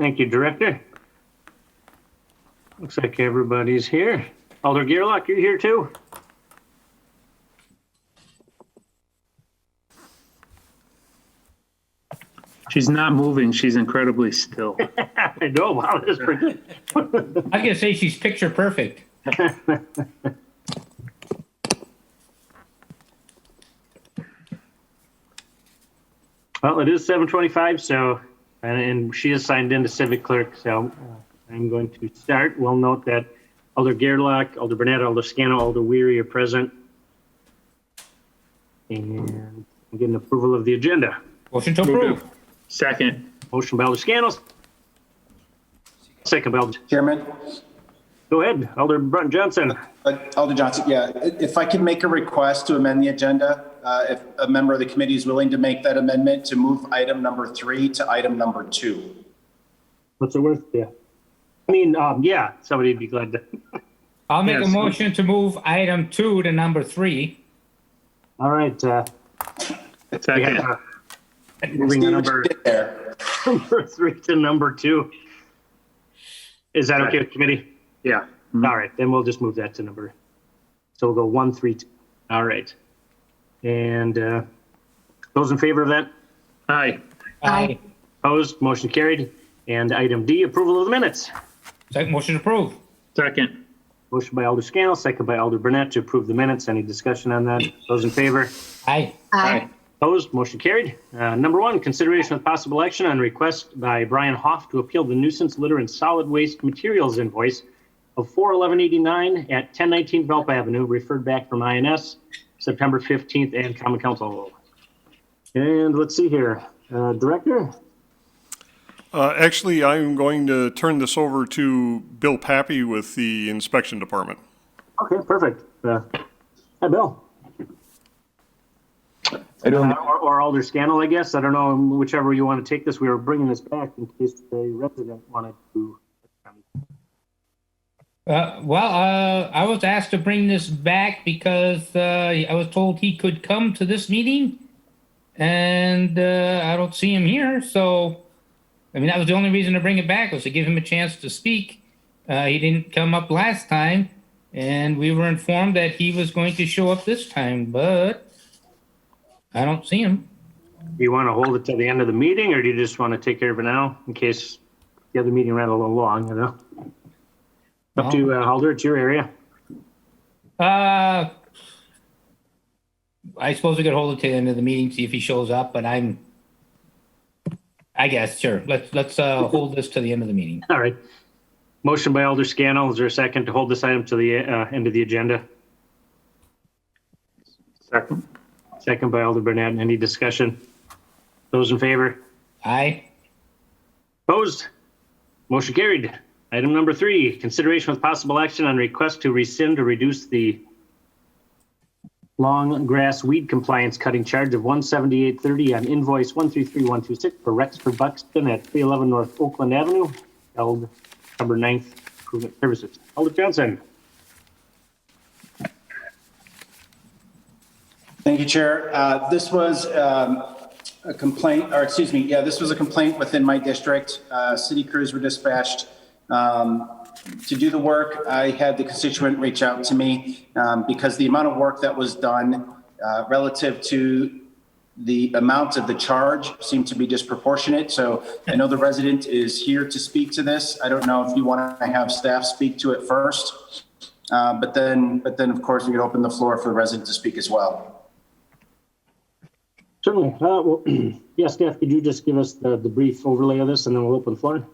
Thank you, Director. Looks like everybody's here. Alder Gearlock, you're here too? She's not moving. She's incredibly still. I know, wow, that is pretty good. I was gonna say she's picture perfect. Well, it is 7:25, so, and she is signed in to Civic Clerk, so I'm going to start. We'll note that Alder Gearlock, Alder Burnett, Alder Scannell, Alder Weary are present. And I'm getting approval of the agenda. Motion to approve. Second. Motion by Alder Scannell. Second by Alder. Chairman, Go ahead, Alder Brent Johnson. Alder Johnson, yeah, if I can make a request to amend the agenda, if a member of the committee is willing to make that amendment to move item number 3 to item number 2. What's it worth? Yeah. I mean, yeah, somebody'd be glad to. I'll make Yes. a motion to move item 2 to number 3. All right. Second. Moving the number There. 3 to number 2. Is that okay with committee? Yeah. All right, then we'll just move that to number. So we'll go 1, 3, 2. All right. And those in favor of that? Aye. Aye. Opposed? Motion carried. And item D, approval of the minutes. Second motion to approve. Second. Motion by Alder Scannell, second by Alder Burnett to approve the minutes. Any discussion on that? Those in favor? Aye. Aye. Opposed? Motion carried. Number 1, consideration of possible action on request by Brian Hoff to appeal the nuisance litter and solid waste materials invoice of 41189 at 1019 Velp Avenue, referred back from INS, September 15th, and Common Council. And let's see here. Director? Actually, I'm going to turn this over to Bill Pappy with the inspection department. Okay, perfect. Hi, Bill. Or Alder Scannell, I guess. I don't know, whichever you want to take this. We were bringing this back in case the resident wanted to. I was asked to bring this back because I was told he could come to this meeting, and I don't see him here. So, I mean, that was the only reason to bring it back, was to give him a chance to speak. He didn't come up last time, and we were informed that he was going to show up this time, but I don't see him. Do you want to hold it till the end of the meeting, or do you just want to take care of it now in case the other meeting ran a little long, you know? Up to Alder, it's your area. I suppose we could hold it to the end of the meeting, see if he shows up, but I guess, sure. Let's hold this to the end of the meeting. All right. Motion by Alder Scannell. Is there a second to hold this item to the end of the agenda? Second. Second by Alder Burnett. Any discussion? Those in favor? Aye. Opposed? Motion carried. Item number 3, consideration with possible action on request to rescind or reduce the long grass weed compliance cutting charge of $178.30 on invoice 133126 for Rexford Buxton at 311 North Oakland Avenue, held September 9th, Improvement Services. Alder Johnson. Thank you, Chair. This was a complaint, or excuse me, yeah, this was a complaint within my district. City crews were dispatched to do the work. I had the constituent reach out to me because the amount of work that was done relative to the amount of the charge seemed to be disproportionate. So I know the resident is here to speak to this. I don't know if you want to have staff speak to it first, but then of course we could open the floor for the resident to speak as well. Certainly. Well, yeah, staff, could you just give us the brief overlay of this and then we'll open the floor?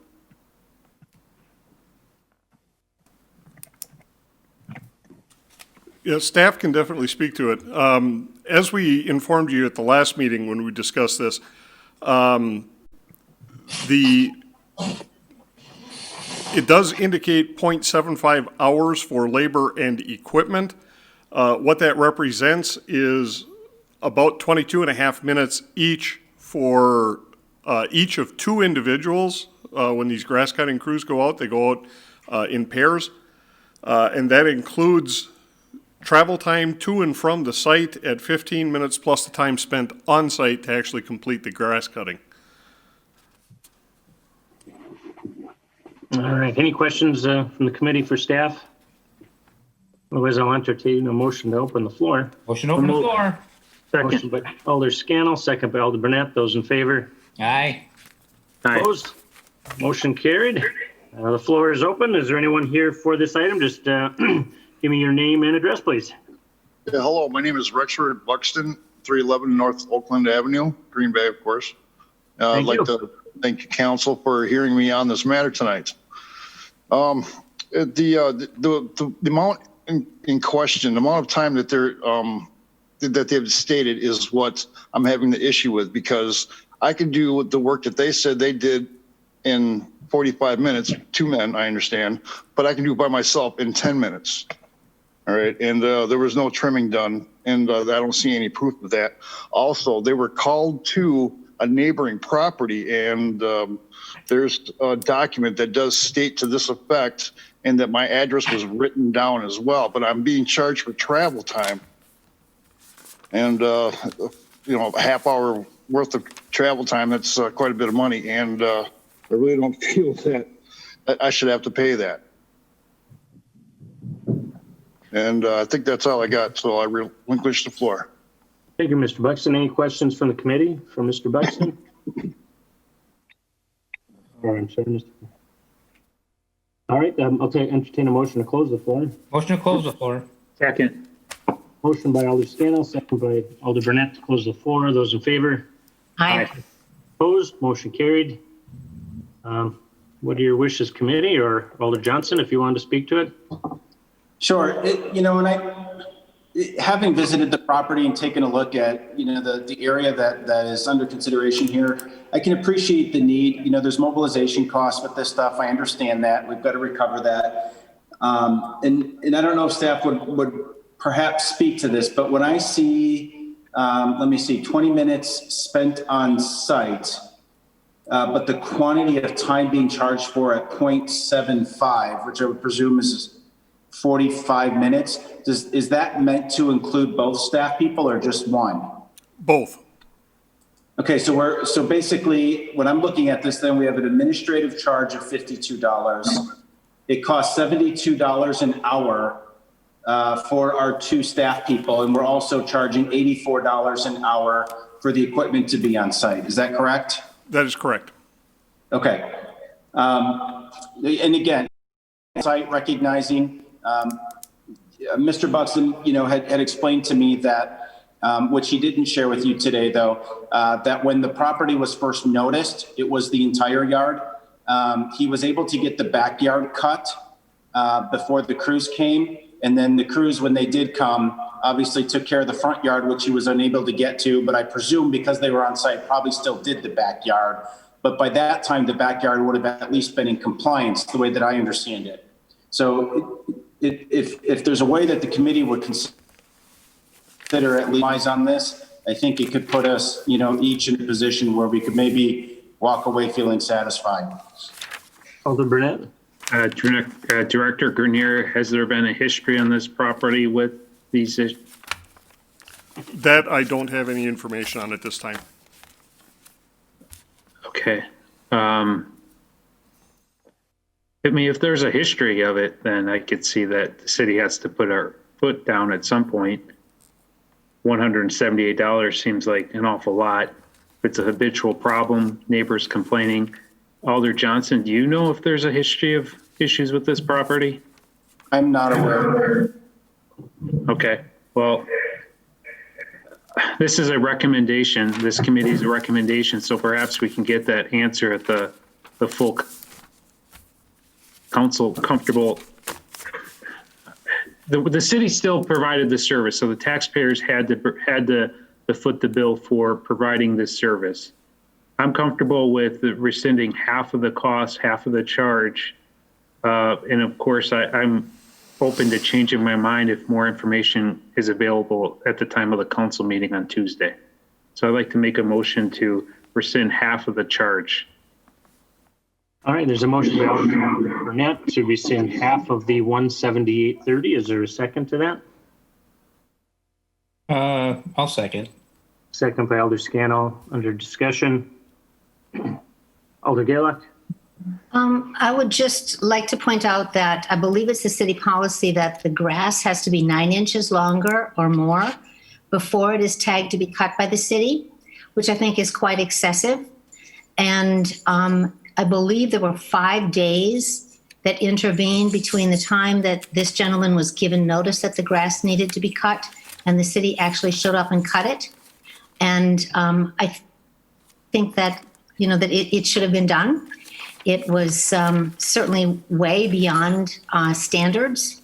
Yeah, staff can definitely speak to it. As we informed you at the last meeting when we discussed this, it does indicate 0.75 hours for labor and equipment. What that represents is about 22 and a half minutes each for each of 2 individuals. When these grass cutting crews go out, they go out in pairs. And that includes travel time to and from the site at 15 minutes plus the time spent on site to actually complete the grass cutting. All right, any questions from the committee for staff? Otherwise, I'll entertain a motion to open the floor. Motion open the Remote. floor. Motion Second. by Alder Scannell, second by Alder Burnett. Those in favor? Aye. Aye. Opposed? Motion carried. The floor is open. Is there anyone here for this item? Just give me your name and address, please. Yeah, hello, my name is Rexford Buxton, 311 North Oakland Avenue, Green Bay, of course. I'd Thank like you. to thank you, council, for hearing me on this matter tonight. The amount in question, the amount of time that that they've stated is what I'm having the issue with, because I could do the work that they said they did in 45 minutes, 2 men, I understand, but I can do it by myself in 10 minutes. All right, and there was no trimming done, and I don't see any proof of that. Also, they were called to a neighboring property, and there's a document that does state to this effect, and that my address was written down as well, but I'm being charged for travel time. And, a half hour worth of travel time, that's quite a bit of money, and I really don't feel that I should have to pay that. And I think that's all I got, so I relinquish the floor. Thank you, Mr. Buxton. Any questions from the committee for Mr. Buxton? I'm sorry, Mr. All right, I'll entertain a motion to close the floor. Motion to close the floor. Second. Motion by Alder Scannell, second by Alder Burnett to close the floor. Those in favor? Aye. Opposed? Motion carried. What are your wishes, committee, or Alder Johnson, if you wanted to speak to it? Sure. Having visited the property and taken a look at, the area that is under consideration here, I can appreciate the need. There's mobilization costs with this stuff. I understand that. We've got to recover that. And I don't know if staff would perhaps speak to this, but when I see, 20 minutes spent on site, but the quantity of time being charged for at 0.75, which I would presume is 45 minutes. Is that meant to include both staff people or just one? Both. Okay, so basically when I'm looking at this, then we have an administrative charge of $52. It costs $72 an hour for our 2 staff people, and we're also charging $84 an hour for the equipment to be on site. Is that correct? That is correct. Okay. And again, site recognizing, Mr. Buxton, had explained to me that, which he didn't share with you today, though, that when the property was first noticed, it was the entire yard. He was able to get the backyard cut before the crews came. And then the crews, when they did come, obviously took care of the front yard, which he was unable to get to. But I presume because they were on site, probably still did the backyard. But by that time, the backyard would have at least been in compliance, the way that I understand it. So if there's a way that the committee would consider at least eyes on this, I think it could put us, each in a position where we could maybe walk away feeling satisfied. Alder Burnett? Director Grenier, has there been a history on this property with these issues? That I don't have any information on at this time. Okay. If there's a history of it, then I could see that the city has to put our foot down at some point. $178 seems like an awful lot. If it's a habitual problem, neighbors complaining. Alder Johnson, do you know if there's a history of issues with this property? I'm not aware. Okay, well, this is a recommendation. This committee is a recommendation, so perhaps we can get that answer at the full council comfortable. The city still provided the service, so the taxpayers had to foot the bill for providing this service. I'm comfortable with rescinding half of the cost, half of the charge. And of course, I'm open to changing my mind if more information is available at the time of the council meeting on Tuesday. So I'd like to make a motion to rescind half of the charge. All right, there's a motion by Alder Burnett to rescind half of the $178.30. Is there a second to that? I'll second. Second by Alder Scannell. Under discussion. Alder Gaylock? I would just like to point out that I believe it's the city policy that the grass has to be 9 inches longer or more before it is tagged to be cut by the city, which I think is quite excessive. And I believe there were 5 days that intervened between the time that this gentleman was given notice that the grass needed to be cut and the city actually showed up and cut it. And I think that, that it should have been done. It was certainly way beyond standards.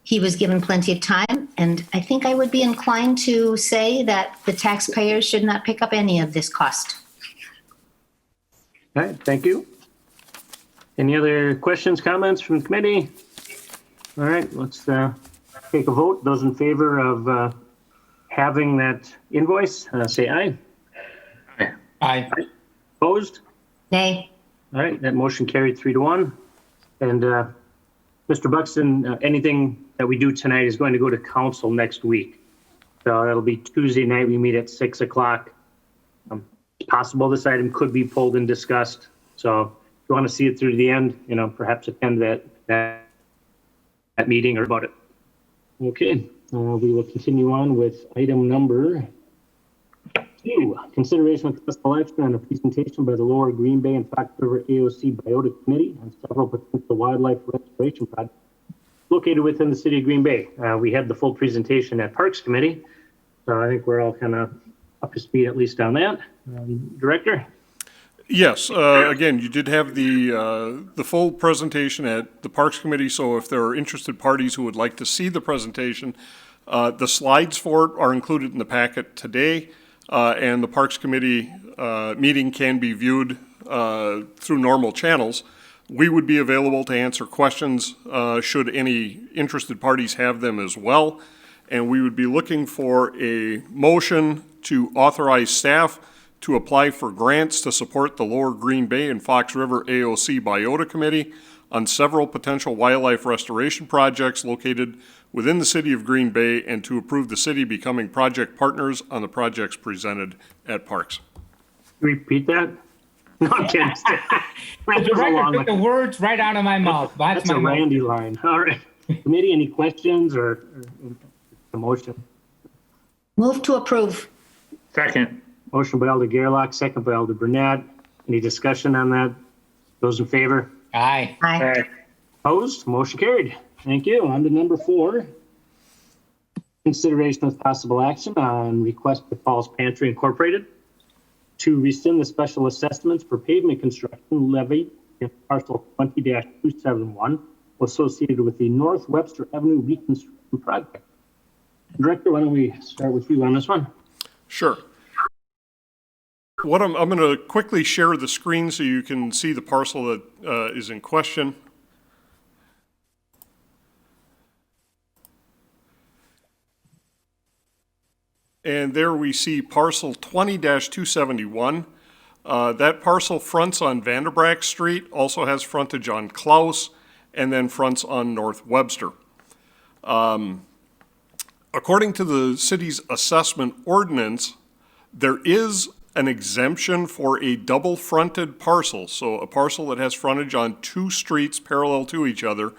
He was given plenty of time, and I think I would be inclined to say that the taxpayers should not pick up any of this cost. All right, thank you. Any other questions, comments from the committee? All right, let's take a vote. Those in favor of having that invoice, say aye. Aye. Opposed? Nay. All right, that motion carried 3-1. And Mr. Buxton, anything that we do tonight is going to go to council next week. So that'll be Tuesday night. We meet at 6 o'clock. It's possible this item could be pulled and discussed. So if you want to see it through to the end, perhaps attend that meeting or about it. Okay, we will continue on with item number 2, consideration with possible action on a presentation by the Lower Green Bay and Fox River AOC Biota Committee on several potential wildlife restoration projects located within the city of Green Bay. We had the full presentation at Parks Committee, so I think we're all kind of up to speed at least on that. Director? Yes, again, you did have the full presentation at the Parks Committee, so if there are interested parties who would like to see the presentation, the slides for it are included in the packet today. And the Parks Committee meeting can be viewed through normal channels. We would be available to answer questions should any interested parties have them as well. And we would be looking for a motion to authorize staff to apply for grants to support the Lower Green Bay and Fox River AOC Biota Committee on several potential wildlife restoration projects located within the city of Green Bay, and to approve the city becoming project partners on the projects presented at Parks. Repeat that? No, I'm kidding. The director took the words right out of my mouth. That's a Randy line. All right. Committee, any questions or the motion? Move to approve. Second. Motion by Alder Gerlach, second by Alder Burnett. Any discussion on that? Those in favor? Aye. Aye. Opposed? Motion carried. Thank you. On to number 4. Consideration with possible action on request to Paul's Pantry Incorporated to rescind the special assessments for pavement construction levied in parcel 20-271 associated with the North Webster Avenue reconstruction project. Director, why don't we start with you on this one? Sure. I'm going to quickly share the screen so you can see the parcel that is in question. And there we see parcel 20-271. That parcel fronts on Vanderbrack Street, also has frontage on Klaus, and then fronts on North Webster. According to the city's assessment ordinance, there is an exemption for a double-fronted parcel, so a parcel that has frontage on 2 streets parallel to each other,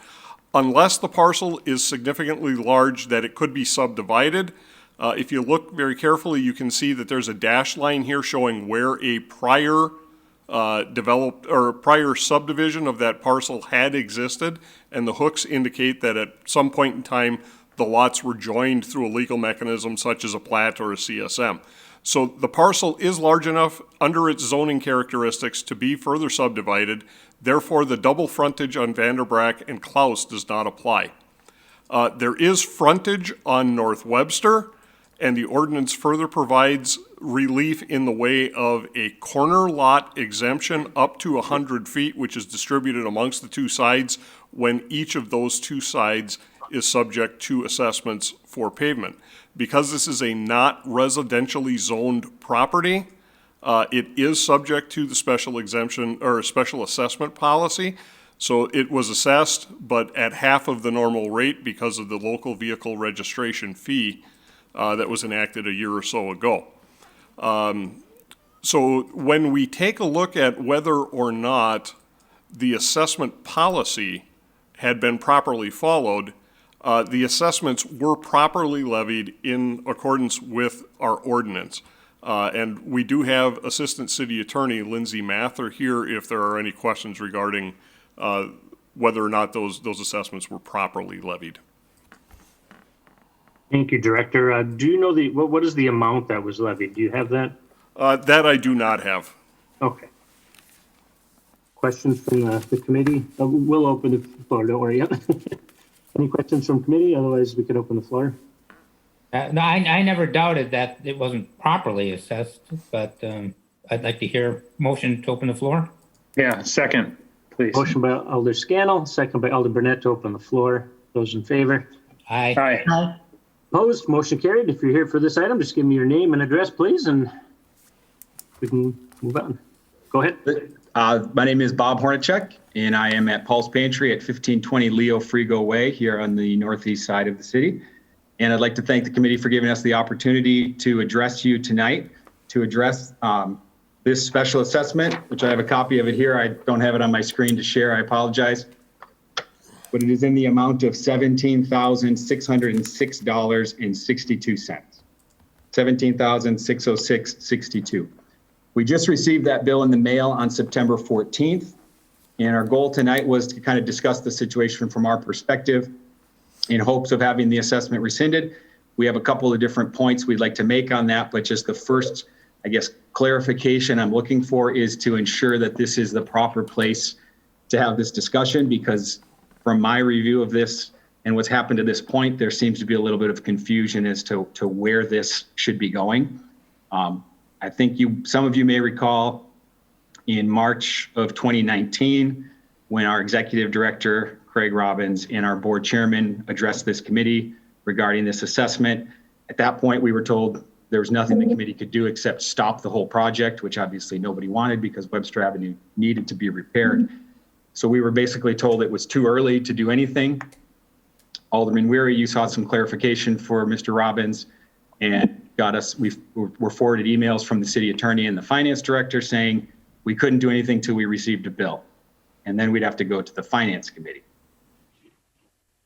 unless the parcel is significantly large that it could be subdivided. If you look very carefully, you can see that there's a dash line here showing where a prior prior subdivision of that parcel had existed, and the hooks indicate that at some point in time the lots were joined through a legal mechanism such as a plat or a CSM. So the parcel is large enough under its zoning characteristics to be further subdivided. Therefore, the double frontage on Vanderbrack and Klaus does not apply. There is frontage on North Webster, and the ordinance further provides relief in the way of a corner lot exemption up to 100 feet, which is distributed amongst the 2 sides when each of those 2 sides is subject to assessments for pavement. Because this is a not residentially zoned property, it is subject to the special exemption or special assessment policy. So it was assessed, but at half of the normal rate because of the local vehicle registration fee that was enacted a year or so ago. So when we take a look at whether or not the assessment policy had been properly followed, the assessments were properly levied in accordance with our ordinance. And we do have Assistant City Attorney Lindsay Mather here if there are any questions regarding whether or not those assessments were properly levied. Thank you, Director. Do you know what is the amount that was levied? Do you have that? That I do not have. Okay. Questions from the committee? We'll open the floor, don't worry. Any questions from committee? Otherwise, we can open the floor. No, I never doubted that it wasn't properly assessed, but I'd like to hear motion to open the floor. Yeah, second, please. Motion by Alder Scannell, second by Alder Burnett to open the floor. Those in favor? Aye. Aye. Aye. Opposed? Motion carried. If you're here for this item, just give me your name and address, please, and we can move on. Go ahead. My name is Bob Hornacek, and I am at Paul's Pantry at 1520 Leo Frigo Way here on the northeast side of the city. And I'd like to thank the committee for giving us the opportunity to address you tonight, to address this special assessment, which I have a copy of it here. I don't have it on my screen to share. I apologize. But it is in the amount of $17,606.62. $17,606.62. We just received that bill in the mail on September 14th. And our goal tonight was to kind of discuss the situation from our perspective in hopes of having the assessment rescinded. We have a couple of different points we'd like to make on that, but just the first, I guess, clarification I'm looking for is to ensure that this is the proper place to have this discussion, because from my review of this and what's happened to this point, there seems to be a little bit of confusion as to where this should be going. I think some of you may recall in March of 2019, when our executive director, Craig Robbins, and our board chairman addressed this committee regarding this assessment. At that point, we were told there was nothing the committee could do except stop the whole project, which obviously nobody wanted because Webster Avenue needed to be repaired. So we were basically told it was too early to do anything. Alderman Weary, you saw some clarification for Mr. Robbins and we were forwarded emails from the city attorney and the finance director saying we couldn't do anything till we received a bill. And then we'd have to go to the finance committee.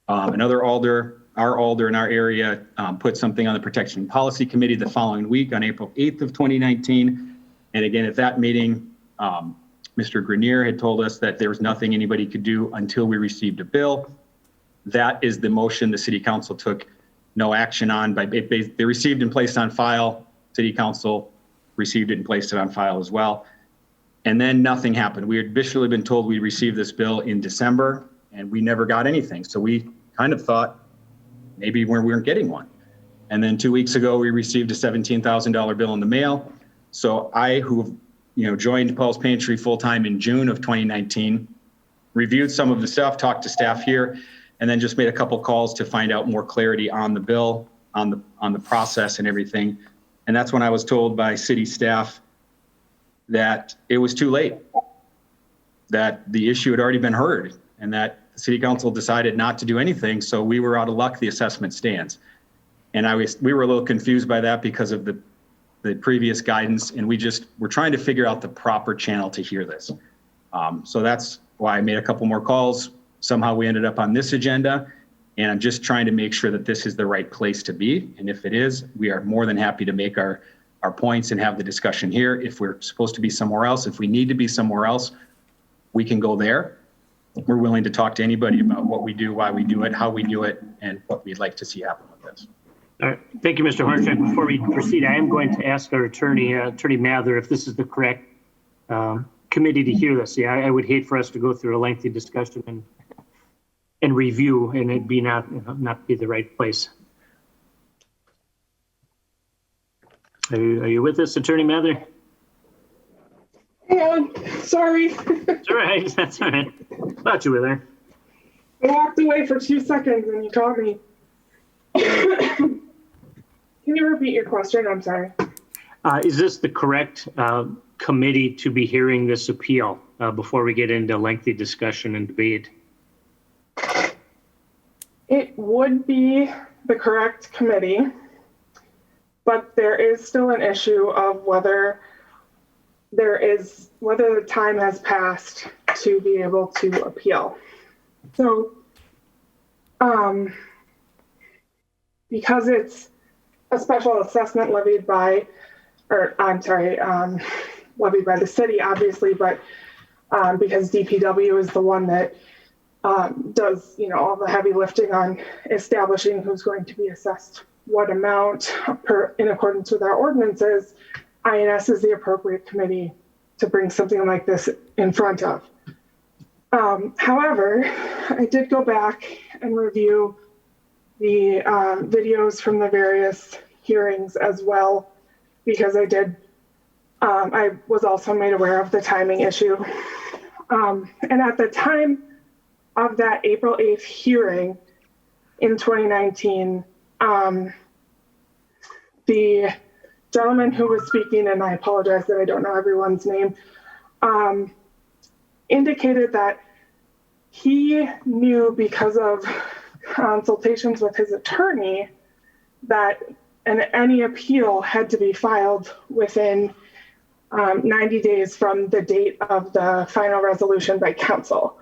Another alder, our alder in our area, put something on the protection policy committee the following week on April 8th of 2019. And again, at that meeting, Mr. Grenier had told us that there was nothing anybody could do until we received a bill. That is the motion the city council took no action on. They received and placed on file. City council received it and placed it on file as well. And then nothing happened. We had officially been told we received this bill in December and we never got anything. So we kind of thought maybe we weren't getting one. And then 2 weeks ago, we received a $17,000 bill in the mail. So I, who joined Paul's Pantry full-time in June of 2019, reviewed some of the stuff, talked to staff here, and then just made a couple calls to find out more clarity on the bill, on the process and everything. And that's when I was told by city staff that it was too late, that the issue had already been heard, and that the city council decided not to do anything. So we were out of luck. The assessment stands. And we were a little confused by that because of the previous guidance, and we're trying to figure out the proper channel to hear this. So that's why I made a couple more calls. Somehow we ended up on this agenda, and I'm just trying to make sure that this is the right place to be. And if it is, we are more than happy to make our points and have the discussion here. If we're supposed to be somewhere else, if we need to be somewhere else, we can go there. We're willing to talk to anybody about what we do, why we do it, how we do it, and what we'd like to see happen with this. All right. Thank you, Mr. Hornacek. Before we proceed, I am going to ask our attorney, Attorney Mather, if this is the correct committee to hear this. Yeah, I would hate for us to go through a lengthy discussion and review, and it'd be not be the right place. Are you with us, Attorney Mather? Hang on, sorry. That's all right. That's all right. Thought you were there. I walked away for 2 seconds and you caught me. Can you repeat your question? I'm sorry. Is this the correct committee to be hearing this appeal before we get into lengthy discussion and debate? It would be the correct committee, but there is still an issue of whether the time has passed to be able to appeal. So, because it's a special assessment levied by the city, obviously, but because DPW is the one that does, all the heavy lifting on establishing who's going to be assessed what amount in accordance with our ordinances, INS is the appropriate committee to bring something like this in front of. However, I did go back and review the videos from the various hearings as well, because I was also made aware of the timing issue. And at the time of that April 8th hearing in 2019, the gentleman who was speaking, and I apologize that I don't know everyone's name, indicated that he knew, because of consultations with his attorney, that any appeal had to be filed within 90 days from the date of the final resolution by council.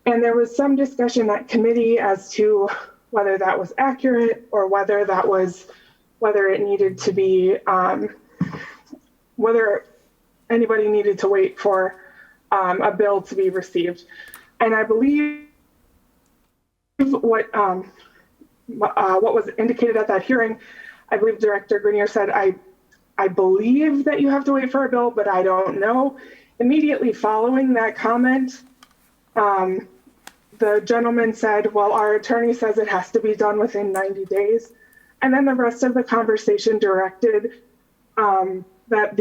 And there was some discussion at committee as to whether that was accurate, or whether it needed to be, whether anybody needed to wait for a bill to be received. And I believe what was indicated at that hearing, I believe Director Grenier said, I believe that you have to wait for a bill, but I don't know. Immediately following that comment, the gentleman said, well, our attorney says it has to be done within 90 days. And then the rest of the conversation directed that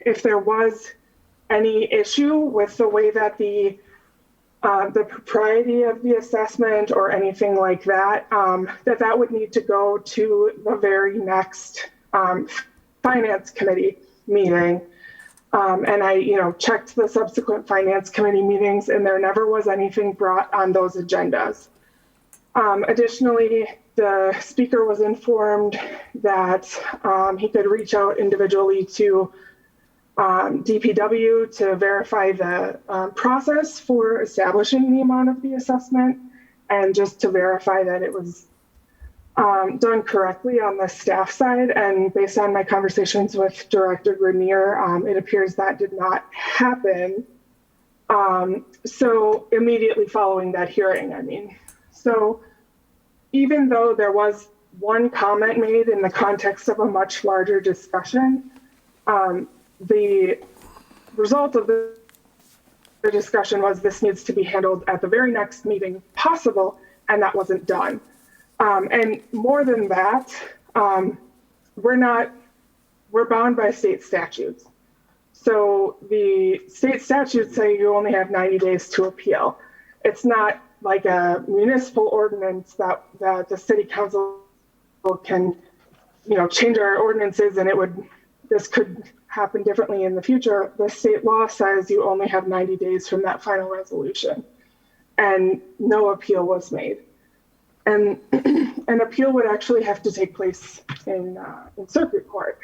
if there was any issue with the way that the propriety of the assessment or anything like that, that would need to go to the very next finance committee meeting. And I, checked the subsequent finance committee meetings, and there never was anything brought on those agendas. Additionally, the speaker was informed that he could reach out individually to DPW to verify the process for establishing the amount of the assessment, and just to verify that it was done correctly on the staff side. And based on my conversations with Director Grenier, it appears that did not happen. So immediately following that hearing, so even though there was one comment made in the context of a much larger discussion, the result of the discussion was this needs to be handled at the very next meeting possible, and that wasn't done. And more than that, we're bound by state statutes. So the state statutes say you only have 90 days to appeal. It's not like a municipal ordinance that the city council can, change our ordinances and this could happen differently in the future. The state law says you only have 90 days from that final resolution, and no appeal was made. And an appeal would actually have to take place in circuit court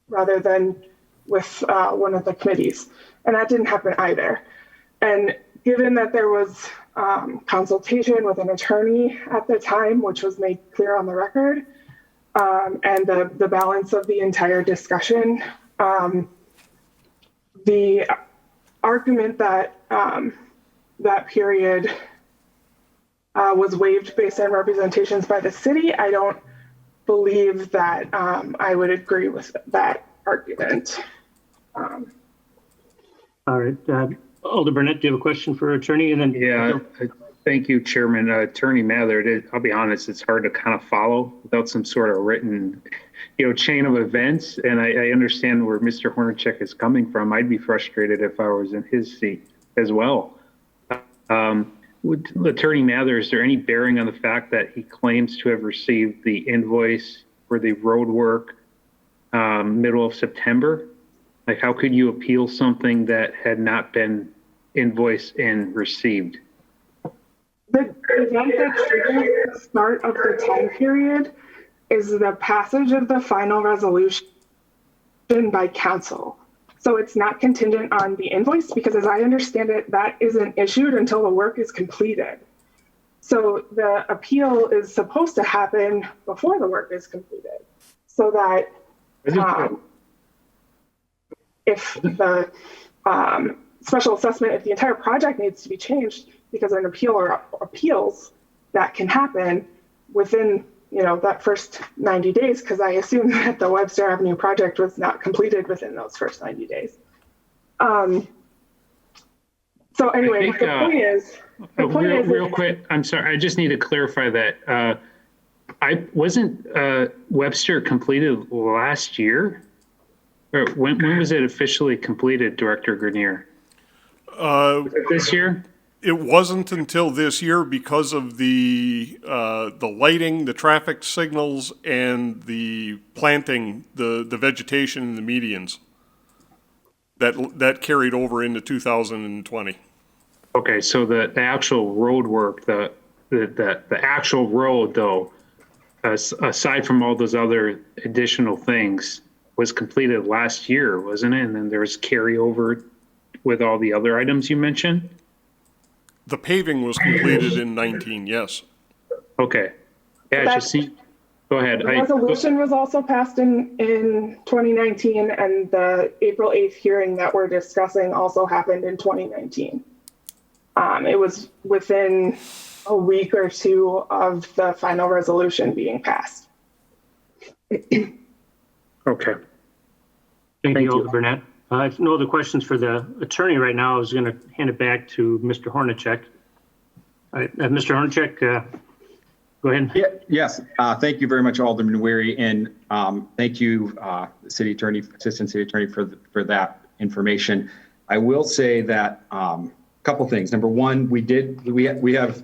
rather than with one of the committees. And that didn't happen either. And given that there was consultation with an attorney at the time, which was made clear on the record, and the balance of the entire discussion, the argument that that period was waived based on representations by the city, I don't believe that I would agree with that argument. All right. Alder Burnett, do you have a question for attorney? And then Yeah, thank you, Chairman. Attorney Mather, I'll be honest, it's hard to kind of follow without some sort of written, chain of events. And I understand where Mr. Hornacek is coming from. I'd be frustrated if I was in his seat as well. Attorney Mather, is there any bearing on the fact that he claims to have received the invoice for the road work middle of September? Like, how could you appeal something that had not been invoiced and received? The event that triggered the start of the time period is the passage of the final resolution by council. So it's not contingent on the invoice because as I understand it, that isn't issued until the work is completed. So the appeal is supposed to happen before the work is completed so that if the special assessment, if the entire project needs to be changed because of an appeal or appeals, that can happen within, you know, that first 90 days, because I assume that the Webster Avenue project was not completed within those first 90 days. So anyway, the point is, real quick, I'm sorry, I just need to clarify that. I wasn't Webster completed last year? Or when was it officially completed, Director Grenier? Was it this year? It wasn't until this year because of the lighting, the traffic signals, and the planting, the vegetation in the medians. That carried over into 2020. Okay, so the actual road work, the actual road though, aside from all those other additional things, was completed last year, wasn't it? And then there's carryover with all the other items you mentioned? The paving was completed in 19, yes. Okay. Yeah, go ahead. The resolution was also passed in 2019, and the April 8th hearing that we're discussing also happened in 2019. It was within a week or two of the final resolution being passed. Okay. Thank you, Alder Burnett. I have no other questions for the attorney right now. I was going to hand it back to Mr. Hornacek. All right, Mr. Hornacek, go ahead. Yeah, yes. Thank you very much, Alderman Weary, and thank you, City Attorney, Assistant City Attorney, for that information. I will say that a couple things. Number one, we have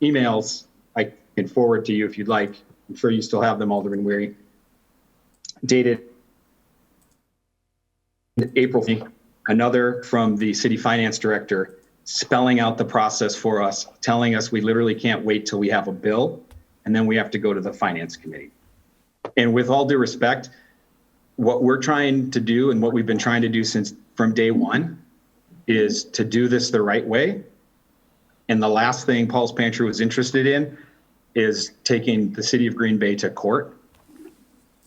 emails I can forward to you if you'd like. I'm sure you still have them, Alderman Weary. Dated April, another from the City Finance Director spelling out the process for us, telling us we literally can't wait till we have a bill, and then we have to go to the Finance Committee. And with all due respect, what we're trying to do and what we've been trying to do from day one is to do this the right way. And the last thing Paul's Pantry was interested in is taking the City of Green Bay to court.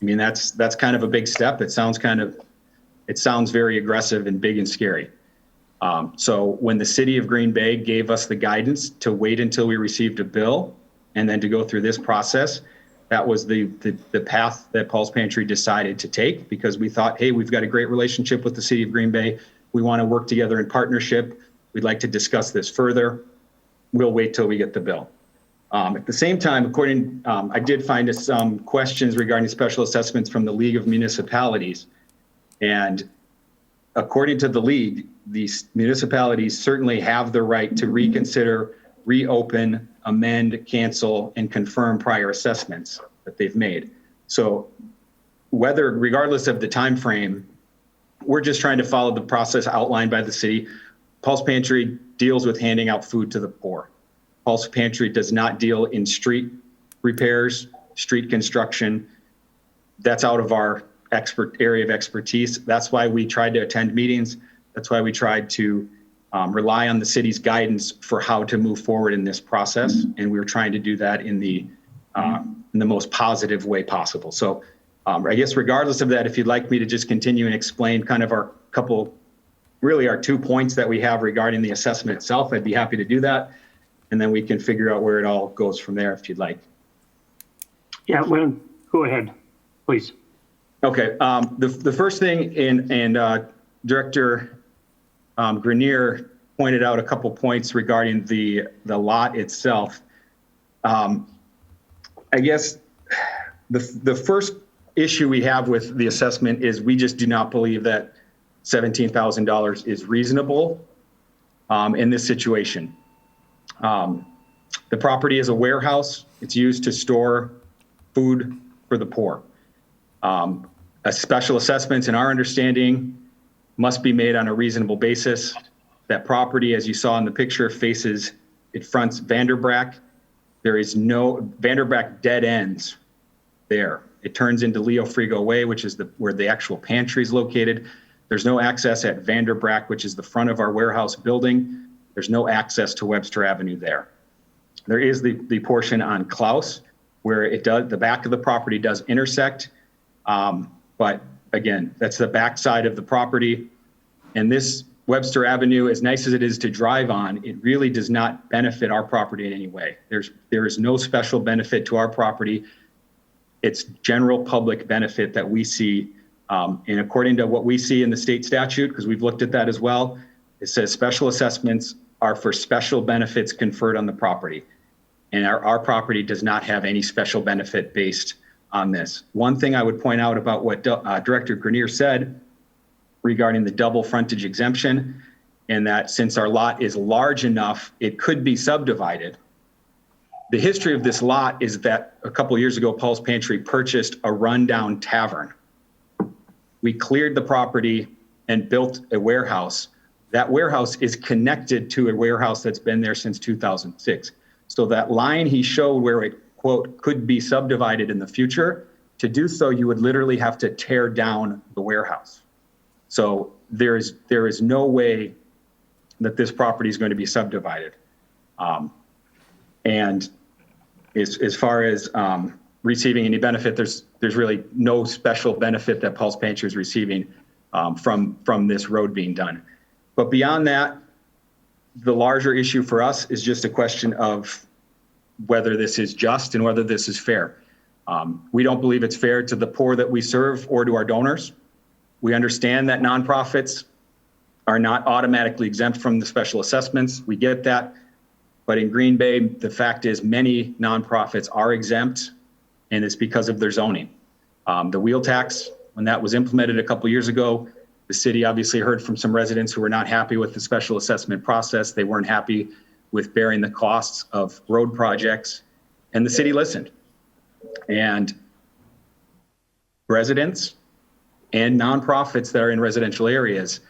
I mean, that's kind of a big step. It sounds very aggressive and big and scary. So when the City of Green Bay gave us the guidance to wait until we received a bill and then to go through this process, that was the path that Paul's Pantry decided to take, because we thought, hey, we've got a great relationship with the City of Green Bay. We want to work together in partnership. We'd like to discuss this further. We'll wait till we get the bill. At the same time, I did find some questions regarding special assessments from the League of Municipalities. And according to the League, these municipalities certainly have the right to reconsider, reopen, amend, cancel, and confirm prior assessments that they've made. So regardless of the time frame, we're just trying to follow the process outlined by the city. Paul's Pantry deals with handing out food to the poor. Paul's Pantry does not deal in street repairs, street construction. That's out of our area of expertise. That's why we tried to attend meetings. That's why we tried to rely on the city's guidance for how to move forward in this process. And we were trying to do that in the most positive way possible. So I guess regardless of that, if you'd like me to just continue and explain kind of our 2 points that we have regarding the assessment itself, I'd be happy to do that. And then we can figure out where it all goes from there if you'd like. Yeah, well, go ahead, please. Okay, the first thing, and Director Grenier pointed out a couple points regarding the lot itself. I guess the first issue we have with the assessment is we just do not believe that $17,000 is reasonable in this situation. The property is a warehouse. It's used to store food for the poor. A special assessments, in our understanding, must be made on a reasonable basis. That property, as you saw in the picture, it fronts Vanderbrack. There is no, Vanderbrack dead ends there. It turns into Leo Frigo Way, which is where the actual pantry is located. There's no access at Vanderbrack, which is the front of our warehouse building. There's no access to Webster Avenue there. There is the portion on Klaus where it does, the back of the property does intersect. But again, that's the back side of the property. And this Webster Avenue, as nice as it is to drive on, it really does not benefit our property in any way. There is no special benefit to our property. It's general public benefit that we see. And according to what we see in the state statute, because we've looked at that as well, it says special assessments are for special benefits conferred on the property. And our property does not have any special benefit based on this. One thing I would point out about what Director Grenier said regarding the double frontage exemption, and that since our lot is large enough, it could be subdivided. The history of this lot is that a couple of years ago, Paul's Pantry purchased a rundown tavern. We cleared the property and built a warehouse. That warehouse is connected to a warehouse that's been there since 2006. So that line he showed where it, quote, could be subdivided in the future, to do so, you would literally have to tear down the warehouse. So there is no way that this property is going to be subdivided. And as far as receiving any benefit, there's really no special benefit that Paul's Pantry is receiving from this road being done. But beyond that, the larger issue for us is just a question of whether this is just and whether this is fair. We don't believe it's fair to the poor that we serve or to our donors. We understand that nonprofits are not automatically exempt from the special assessments. We get that. But in Green Bay, the fact is many nonprofits are exempt, and it's because of their zoning. The wheel tax, when that was implemented a couple years ago, the city obviously heard from some residents who were not happy with the special assessment process. They weren't happy with bearing the costs of road projects, and the city listened. And residents and nonprofits that are in residential areas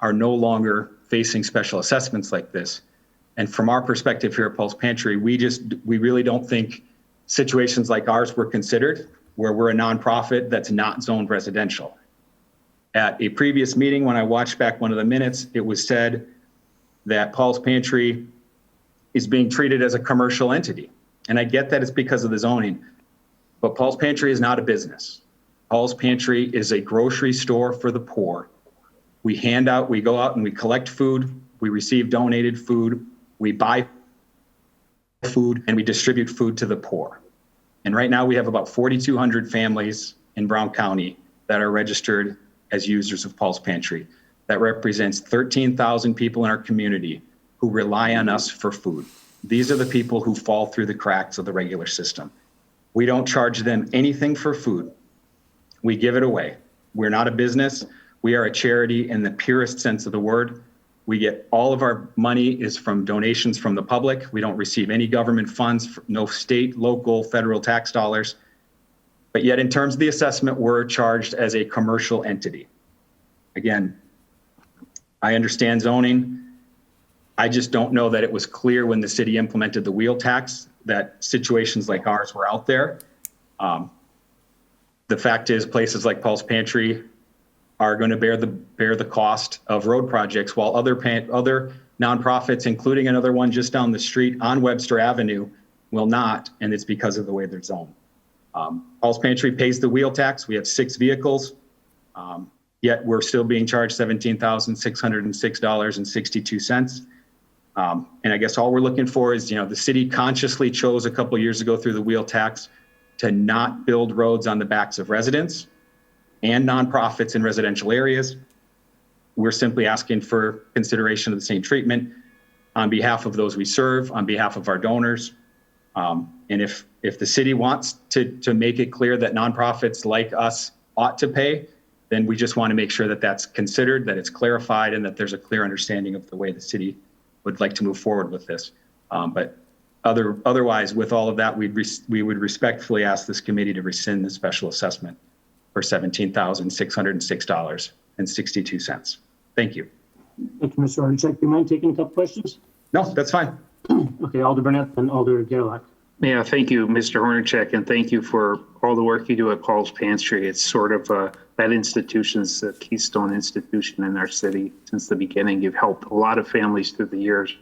are no longer facing special assessments like this. And from our perspective here at Paul's Pantry, we really don't think situations like ours were considered, where we're a nonprofit that's not zoned residential. At a previous meeting, when I watched back one of the minutes, it was said that Paul's Pantry is being treated as a commercial entity. And I get that it's because of the zoning, but Paul's Pantry is not a business. Paul's Pantry is a grocery store for the poor. We go out and we collect food, we receive donated food, we buy food, and we distribute food to the poor. And right now we have about 4,200 families in Brown County that are registered as users of Paul's Pantry. That represents 13,000 people in our community who rely on us for food. These are the people who fall through the cracks of the regular system. We don't charge them anything for food. We give it away. We're not a business. We are a charity in the purest sense of the word. We get all of our money is from donations from the public. We don't receive any government funds, no state, local, federal tax dollars. But yet in terms of the assessment, we're charged as a commercial entity. Again, I understand zoning. I just don't know that it was clear when the city implemented the wheel tax that situations like ours were out there. The fact is places like Paul's Pantry are going to bear the cost of road projects, while other nonprofits, including another one just down the street on Webster Avenue, will not, and it's because of the way they're zoned. Paul's Pantry pays the wheel tax. We have 6 vehicles, yet we're still being charged $17,606.62. And I guess all we're looking for is, the city consciously chose a couple years ago through the wheel tax to not build roads on the backs of residents and nonprofits in residential areas. We're simply asking for consideration of the same treatment on behalf of those we serve, on behalf of our donors. And if the city wants to make it clear that nonprofits like us ought to pay, then we just want to make sure that that's considered, that it's clarified, and that there's a clear understanding of the way the city would like to move forward with this. But otherwise, with all of that, we would respectfully ask this committee to rescind the special assessment for $17,606.62. Thank you. Thank you, Mr. Arnchek. Do you mind taking a couple questions? No, that's fine. Okay, Alder Burnett and Alder Gerlach. Yeah, thank you, Mr. Hornacek, and thank you for all the work you do at Paul's Pantry. It's sort of that institution's a keystone institution in our city since the beginning. You've helped a lot of families through the years,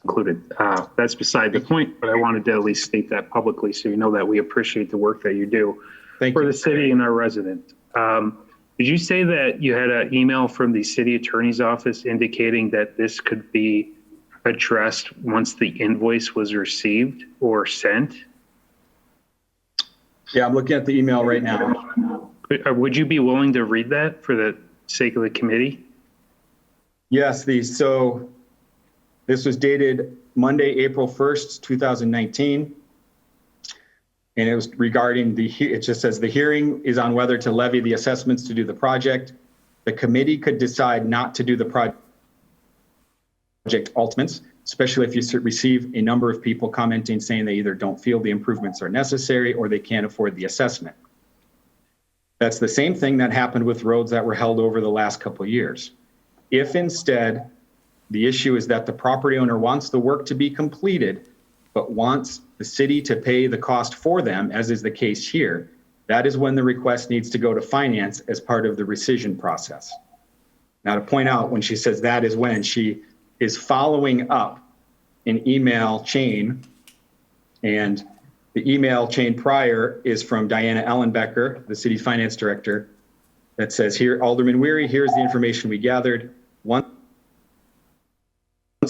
included. That's beside the point, but I wanted to at least state that publicly so you know that we appreciate the work that you do for the city and our residents. Did you say that you had an email from the city attorney's office indicating that this could be addressed once the invoice was received or sent? Yeah, I'm looking at the email right now. Would you be willing to read that for the sake of the committee? Yes, so this was dated Monday, April 1st, 2019. And it was regarding it just says the hearing is on whether to levy the assessments to do the project. The committee could decide not to do the project ultimates, especially if you receive a number of people commenting saying they either don't feel the improvements are necessary or they can't afford the assessment. That's the same thing that happened with roads that were held over the last couple of years. If instead the issue is that the property owner wants the work to be completed, but wants the city to pay the cost for them, as is the case here, that is when the request needs to go to finance as part of the rescission process. Now, to point out, when she says that is when, she is following up an email chain, and the email chain prior is from Diana Ellenbecker, the city's finance director, that says, here, Alderman Weary, here's the information we gathered. Once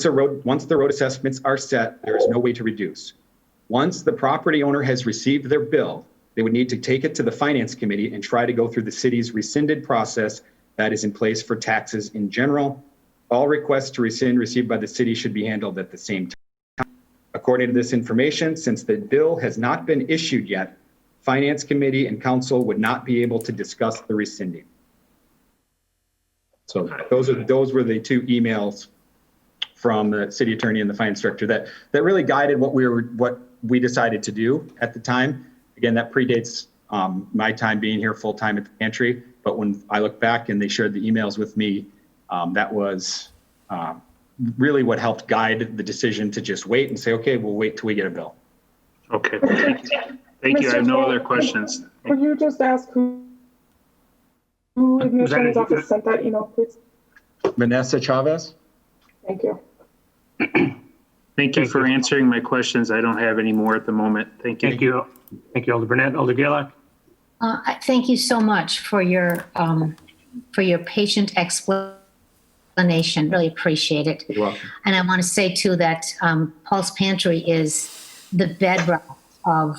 the road assessments are set, there is no way to reduce. Once the property owner has received their bill, they would need to take it to the finance committee and try to go through the city's rescinded process that is in place for taxes in general. All requests to rescind received by the city should be handled at the same time. According to this information, since the bill has not been issued yet, finance committee and council would not be able to discuss the rescinding. So those were the two emails from the city attorney and the finance director that really guided what we decided to do at the time. Again, that predates my time being here full time at the pantry. But when I look back and they shared the emails with me, that was really what helped guide the decision to just wait and say, okay, we'll wait till we get a bill. Okay, thank you. I have no other questions. Could you just ask who in the attorney's office sent that email, please? Vanessa Chavez? Thank you. Thank you for answering my questions. I don't have any more at the moment. Thank you. Thank you. Thank you, Alder Burnett. Alder Gaylock? Thank you so much for your patient explanation. Really appreciate it. You're welcome. And I want to say too that Paul's Pantry is the bedrock of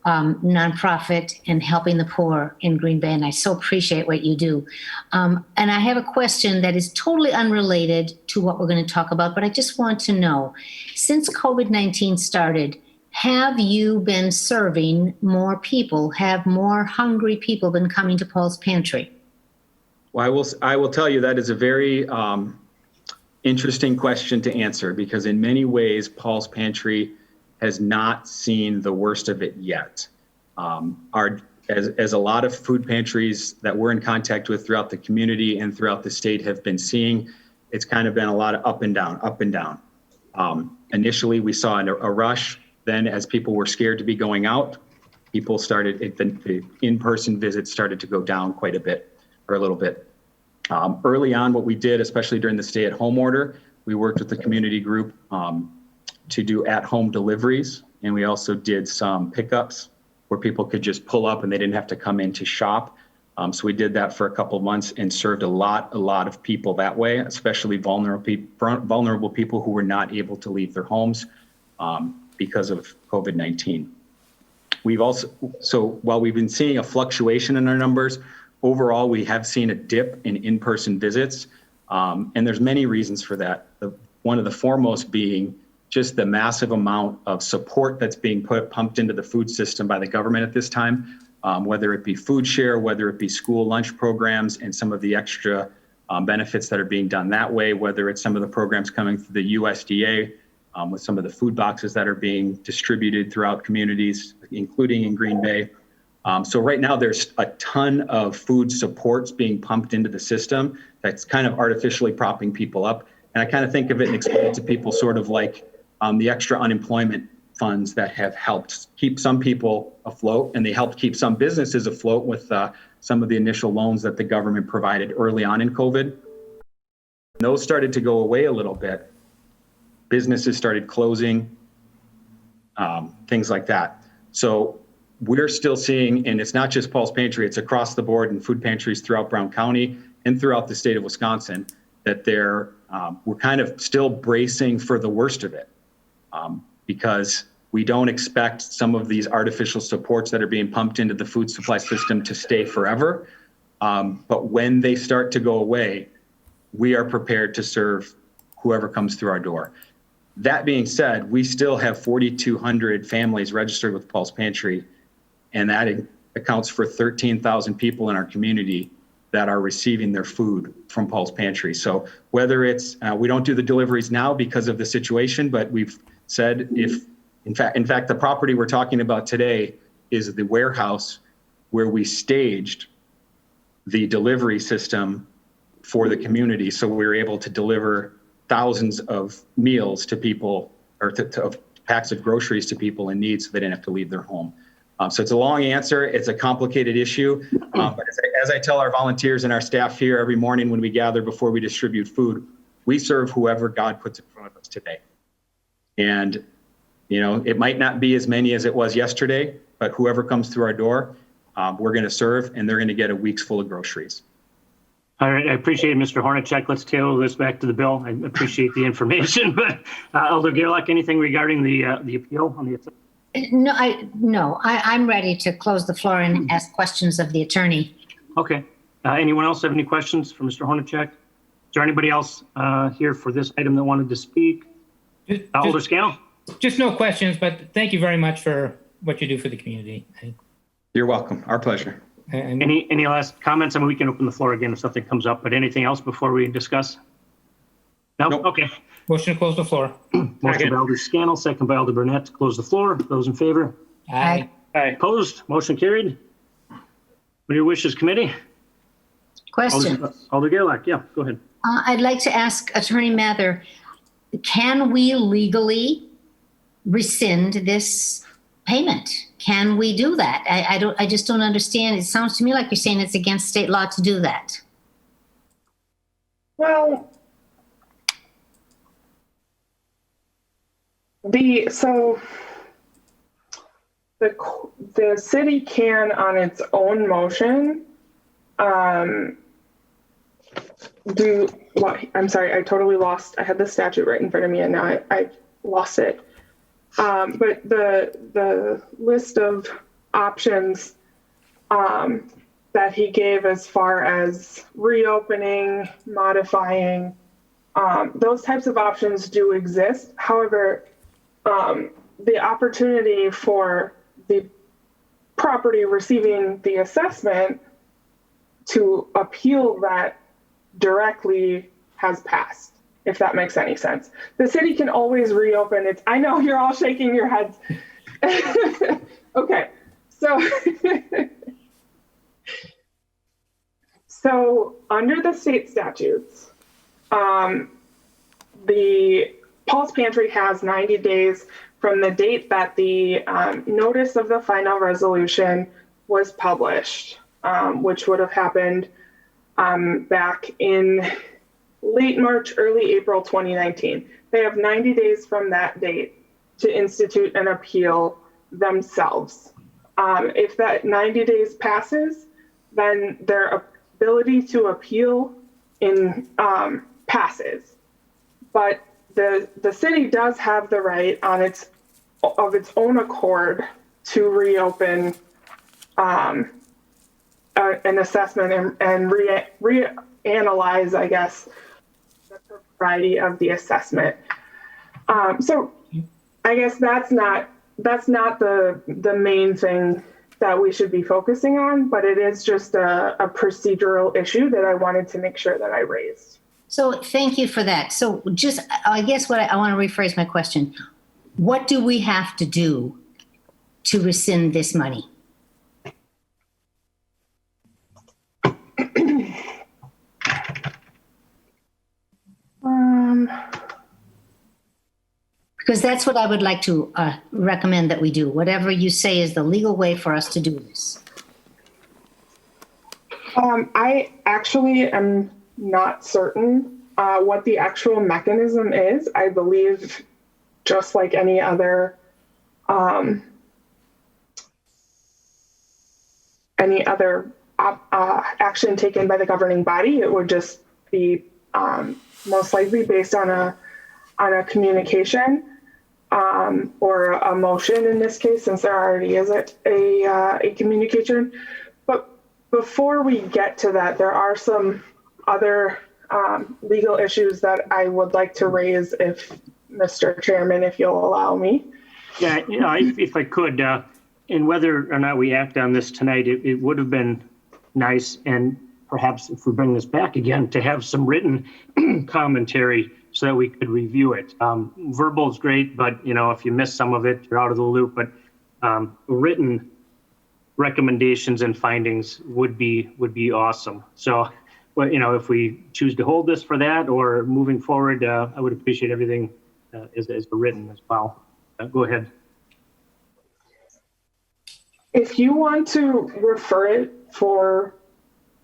nonprofit and helping the poor in Green Bay, and I so appreciate what you do. And I have a question that is totally unrelated to what we're going to talk about, but I just want to know, since COVID-19 started, have you been serving more people? Have more hungry people been coming to Paul's Pantry? Well, I will tell you that is a very interesting question to answer, because in many ways, Paul's Pantry has not seen the worst of it yet. As a lot of food pantries that we're in contact with throughout the community and throughout the state have been seeing, it's kind of been a lot of up and down. Initially, we saw a rush. Then as people were scared to be going out, people started, the in-person visits started to go down quite a bit, or a little bit. Early on, what we did, especially during the stay-at-home order, we worked with the community group to do at-home deliveries. And we also did some pickups where people could just pull up and they didn't have to come in to shop. So we did that for a couple of months and served a lot of people that way, especially vulnerable people who were not able to leave their homes because of COVID-19. So while we've been seeing a fluctuation in our numbers, overall, we have seen a dip in in-person visits. And there's many reasons for that. One of the foremost being just the massive amount of support that's being pumped into the food system by the government at this time, whether it be food share, whether it be school lunch programs, and some of the extra benefits that are being done that way, whether it's some of the programs coming through the USDA with some of the food boxes that are being distributed throughout communities, including in Green Bay. So right now there's a ton of food supports being pumped into the system that's kind of artificially propping people up. And I kind of think of it and explain it to people sort of like the extra unemployment funds that have helped keep some people afloat, and they helped keep some businesses afloat with some of the initial loans that the government provided early on in COVID. Those started to go away a little bit. Businesses started closing, things like that. So we're still seeing, and it's not just Paul's Pantry, it's across the board in food pantries throughout Brown County and throughout the state of Wisconsin, that we're kind of still bracing for the worst of it, because we don't expect some of these artificial supports that are being pumped into the food supply system to stay forever. But when they start to go away, we are prepared to serve whoever comes through our door. That being said, we still have 4,200 families registered with Paul's Pantry, and that accounts for 13,000 people in our community that are receiving their food from Paul's Pantry. So whether it's, we don't do the deliveries now because of the situation, but we've said if, in fact, the property we're talking about today is the warehouse where we staged the delivery system for the community. So we were able to deliver thousands of meals to people, or of packs of groceries to people in need, so they didn't have to leave their home. So it's a long answer. It's a complicated issue. But as I tell our volunteers and our staff here every morning when we gather before we distribute food, we serve whoever God puts in front of us today. And, it might not be as many as it was yesterday, but whoever comes through our door, we're going to serve, and they're going to get a week's full of groceries. All right, I appreciate it, Mr. Hornacek. Let's tailor this back to the bill. I appreciate the information, but Elder Gerlach, anything regarding the appeal on the? I'm ready to close the floor and ask questions of the attorney. Okay. Anyone else have any questions for Mr. Hornacek? Is there anybody else here for this item that wanted to speak? Alder Scannell? Just no questions, but thank you very much for what you do for the community. You're welcome. Our pleasure. And Any last comments? I mean, we can open the floor again if something comes up, but anything else before we discuss? No? Nope. Okay. motion to close the floor. Motion by Alder Scannell, second by Alder Burnett to close the floor. Those in favor? Aye. Opposed? Motion carried. What are your wishes, committee? Question. Alder Gerlach, yeah, go ahead. I'd like to ask Attorney Mather, can we legally rescind this payment? Can we do that? I just don't understand. It sounds to me like you're saying it's against state law to do that. Well, the city can, on its own motion, do what? I'm sorry, I totally lost. I had the statute right in front of me and now I lost it. But the list of options that he gave as far as reopening, modifying, those types of options do exist. However, the opportunity for the property receiving the assessment to appeal that directly has passed, if that makes any sense. The city can always reopen it. I know you're all shaking your heads. Okay, so under the state statutes, the Paul's Pantry has 90 days from the date that the notice of the final resolution was published, which would have happened back in late March, early April 2019. They have 90 days from that date to institute an appeal themselves. If that 90 days passes, then their ability to appeal passes. But the city does have the right of its own accord to reopen an assessment and reanalyze, I guess, the propriety of the assessment. So I guess that's not the main thing that we should be focusing on, but it is just a procedural issue that I wanted to make sure that I raised. So thank you for that. So just, I guess what I want to rephrase my question. What do we have to do to rescind this money? Because that's what I would like to recommend that we do, whatever you say is the legal way for us to do this. I actually am not certain what the actual mechanism is. I believe just like any other action taken by the governing body, it would just be most likely based on a communication or a motion in this case, since there already is a communication. But before we get to that, there are some other legal issues that I would like to raise, if Mr. Chairman, if you'll allow me. Yeah, if I could, and whether or not we act on this tonight, it would have been nice, and perhaps if we bring this back again, to have some written commentary so that we could review it. Verbal is great, but if you miss some of it, you're out of the loop. But written recommendations and findings would be awesome. So, if we choose to hold this for that or moving forward, I would appreciate everything as written as well. Go ahead. If you want to refer it for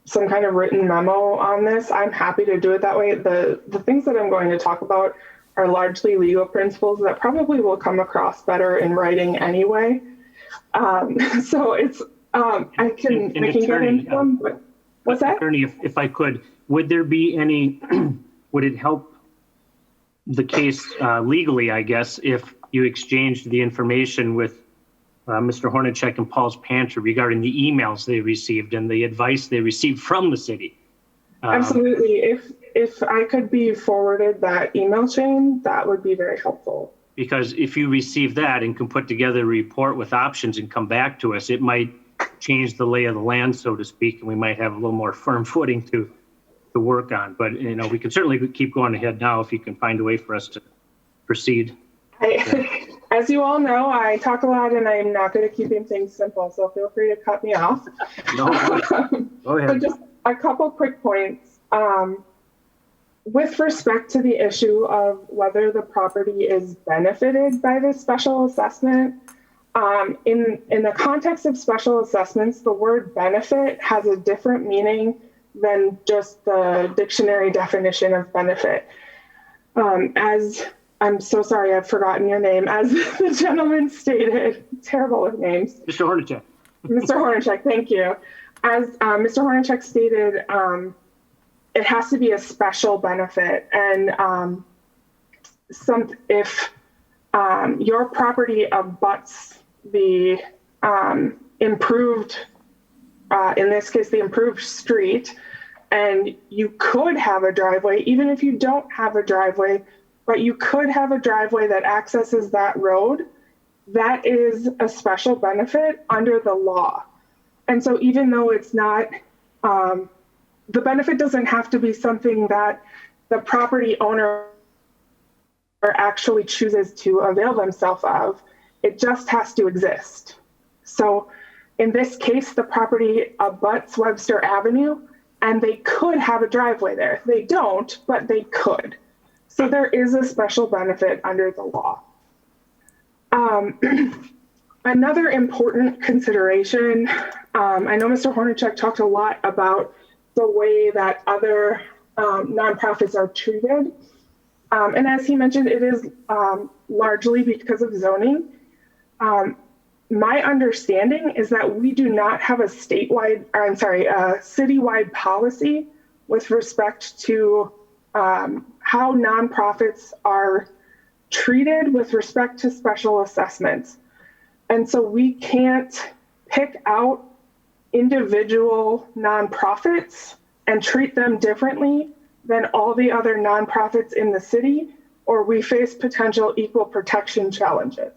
some kind of written memo on this, I'm happy to do it that way. The things that I'm going to talk about are largely legal principles that probably will come across better in writing anyway. So it's, I can get into them, but what's that? Attorney, if I could, would there be any, would it help the case legally, I guess, if you exchanged the information with Mr. Hornacek and Paul's Pantry regarding the emails they received and the advice they received from the city? Absolutely. If I could be forwarded that email chain, that would be very helpful. Because if you receive that and can put together a report with options and come back to us, it might change the lay of the land, so to speak, and we might have a little more firm footing to work on. But, we can certainly keep going ahead now if you can find a way for us to proceed. As you all know, I talk a lot and I'm not good at keeping things simple, so feel free to cut me off. No, go ahead. But just a couple quick points. With respect to the issue of whether the property is benefited by this special assessment, in the context of special assessments, the word benefit has a different meaning than just the dictionary definition of benefit. As I'm so sorry, I've forgotten your name. As the gentleman stated, terrible with names. Mr. Hornacek. Mr. Hornacek, thank you. As Mr. Hornacek stated, it has to be a special benefit. And if your property abuts the improved, in this case, the improved street, and you could have a driveway, even if you don't have a driveway, but you could have a driveway that accesses that road, that is a special benefit under the law. And so even though it's not, the benefit doesn't have to be something that the property owner actually chooses to avail themselves of, it just has to exist. So in this case, the property abuts Webster Avenue, and they could have a driveway there. They don't, but they could. So there is a special benefit under the law. Another important consideration, I know Mr. Hornacek talked a lot about the way that other nonprofits are treated. And as he mentioned, it is largely because of zoning. My understanding is that we do not have a citywide policy with respect to how nonprofits are treated with respect to special assessments. And so we can't pick out individual nonprofits and treat them differently than all the other nonprofits in the city, or we face potential equal protection challenges.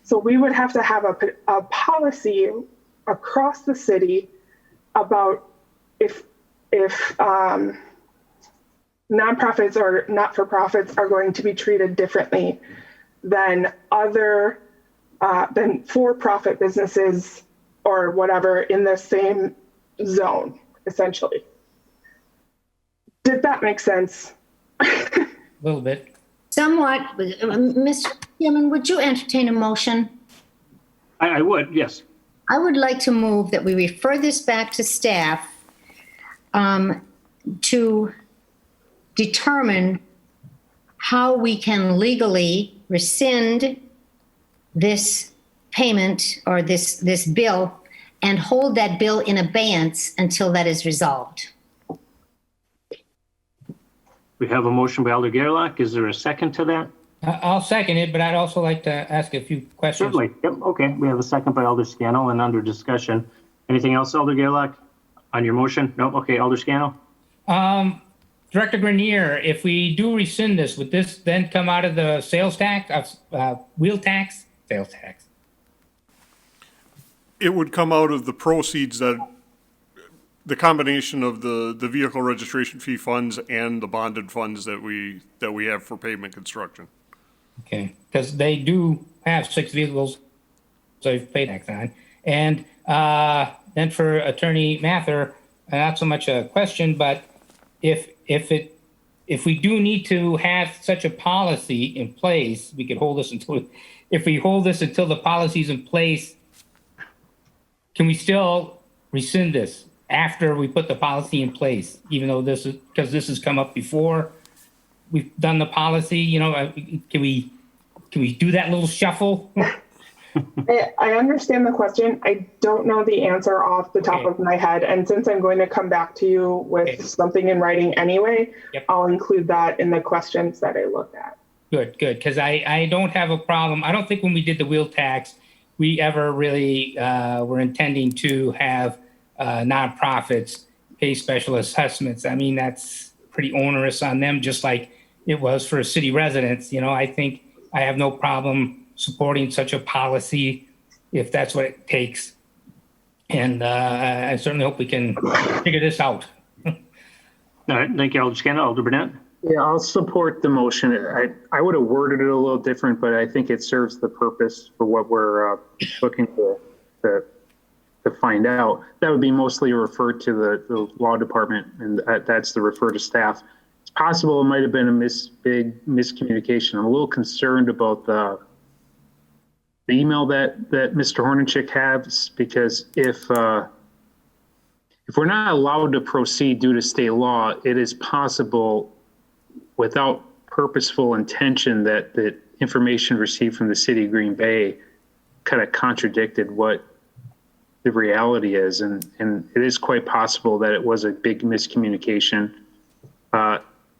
So we would have to have a policy across the city about if nonprofits or not-for-profits are going to be treated differently than other than for-profit businesses or whatever in the same zone, essentially. Did that make sense? A little bit. Somewhat, Mr. Chairman, would you entertain a motion? I would, yes. I would like to move that we refer this back to staff to determine how we can legally rescind this payment or this bill and hold that bill in abeyance until that is resolved. We have a motion by Alder Gerlach. Is there a second to that? I'll second it, but I'd also like to ask a few questions. Certainly. Yep. Okay. We have a second by Alder Scannell and under discussion. Anything else, Alder Gerlach, on your motion? No. Okay. Alder Scannell. Director Grenier, if we do rescind this, would this then come out of the sales tax, wheel tax, sales tax? It would come out of the proceeds that, the combination of the vehicle registration fee funds and the bonded funds that we have for pavement construction. Okay, because they do have 6 vehicles they've paid tax on. And then for Attorney Mather, not so much a question, but if we do need to have such a policy in place, we could hold this until, if we hold this until the policy's in place, can we still rescind this after we put the policy in place, even though this is, because this has come up before we've done the policy, you know, can we do that little shuffle? I understand the question. I don't know the answer off the top of my head. And since I'm going to come back to you with something in writing anyway, I'll include that in the questions that I look at. Good. Because I don't have a problem. I don't think when we did the wheel tax, we ever really were intending to have nonprofits pay special assessments. I mean, that's pretty onerous on them, just like it was for city residents. You know, I think I have no problem supporting such a policy if that's what it takes. And I certainly hope we can figure this out. All right. Thank you, Alder Scannell. Alder Burnett. Yeah, I'll support the motion. I would have worded it a little different, but I think it serves the purpose for what we're looking to find out. That would be mostly referred to the law department, and that's the refer to staff. It's possible it might have been a big miscommunication. I'm a little concerned about the email that Mr. Hornacek has, because if we're not allowed to proceed due to state law, it is possible without purposeful intention that the information received from the city of Green Bay kind of contradicted what the reality is. And it is quite possible that it was a big miscommunication.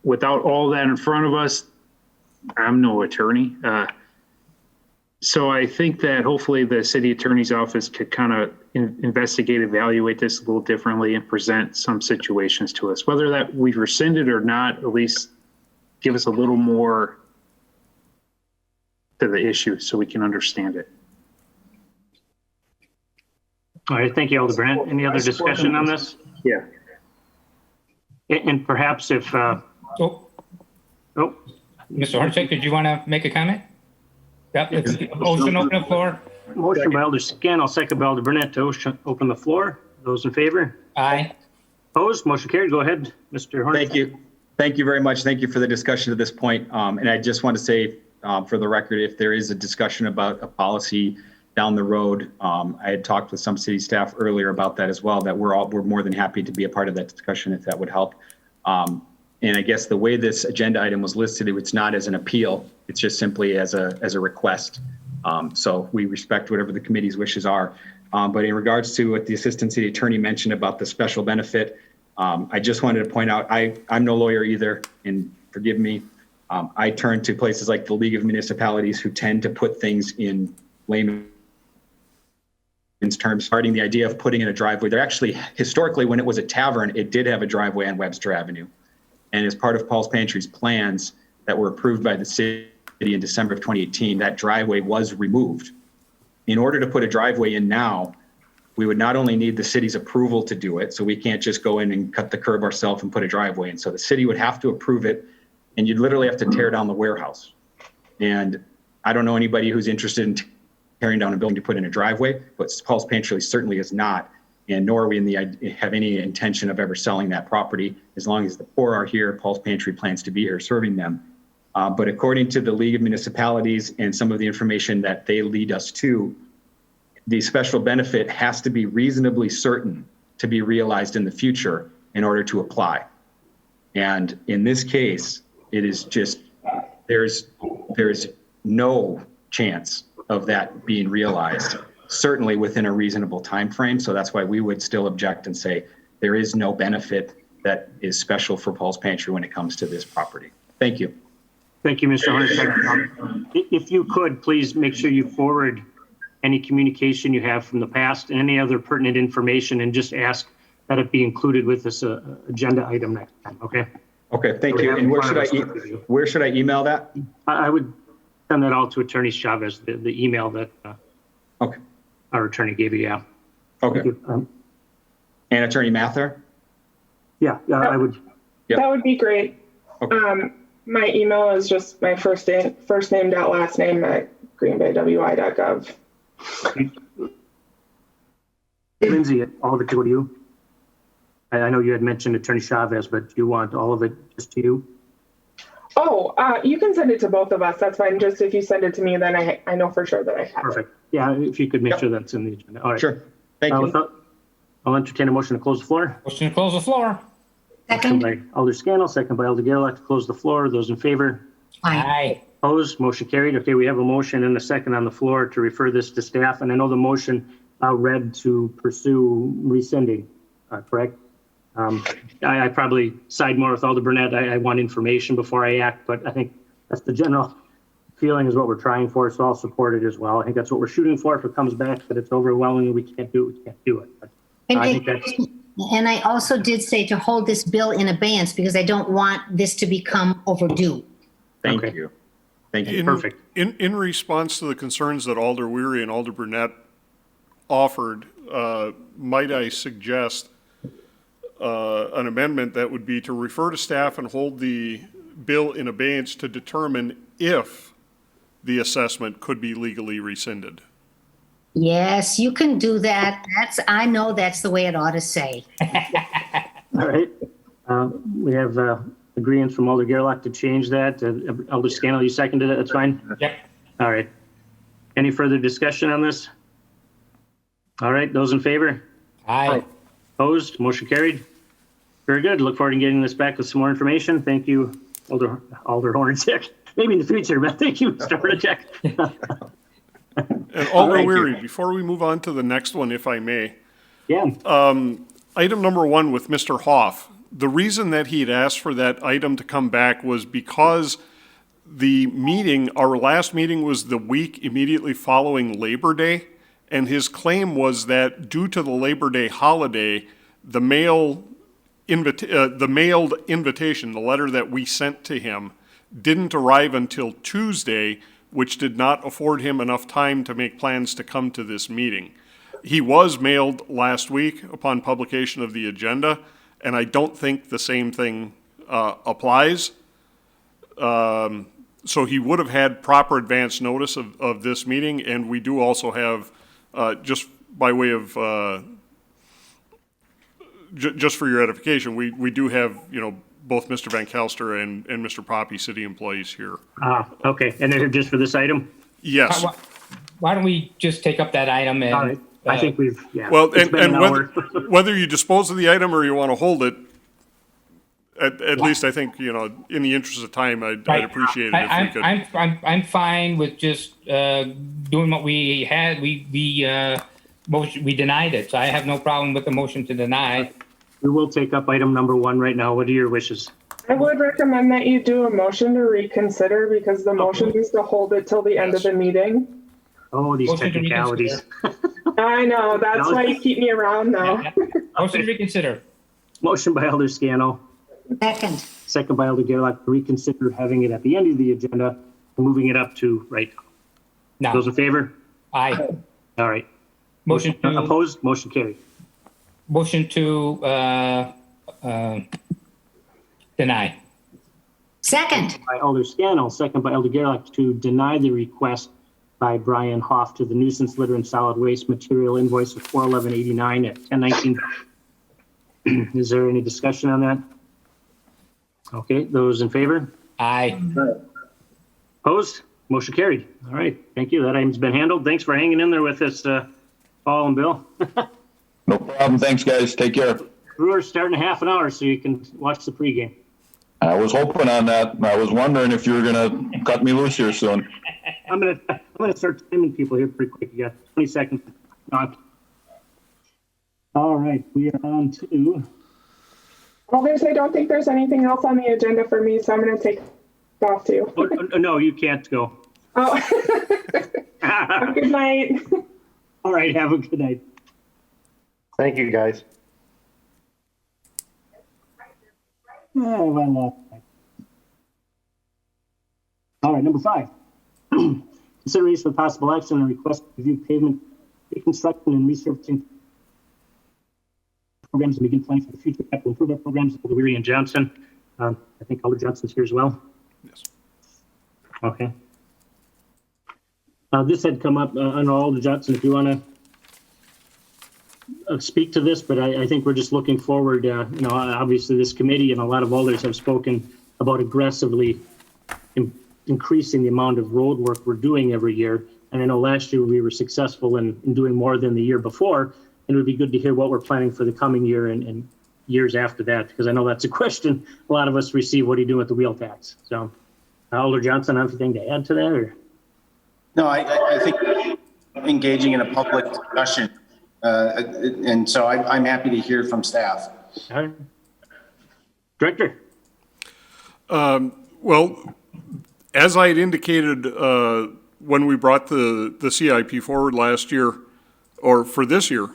Without all that in front of us, I'm no attorney. So I think that hopefully the city attorney's office could kind of investigate, evaluate this a little differently and present some situations to us, whether that we've rescinded or not, at least give us a little more to the issue so we can understand it. All right. Thank you, Alder Burnett. Any other discussion on this? Yeah. And perhaps if, Mr. Hornacek, did you want to make a comment? Yep. Motion, open the floor. Motion by Alder Scannell, second by Alder Burnett to open the floor. Those in favor? Aye. Opposed? Motion carried. Go ahead, Mr. Hornacek. Thank you. Thank you very much. Thank you for the discussion to this point. And I just want to say, for the record, if there is a discussion about a policy down the road, I had talked with some city staff earlier about that as well, that we're more than happy to be a part of that discussion if that would help. And I guess the way this agenda item was listed, it's not as an appeal. It's just simply as a request. So we respect whatever the committee's wishes are. But in regards to what the assistant city attorney mentioned about the special benefit, I just wanted to point out, I'm no lawyer either, and forgive me. I turn to places like the League of Municipalities who tend to put things in layman's terms, starting the idea of putting in a driveway. They're actually, historically, when it was a tavern, it did have a driveway on Webster Avenue. And as part of Paul's Pantry's plans that were approved by the city in December of 2018, that driveway was removed. In order to put a driveway in now, we would not only need the city's approval to do it, so we can't just go in and cut the curb ourselves and put a driveway in. So the city would have to approve it, and you'd literally have to tear down the warehouse. And I don't know anybody who's interested in tearing down a building to put in a driveway, but Paul's Pantry certainly is not, and nor are we have any intention of ever selling that property. As long as the poor are here, Paul's Pantry plans to be here serving them. But according to the League of Municipalities and some of the information that they lead us to, the special benefit has to be reasonably certain to be realized in the future in order to apply. And in this case, it is just, there's no chance of that being realized, certainly within a reasonable time frame. So that's why we would still object and say there is no benefit that is special for Paul's Pantry when it comes to this property. Thank you. Thank you, Mr. Hornacek. If you could, please make sure you forward any communication you have from the past and any other pertinent information, and just ask that it be included with this agenda item next time, okay? Okay, thank you. And where should I email that? I would send that all to Attorney Chavez, the email that Okay. our attorney gave you, yeah. Okay. Thank you. And Attorney Mather? Yeah, I would. Yep. That would be great. Okay. My email is just my first name dot last name at greenbaywi.gov. Lindsay, all of it to go to you? I know you had mentioned Attorney Chavez, but do you want all of it just to you? Oh, you can send it to both of us. That's fine. Just if you send it to me, then I know for sure that I have it. Perfect. Yeah, if you could make Yep. sure that's in the agenda. All right. Sure. Thank you. I'll entertain a motion to close the floor. Motion to close the floor. Second Second. by Alder Scannell, second by Alder Gerlach to close the floor. Those in favor? Aye. Opposed? Motion carried. Okay, we have a motion and a second on the floor to refer this to staff. And I know the motion read to pursue rescinding, correct? I probably side more with Alder Burnett. I want information before I act, but I think that's the general feeling is what we're trying for. So I'll support it as well. I think that's what we're shooting for. If it comes back that it's overwhelming and we can't do it, we can't do it. But I think that's... And I also did say to hold this bill in abeyance because I don't want this to become overdue. Thank Okay. you. Thank you. Perfect. In response to the concerns that Alder Weary and Alder Burnett offered, might I suggest an amendment that would be to refer to staff and hold the bill in abeyance to determine if the assessment could be legally rescinded. Yes, you can do that. I know that's the way it ought to say. All right. We have agreement from Alder Gerlach to change that. Alder Scannell, you seconded it. That's fine? Yep. All right. Any further discussion on this? All right. Those in favor? Aye. Opposed? Motion carried. Very good. Look forward to getting this back with some more information. Thank you, Alder Hornacek. Maybe in the future, but thank you, Mr. Hornacek. And Alder Thank you. Weary, before we move on to the next one, if I may, Yeah. item number 1 with Mr. Hoff, the reason that he had asked for that item to come back was because the meeting, our last meeting was the week immediately following Labor Day, and his claim was that due to the Labor Day holiday, the mailed invitation, the letter that we sent to him, didn't arrive until Tuesday, which did not afford him enough time to make plans to come to this meeting. He was mailed last week upon publication of the agenda, and I don't think the same thing applies. So he would have had proper advance notice of this meeting, and we do also have, just by way of, just for your edification, we do have, both Mr. Van Kelster and Mr. Poppy, city employees here. Okay. And they're just for this item? Yes. Why don't we just take up that item and? All right. I think we've, yeah. Well, It's been an hour. whether you dispose of the item or you want to hold it, at least I think, in the interest of time, I'd appreciate it if we could. I'm fine with just doing what we had. We denied it, so I have no problem with the motion to deny. We will take up item number 1 right now. What are your wishes? I would recommend that you do a motion to reconsider because the motion is to hold it till the end of the meeting. Oh, these Motion to technicalities. I know, that's why you keep me around though. Motion to reconsider. Motion by Alder Scannell, Second. second by Alder Gerlach to reconsider having it at the end of the agenda and moving it up to right now. Now, Those in favor? aye. All right. Motion to, Opposed? Motion carried. motion to, deny. Second. By Alder Scannell, second by Alder Gerlach to deny the request by Brian Hoff to the nuisance litter and solid waste material invoice of $411.89 at 1019. Is there any discussion on that? Okay, those in favor? Aye. Opposed? Motion carried. All right, thank you. That item's been handled. Thanks for hanging in there with us, Paul and Bill. No problem. Thanks, guys. Take care. Brewers starting in half an hour so you can watch the pregame. I was hoping on that. I was wondering if you were going to cut me loose here soon. I'm gonna start timing people here pretty quick. You got 20 seconds. All right, we are on to. Well, I don't think there's anything else on the agenda for me, so I'm going to take off too. Oh, no, you can't go. Oh, have a good night. All right, have a good night. Thank you, guys. Oh, I lost. All right, number 5. Consideration of possible action on request to review pavement reconstruction and resurfacing programs and begin planning for the future capital improvement programs. Weary and Johnson. I think Alder Johnson's here as well. Yes. Okay. This had come up on Alder Johnson, if you want to speak to this, but I think we're just looking forward. Obviously this committee and a lot of alders have spoken about aggressively increasing the amount of road work we're doing every year. And I know last year we were successful in doing more than the year before. And it would be good to hear what we're planning for the coming year and years after that, because I know that's a question a lot of us receive. What are you doing with the wheel tax? So, Alder Johnson, anything to add to that? Or? No, I think engaging in a public discussion, and so I'm happy to hear from staff. All right. Director. Well, as I had indicated when we brought the CIP forward last year, or for this year,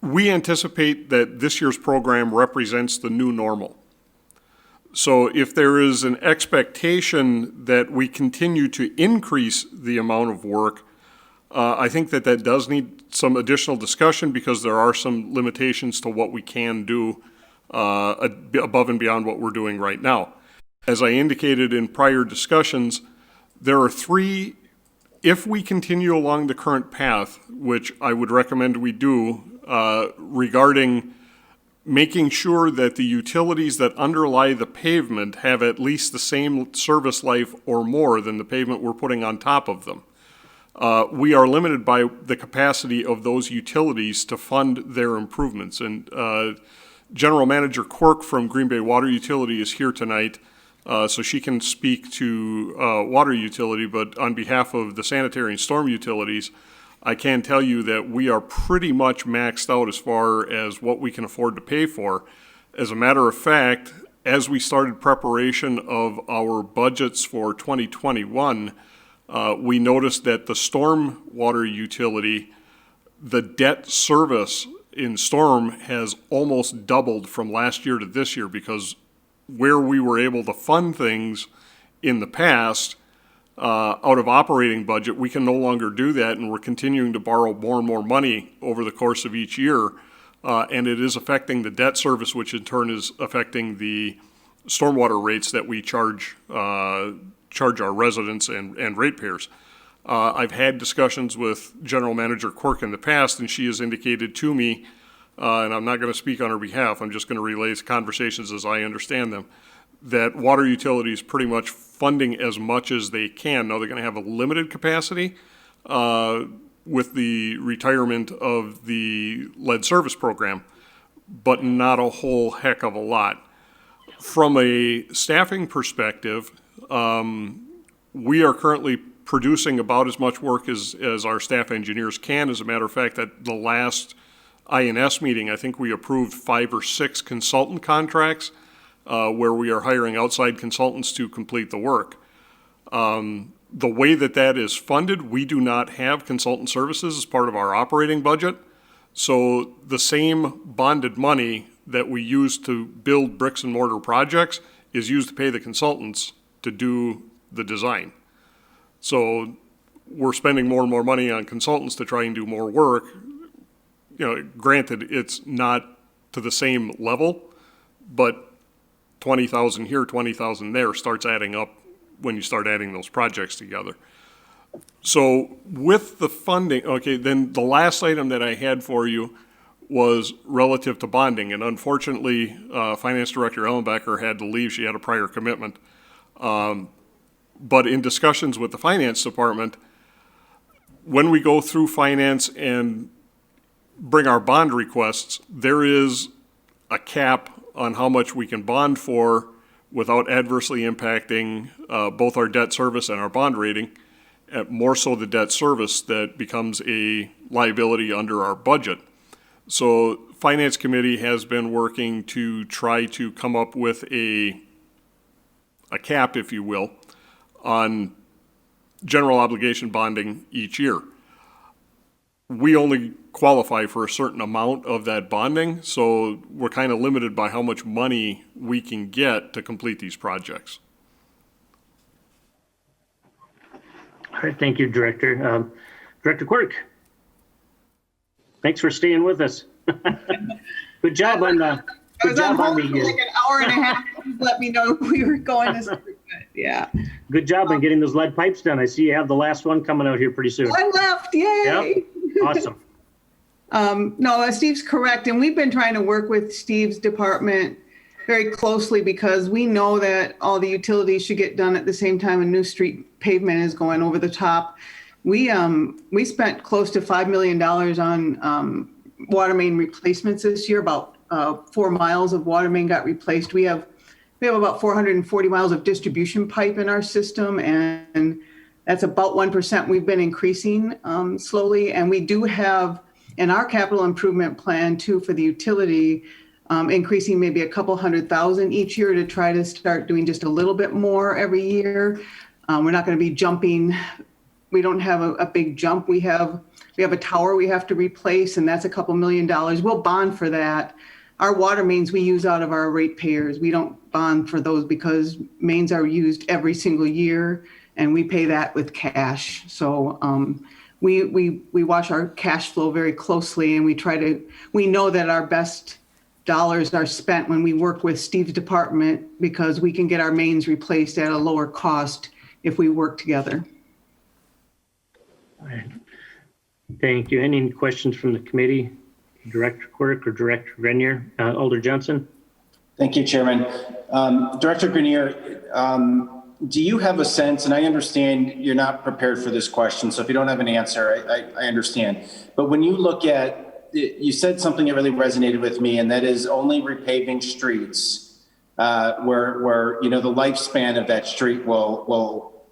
we anticipate that this year's program represents the new normal. So if there is an expectation that we continue to increase the amount of work, I think that does need some additional discussion because there are some limitations to what we can do above and beyond what we're doing right now. As I indicated in prior discussions, there are 3, if we continue along the current path, which I would recommend we do, regarding making sure that the utilities that underlie the pavement have at least the same service life or more than the pavement we're putting on top of them. We are limited by the capacity of those utilities to fund their improvements. And General Manager Quirk from Green Bay Water Utility is here tonight, so she can speak to water utility, but on behalf of the sanitary and storm utilities, I can tell you that we are pretty much maxed out as far as what we can afford to pay for. As a matter of fact, as we started preparation of our budgets for 2021, we noticed that the storm water utility, the debt service in storm has almost doubled from last year to this year, because where we were able to fund things in the past out of operating budget, we can no longer do that, and we're continuing to borrow more and more money over the course of each year, and it is affecting the debt service, which in turn is affecting the stormwater rates that we charge our residents and ratepayers. I've had discussions with General Manager Quirk in the past, and she has indicated to me, and I'm not going to speak on her behalf, I'm just going to relay conversations as I understand them, that water utility is pretty much funding as much as they can. Now they're going to have a limited capacity with the retirement of the lead service program, but not a whole heck of a lot. From a staffing perspective, we are currently producing about as much work as our staff engineers can. As a matter of fact, at the last INS meeting, I think we approved 5 or 6 consultant contracts where we are hiring outside consultants to complete the work. The way that is funded, we do not have consultant services as part of our operating budget. So the same bonded money that we use to build bricks and mortar projects is used to pay the consultants to do the design. So we're spending more and more money on consultants to try and do more work. Granted, it's not to the same level, but 20,000 here, 20,000 there starts adding up when you start adding those projects together. So with the funding, okay, then the last item that I had for you was relative to bonding, and unfortunately, Finance Director Ellenbecker had to leave. She had a prior commitment. But in discussions with the finance department, when we go through finance and bring our bond requests, there is a cap on how much we can bond for without adversely impacting both our debt service and our bond rating, more so the debt service that becomes a liability under our budget. So Finance Committee has been working to try to come up with a cap, if you will, on general obligation bonding each year. We only qualify for a certain amount of that bonding, so we're kind of limited by how much money we can get to complete these projects. All right, thank you, Director. Director Quirk, thanks for staying with us. Good job on the. I was on hold for like an hour and a half. Let me know if we were going this way. Yeah. Good job on getting those lead pipes done. I see you have the last one coming out here pretty soon. One left. Yay. Yep. Awesome. No, Steve's correct. And we've been trying to work with Steve's department very closely because we know that all the utilities should get done at the same time a new street pavement is going over the top. We spent close to $5 million on water main replacements this year. About 4 miles of water main got replaced. We have about 440 miles of distribution pipe in our system, and that's about 1%. We've been increasing slowly, and we do have in our capital improvement plan too for the utility, increasing maybe a couple $100,000 each year to try to start doing just a little bit more every year. We're not going to be jumping. We don't have a big jump. We have a tower we have to replace, and that's a couple $1 million. We'll bond for that. Our water mains we use out of our ratepayers. We don't bond for those because mains are used every single year, and we pay that with cash. So we watch our cash flow very closely, and we know that our best dollars are spent when we work with Steve's department because we can get our mains replaced at a lower cost if we work together. All right. Thank you. Any questions from the committee? Director Quirk or Director Grenier? Alder Johnson? Thank you, Chairman. Director Grenier, do you have a sense, and I understand you're not prepared for this question, so if you don't have an answer, I understand. But when you look at, you said something that really resonated with me, and that is only repaving streets where the lifespan of that street will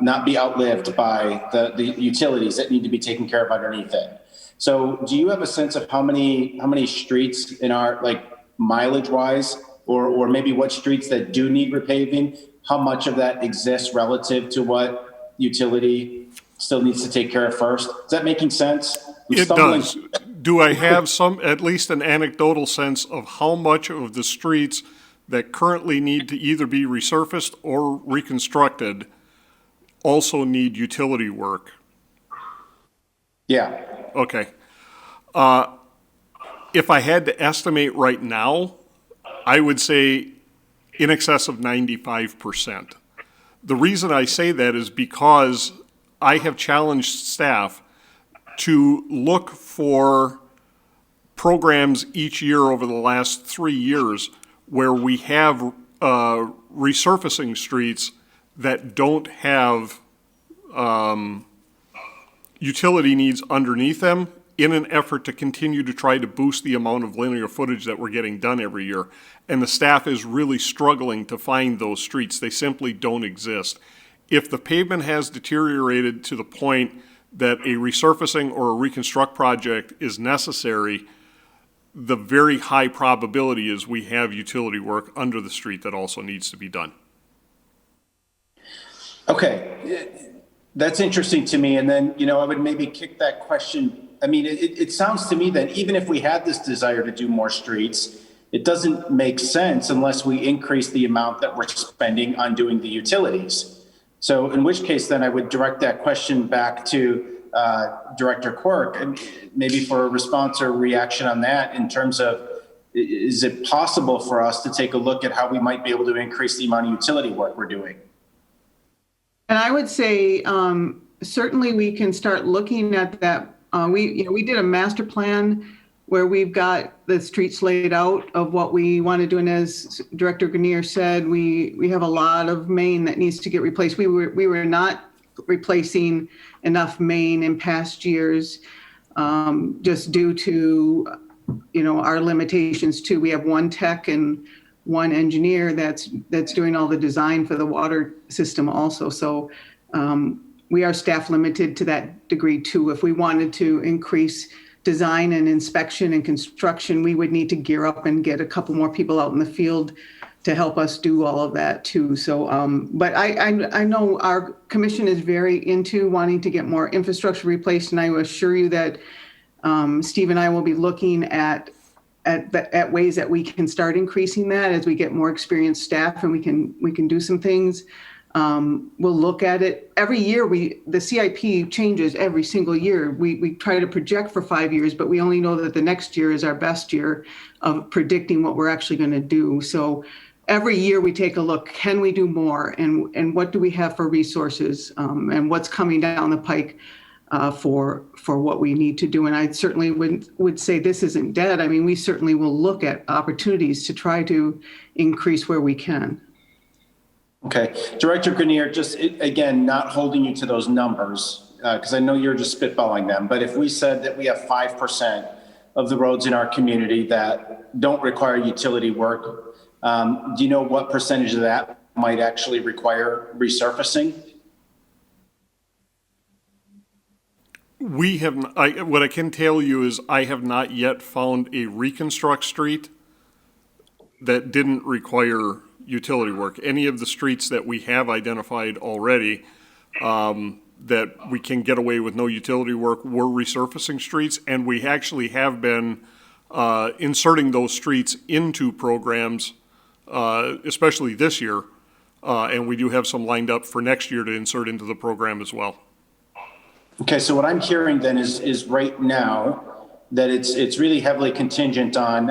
not be outlived by the utilities that need to be taken care of underneath it. So do you have a sense of how many streets in our, mileage wise, or maybe what streets that do need repaving, how much of that exists relative to what utility still needs to take care of first? Is that making sense? It does. Do I have at least an anecdotal sense of how much of the streets that currently need to either be resurfaced or reconstructed also need utility work? Yeah. Okay. If I had to estimate right now, I would say in excess of 95%. The reason I say that is because I have challenged staff to look for programs each year over the last 3 years where we have resurfacing streets that don't have utility needs underneath them in an effort to continue to try to boost the amount of linear footage that we're getting done every year. And the staff is really struggling to find those streets. They simply don't exist. If the pavement has deteriorated to the point that a resurfacing or a reconstruct project is necessary, the very high probability is we have utility work under the street that also needs to be done. Okay. That's interesting to me. And then, I would maybe kick that question. I mean, it sounds to me that even if we had this desire to do more streets, it doesn't make sense unless we increase the amount that we're spending on doing the utilities. So in which case, then I would direct that question back to Director Quirk, and maybe for a response or reaction on that in terms of, is it possible for us to take a look at how we might be able to increase the amount of utility work we're doing? And I would say certainly we can start looking at that. We did a master plan where we've got the streets laid out of what we want to do. And as Director Grenier said, we have a lot of main that needs to get replaced. We were not replacing enough main in past years, just due to, our limitations too. We have one tech and one engineer that's doing all the design for the water system also. So we are staff limited to that degree too. If we wanted to increase design and inspection and construction, we would need to gear up and get a couple more people out in the field to help us do all of that too. So, but I know our commission is very into wanting to get more infrastructure replaced, and I will assure you that Steve and I will be looking at ways that we can start increasing that as we get more experienced staff, and we can do some things. We'll look at it every year. The CIP changes every single year. We try to project for 5 years, but we only know that the next year is our best year of predicting what we're actually going to do. So every year we take a look, can we do more, and what do we have for resources, and what's coming down the pike for what we need to do. And I certainly would say this isn't dead. I mean, we certainly will look at opportunities to try to increase where we can. Okay, Director Grenier, just again, not holding you to those numbers, because I know you're just spitballing them, but if we said that we have 5% of the roads in our community that don't require utility work, do you know what percentage of that might actually require resurfacing? We have, what I can tell you is I have not yet found a reconstruct street that didn't require utility work. Any of the streets that we have identified already that we can get away with no utility work were resurfacing streets, and we actually have been inserting those streets into programs, especially this year, and we do have some lined up for next year to insert into the program as well. Okay, so what I'm hearing then is right now that it's really heavily contingent on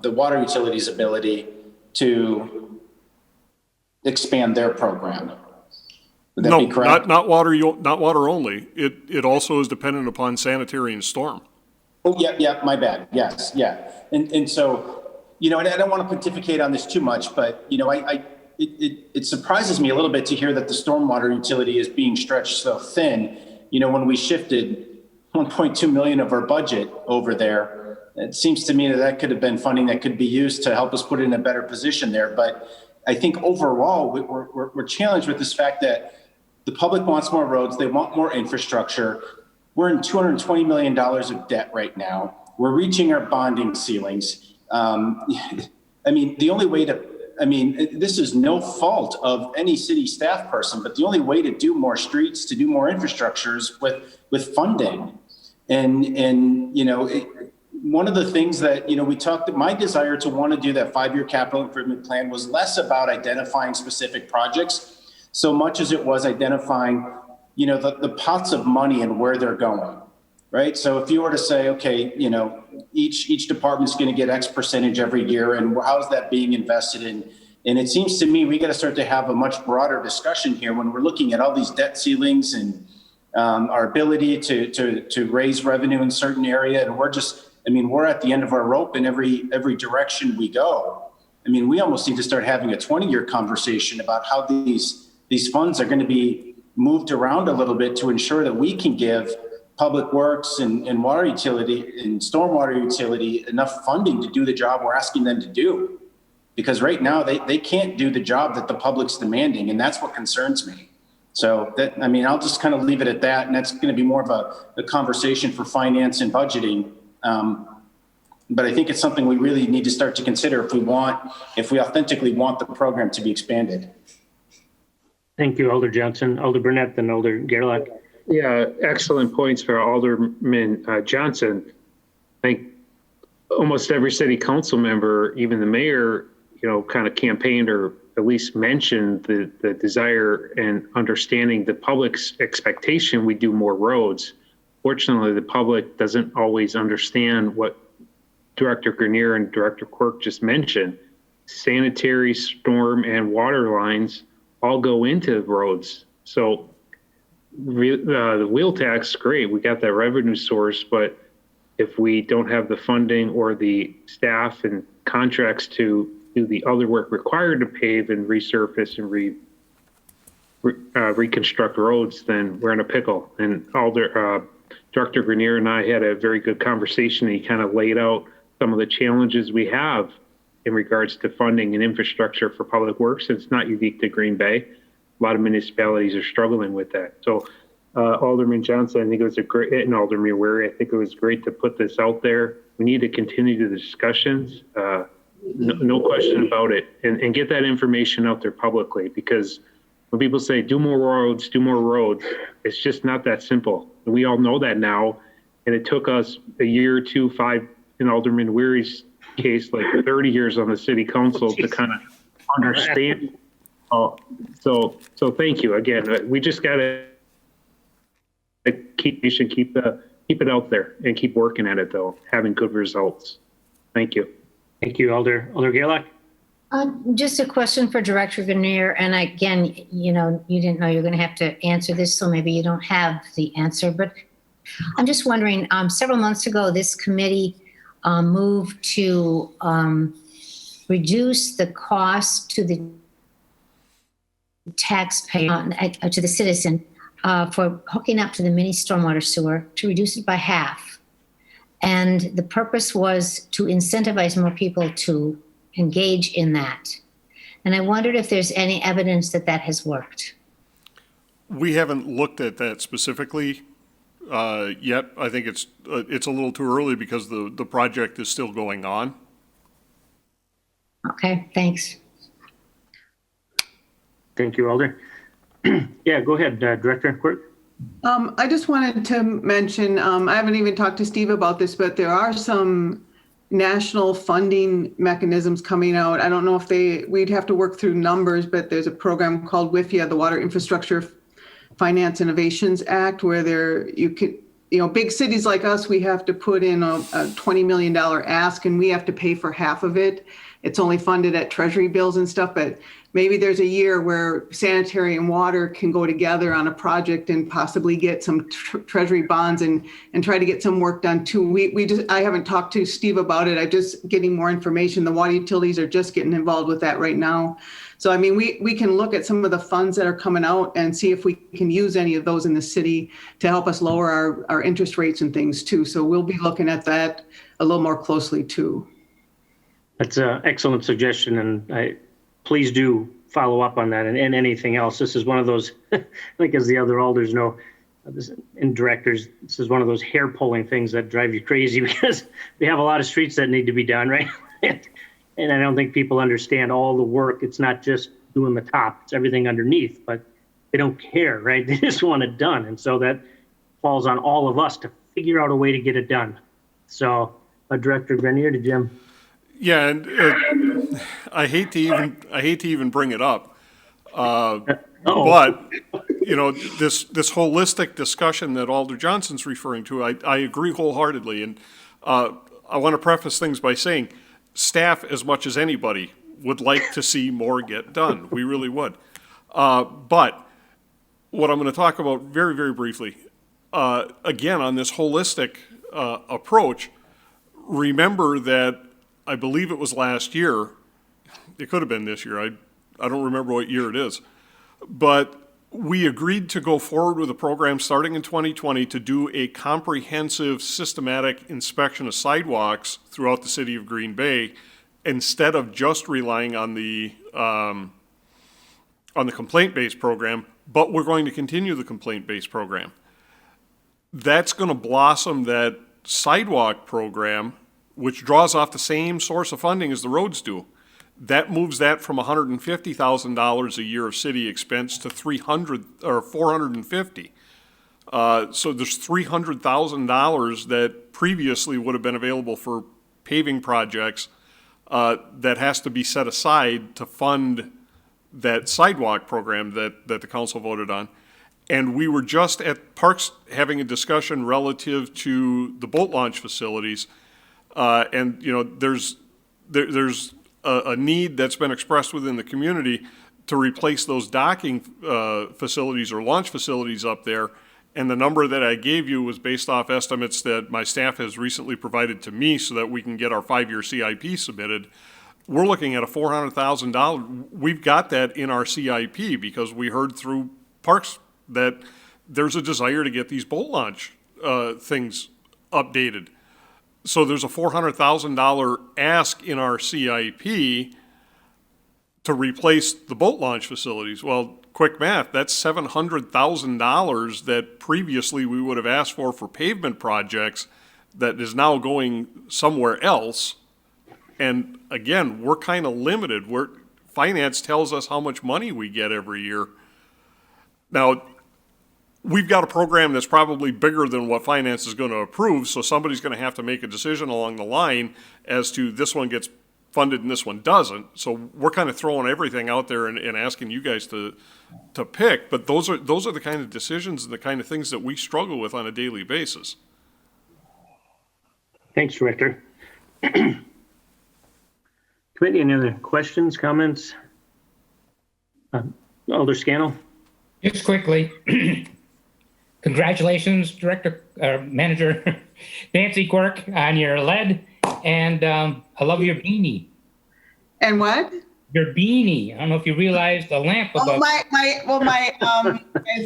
the water utilities' ability to expand their program. Would that be correct? Not water only. It also is dependent upon sanitary and storm. Oh, yeah, my bad. Yes, yeah. And so, and I don't want to pontificate on this too much, but, it surprises me a little bit to hear that the stormwater utility is being stretched so thin. When we shifted 1.2 million of our budget over there, it seems to me that could have been funding that could be used to help us put it in a better position there. But I think overall, we're challenged with this fact that the public wants more roads. They want more infrastructure. We're in $220 million of debt right now. We're reaching our bonding ceilings. The only way this is no fault of any city staff person, but the only way to do more streets, to do more infrastructure is with funding. And one of the things that, we talked, my desire to want to do that 5-year capital improvement plan was less about identifying specific projects, so much as it was identifying, the pots of money and where they're going, right? So if you were to say, okay, each department's going to get X percentage every year, and how's that being invested in? And it seems to me we got to start to have a much broader discussion here when we're looking at all these debt ceilings and our ability to raise revenue in certain area. And we're at the end of our rope in every direction we go. We almost need to start having a 20-year conversation about how these funds are going to be moved around a little bit to ensure that we can give public works and water utility and stormwater utility enough funding to do the job we're asking them to do. Because right now they can't do the job that the public's demanding, and that's what concerns me. So I'll just kind of leave it at that, and that's going to be more of a conversation for finance and budgeting. But I think it's something we really need to start to consider if we authentically want the program to be expanded. Thank you, Alder Johnson. Alder Burnett, then Alder Gerlach. Yeah, excellent points for Alderman Johnson. I think almost every city council member, even the mayor, kind of campaigned or at least mentioned the desire and understanding the public's expectation we do more roads. Fortunately, the public doesn't always understand what Director Grenier and Director Quirk just mentioned. Sanitary, storm, and water lines all go into roads. So the wheel tax, great, we got that revenue source, but if we don't have the funding or the staff and contracts to do the other work required to pave and resurface and reconstruct roads, then we're in a pickle. And Director Grenier and I had a very good conversation. He kind of laid out some of the challenges we have in regards to funding and infrastructure for public works. It's not unique to Green Bay. A lot of municipalities are struggling with that. So Alderman Johnson, I think it was and Alderman Weary, I think it was great to put this out there. We need to continue the discussions, no question about it, and get that information out there publicly, because when people say do more roads, it's just not that simple. And we all know that now. And it took us a year or two, 5, in Alderman Weary's case, like 30 years on the city council to kind of understand. So thank you again. We just got to keep it out there and keep working at it, though, having good results. Thank you. Thank you, Alder Gaylock. Just a question for Director Grenier, and again, you didn't know you were going to have to answer this, so maybe you don't have the answer, but I'm just wondering, several months ago, this committee moved to reduce the cost to the taxpayer, to the citizen, for hooking up to the mini stormwater sewer, to reduce it by half. And the purpose was to incentivize more people to engage in that. And I wondered if there's any evidence that that has worked. We haven't looked at that specifically yet. I think it's a little too early because the project is still going on. Okay, thanks. Thank you, Alder. Yeah, go ahead, Director Quirk. I just wanted to mention, I haven't even talked to Steve about this, but there are some national funding mechanisms coming out. I don't know if we'd have to work through numbers, but there's a program called WIFIA, the Water Infrastructure Finance Innovations Act, where big cities like us, we have to put in a $20 million ask, and we have to pay for half of it. It's only funded at treasury bills and stuff, but maybe there's a year where sanitary and water can go together on a project and possibly get some treasury bonds and try to get some work done too. I haven't talked to Steve about it. I'm just getting more information. The water utilities are just getting involved with that right now. So, I mean, we can look at some of the funds that are coming out and see if we can use any of those in the city to help us lower our interest rates and things too. So we'll be looking at that a little more closely too. That's an excellent suggestion, and please do follow up on that and anything else. This is one of those, I think as the other alders know, and directors, this is one of those hair-pulling things that drive you crazy because we have a lot of streets that need to be done, right? And I don't think people understand all the work. It's not just doing the top, it's everything underneath, but they don't care, right? They just want it done. And so that falls on all of us to figure out a way to get it done. So, Director Grenier, did you? Yeah, and I hate to even bring it up, but this holistic discussion that Alder Johnson's referring to, I agree wholeheartedly, and I want to preface things by saying, staff, as much as anybody, would like to see more get done. We really would. But what I'm going to talk about very, very briefly, again on this holistic approach, remember that. I believe it was last year. It could have been this year. I don't remember what year it is. But we agreed to go forward with a program starting in 2020 to do a comprehensive, systematic inspection of sidewalks throughout the city of Green Bay instead of just relying on the complaint-based program, but we're going to continue the complaint-based program. That's going to blossom that sidewalk program, which draws off the same source of funding as the roads do. That moves that from $150,000 a year of city expense to $450,000. So there's $300,000 that previously would have been available for paving projects that has to be set aside to fund that sidewalk program that the council voted on. And we were just at Parks having a discussion relative to the boat launch facilities. And there's a need that's been expressed within the community to replace those docking facilities or launch facilities up there And the number that I gave you was based off estimates that my staff has recently provided to me so that we can get our 5-year CIP submitted. We're looking at a $400,000. We've got that in our CIP because we heard through Parks that there's a desire to get these boat launch things updated. So there's a $400,000 ask in our CIP to replace the boat launch facilities. Well, quick math, that's $700,000 that previously we would have asked for pavement projects that is now going somewhere else. And again, we're kind of limited. Finance tells us how much money we get every year. Now, we've got a program that's probably bigger than what finance is going to approve, so somebody's going to have to make a decision along the line as to this one gets funded and this one doesn't. So we're kind of throwing everything out there and asking you guys to pick, but those are the kind of decisions and the kind of things that we struggle with on a daily basis. Thanks, Director. Committee, any other questions, comments? Alder Scannell? Just quickly, congratulations, Manager Nancy Quirk, on your lead, and I love your beanie. And what? Your beanie. I don't know if you realized the lamp above. Oh, my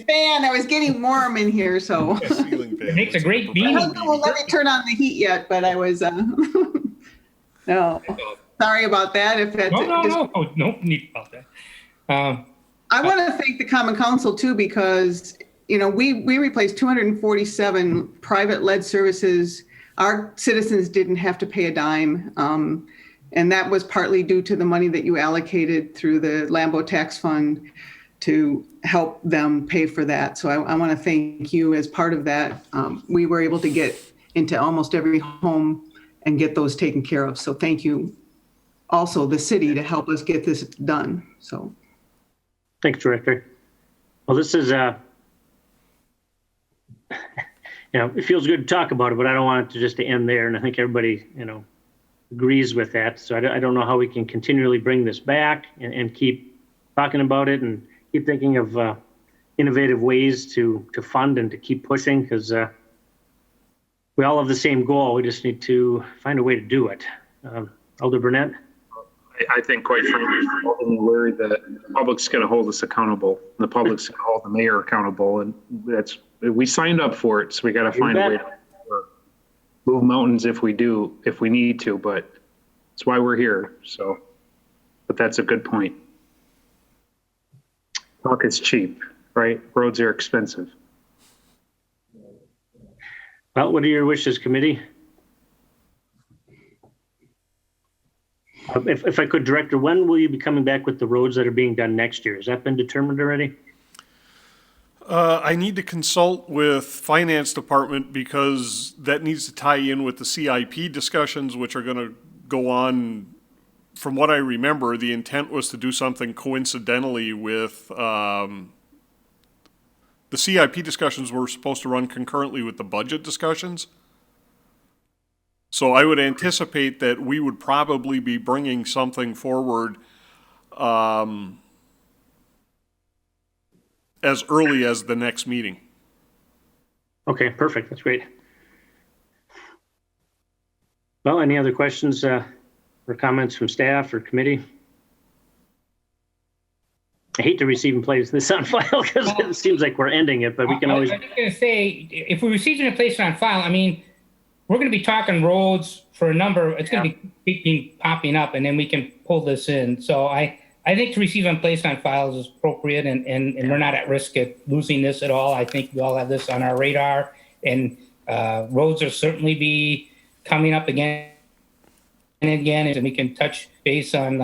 fan. I was getting warm in here, so. It makes a great My beanie. husband won't let me turn on the heat yet, but I was, no. Sorry about that. If that's No need about that. I want to thank the Common Council too, because, we replaced 247 private lead services. Our citizens didn't have to pay a dime. And that was partly due to the money that you allocated through the Lambo Tax Fund to help them pay for that. So I want to thank you as part of that. We were able to get into almost every home and get those taken care of. So thank you also the city to help us get this done. So. Thanks, Director. Well, this is, it feels good to talk about it, but I don't want it to just to end there. And I think everybody, agrees with that. So I don't know how we can continually bring this back and keep talking about it and keep thinking of innovative ways to fund and to keep pushing, because we all have the same goal. We just need to find a way to do it. Alder Burnett? I think, quite frankly, I'm worried that the public's going to hold us accountable. The public's going to hold the mayor accountable, and we signed up for it, so we got to find a way to move mountains if we need to, but that's why we're here. So, but that's a good point. Talk is cheap, right? Roads are expensive. Well, what are your wishes, committee? If I could, Director, when will you be coming back with the roads that are being done next year? Has that been determined already? I need to consult with Finance Department because that needs to tie in with the CIP discussions, which are going to go on. From what I remember, the intent was to do something coincidentally with the CIP discussions were supposed to run concurrently with the budget discussions. So I would anticipate that we would probably be bringing something forward as early as the next meeting. Okay, perfect. That's great. Well, any other questions or comments from staff or committee? I hate to receive and place this on file because it seems like we're ending it, but we can always. I was going to say, if we receive and place it on file, we're going to be talking roads for a number. It's going to be popping up, and then we can pull this in. So I think to receive and place on files is appropriate, and we're not at risk of losing this at all. I think we all have this on our radar, and roads will certainly be coming up again and again, and we can touch base on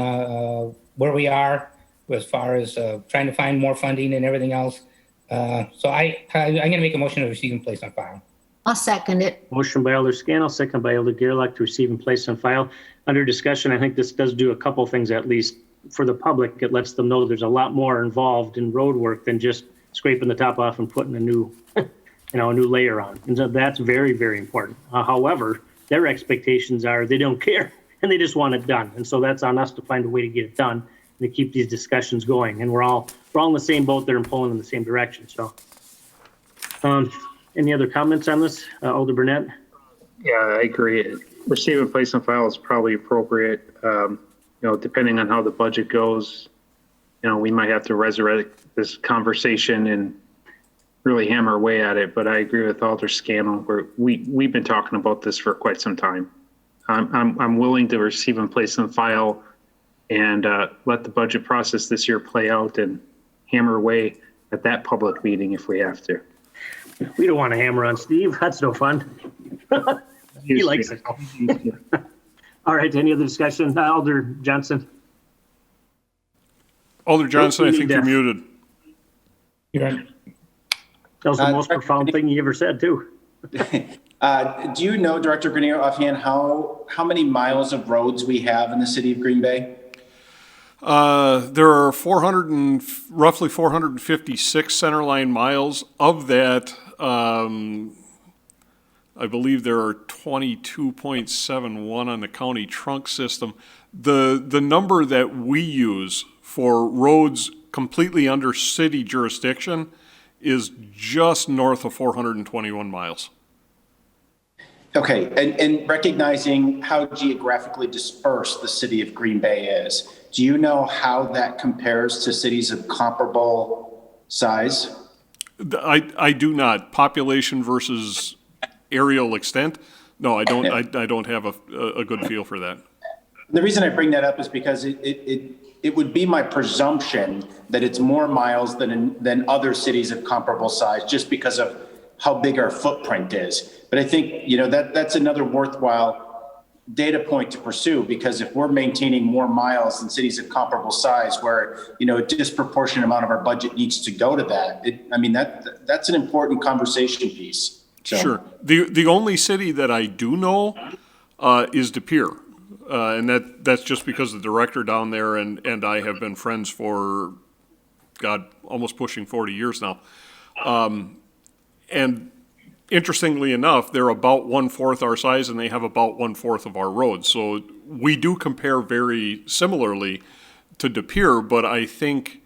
where we are as far as trying to find more funding and everything else. So I'm going to make a motion to receive and place on file. I'll second it. Motion by Alder Scannell, second by Alder Gerlach to receive and place on file. Under discussion, I think this does do a couple things, at least for the public. It lets them know there's a lot more involved in road work than just scraping the top off and putting a new, a new layer on. And so that's very, very important. However, their expectations are they don't care and they just want it done. And so that's on us to find a way to get it done and to keep these discussions going. And we're all in the same boat there and pulling in the same direction. So Any other comments on this, Alder Burnett? Yeah, I agree. Receive and place on file is probably appropriate. Depending on how the budget goes, we might have to resurrect this conversation and really hammer away at it. But I agree with Alder Scannell. We've been talking about this for quite some time. I'm willing to receive and place on file and let the budget process this year play out and hammer away at that public meeting if we have to. We don't want to hammer on Steve. That's no fun. He likes it. All right, any other discussion? Alder Johnson? Alder Johnson, I think you're muted. Yeah. That was the most profound thing you ever said, too. Do you know, Director Grenier, offhand, how many miles of roads we have in the city of Green Bay? There are roughly 456 centerline miles. Of that, I believe there are 22.71 on the county trunk system. The number that we use for roads completely under city jurisdiction is just north of 421 miles. Okay, and recognizing how geographically dispersed the city of Green Bay is, do you know how that compares to cities of comparable size? I do not. Population versus aerial extent? No, I don't. I don't have a good feel for that. The reason I bring that up is because it would be my presumption that it's more miles than other cities of comparable size, just because of how big our footprint is. But I think, that's another worthwhile data point to pursue, because if we're maintaining more miles than cities of comparable size where, a disproportionate amount of our budget needs to go to that, that's an important conversation piece. So. Sure. The only city that I do know is De Pere. And that's just because the director down there and I have been friends for, almost pushing 40 years now. And interestingly enough, they're about 1/4 our size and they have about 1/4 of our roads. So we do compare very similarly to De Pere, but I think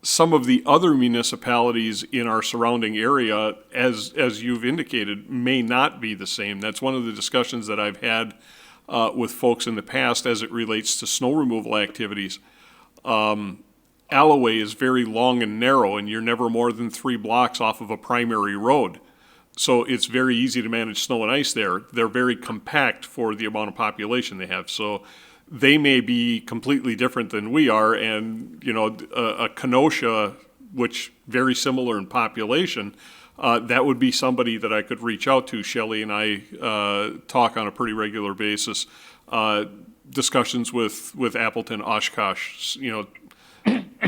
some of the other municipalities in our surrounding area, as you've indicated, may not be the same. That's one of the discussions that I've had with folks in the past as it relates to snow removal activities. Alloway is very long and narrow, and you're never more than 3 blocks off of a primary road. So it's very easy to manage snow and ice there. They're very compact for the amount of population they have. So they may be completely different than we are. And, a Kenosha, which very similar in population, that would be somebody that I could reach out to. Shelley and I talk on a pretty regular basis. Discussions with Appleton, Oshkosh,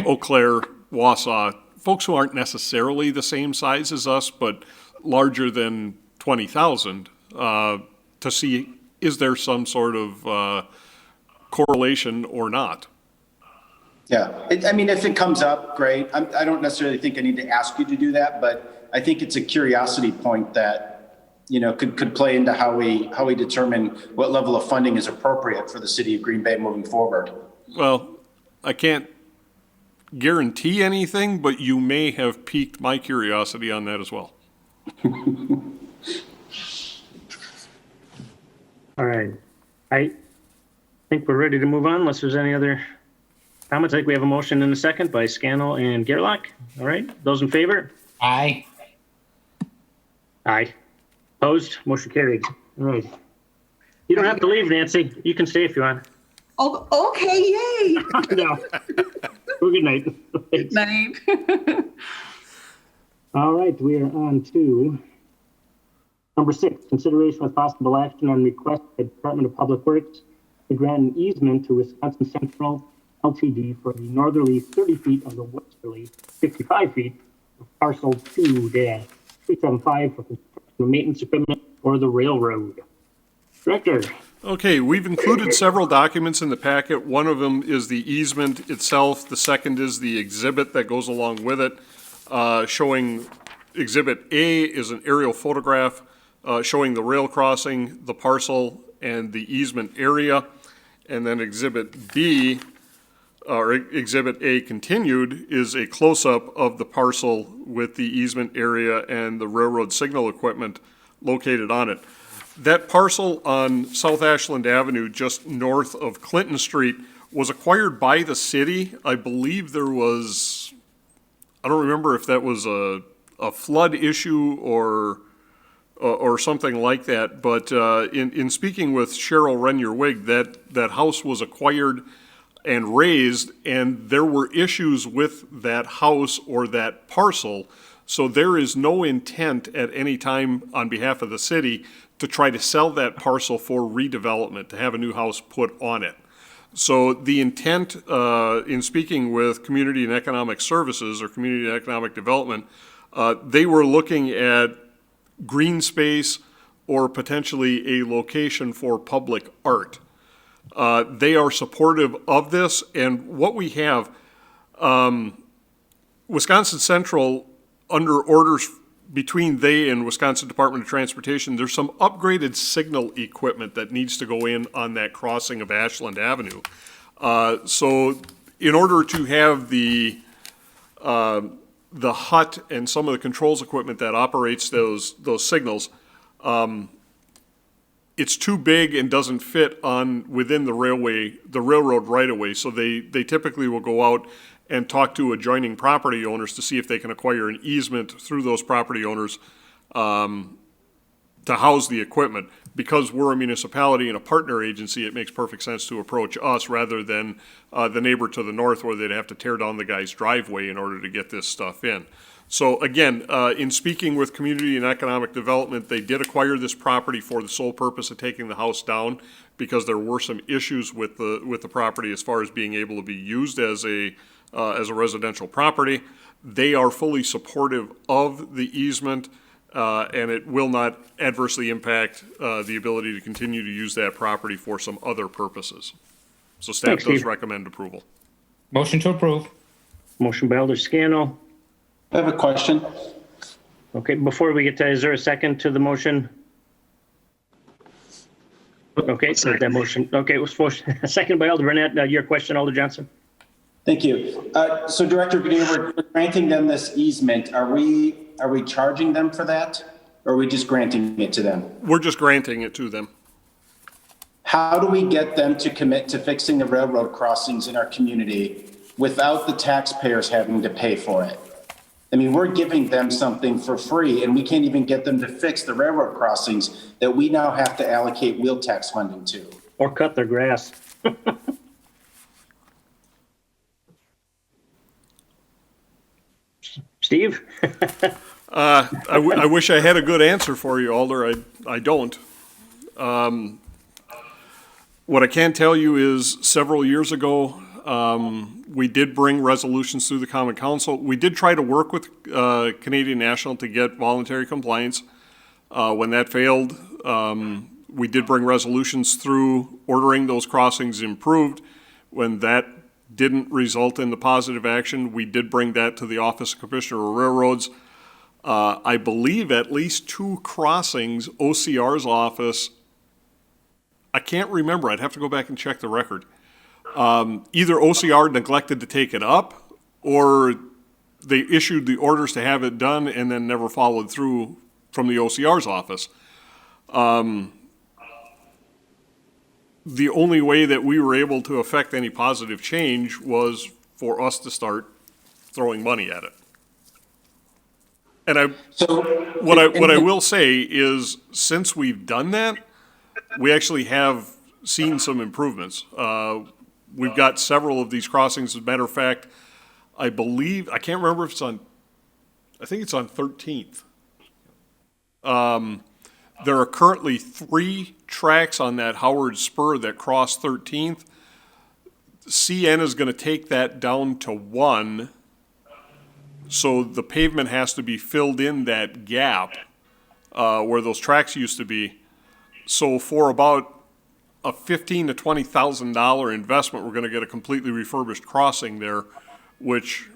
Eau Claire, Wausau, folks who aren't necessarily the same size as us, but larger than 20,000, to see is there some sort of correlation or not. Yeah, if it comes up, great. I don't necessarily think I need to ask you to do that, but I think it's a curiosity point that, could play into how we determine what level of funding is appropriate for the city of Green Bay moving forward. Well, I can't guarantee anything, but you may have piqued my curiosity on that as well. All right. I think we're ready to move on unless there's any other comments. I think we have a motion in a second by Scannell and Gerlach. All right. Those in favor? Aye. Aye. Opposed? Motion carried. All right. You don't have to leave, Nancy. You can stay if you want. Oh, okay, yay. No. Well, good night. Good night. All right, we are on to number 6, consideration with possible action on request by the Department of Public Works to grant an easement to Wisconsin Central Ltd. for the northerly 30 feet of the westerly 65 feet of parcel 2-375 for construction of maintenance equipment for the railroad. Director. Okay, we've included several documents in the packet. One of them is the easement itself. The second is the exhibit that goes along with it, showing Exhibit A is an aerial photograph showing the rail crossing, the parcel, and the easement area. And then Exhibit B or Exhibit A continued, is a close-up of the parcel with the easement area and the railroad signal equipment located on it. That parcel on South Ashland Avenue, just north of Clinton Street, was acquired by the city. I believe there was, I don't remember if that was a flood issue or something like that, but in speaking with Cheryl Renier-Wig, that house was acquired and raised, and there were issues with that house or that parcel, so there is no intent at any time on behalf of the city to try to sell that parcel for redevelopment, to have a new house put on it. So the intent, in speaking with Community and Economic Services or Community and Economic Development, they were looking at green space or potentially a location for public art. They are supportive of this, and what we have, Wisconsin Central, under orders between they and Wisconsin Department of Transportation, there's some upgraded signal equipment that needs to go in on that crossing of Ashland Avenue. So in order to have the hut and some of the controls equipment that operates those signals, it's too big and doesn't fit within the railroad right-of-way. So they typically will go out and talk to adjoining property owners to see if they can acquire an easement through those property owners to house the equipment. Because we're a municipality and a partner agency, it makes perfect sense to approach us rather than the neighbor to the north where they'd have to tear down the guy's driveway in order to get this stuff in. So again, in speaking with Community and Economic Development, they did acquire this property for the sole purpose of taking the house down because there were some issues with the property as far as being able to be used as a residential property. They are fully supportive of the easement, and it will not adversely impact the ability to continue to use that property for some other purposes. So staff Thanks, does Steve. recommend approval. Motion to approve. Motion by Alder Scannell. I have a question. Okay, before we get to, is there a second to the motion? Okay, so that motion, okay, it was first, second by Alder Burnett. Your question, Alder Johnson? Thank you. So Director Grenier, we're granting them this easement. Are we charging them for that? Or are we just granting it to them? We're just granting it to them. How do we get them to commit to fixing the railroad crossings in our community without the taxpayers having to pay for it? I mean, we're giving them something for free, and we can't even get them to fix the railroad crossings that we now have to allocate wheel tax funding to. Or cut their grass. Steve? I wish I had a good answer for you, Alder. I don't. What I can tell you is several years ago, we did bring resolutions through the Common Council. We did try to work with Canadian National to get voluntary compliance. When that failed, we did bring resolutions through ordering those crossings improved. When that didn't result in the positive action, we did bring that to the Office of Commissioner of Railroads. I believe at least 2 crossings, OCR's office, I can't remember, I'd have to go back and check the record. Either OCR neglected to take it up, or they issued the orders to have it done and then never followed through from the OCR's office. The only way that we were able to affect any positive change was for us to start throwing money at it. And what I will say is, since we've done that, we actually have seen some improvements. We've got several of these crossings. As a matter of fact, I can't remember if I think it's on 13th. There are currently 3 tracks on that Howard Spur that cross 13th. CN is going to take that down to 1, so the pavement has to be filled in that gap where those tracks used to be. So for about a $15,000 to $20,000 investment, we're going to get a completely refurbished crossing there, which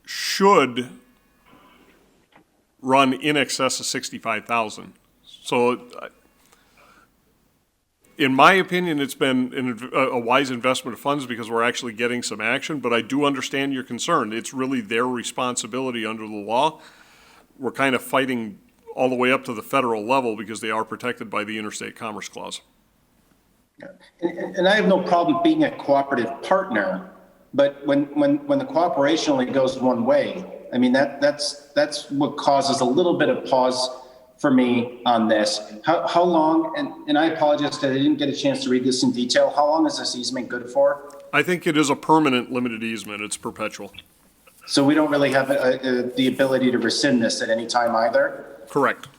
should run in excess of $65,000. So In my opinion, it's been a wise investment of funds because we're actually getting some action, but I do understand your concern. It's really their responsibility under the law. We're kind of fighting all the way up to the federal level because they are protected by the Interstate Commerce Clause. And I have no problem being a cooperative partner, but when the cooperation only goes one way, I mean, that's what causes a little bit of pause for me on this. How long, and I apologize that I didn't get a chance to read this in detail, how long is this easement good for? I think it is a permanent limited easement. It's perpetual. So we don't really have the ability to rescind this at any time either? Correct.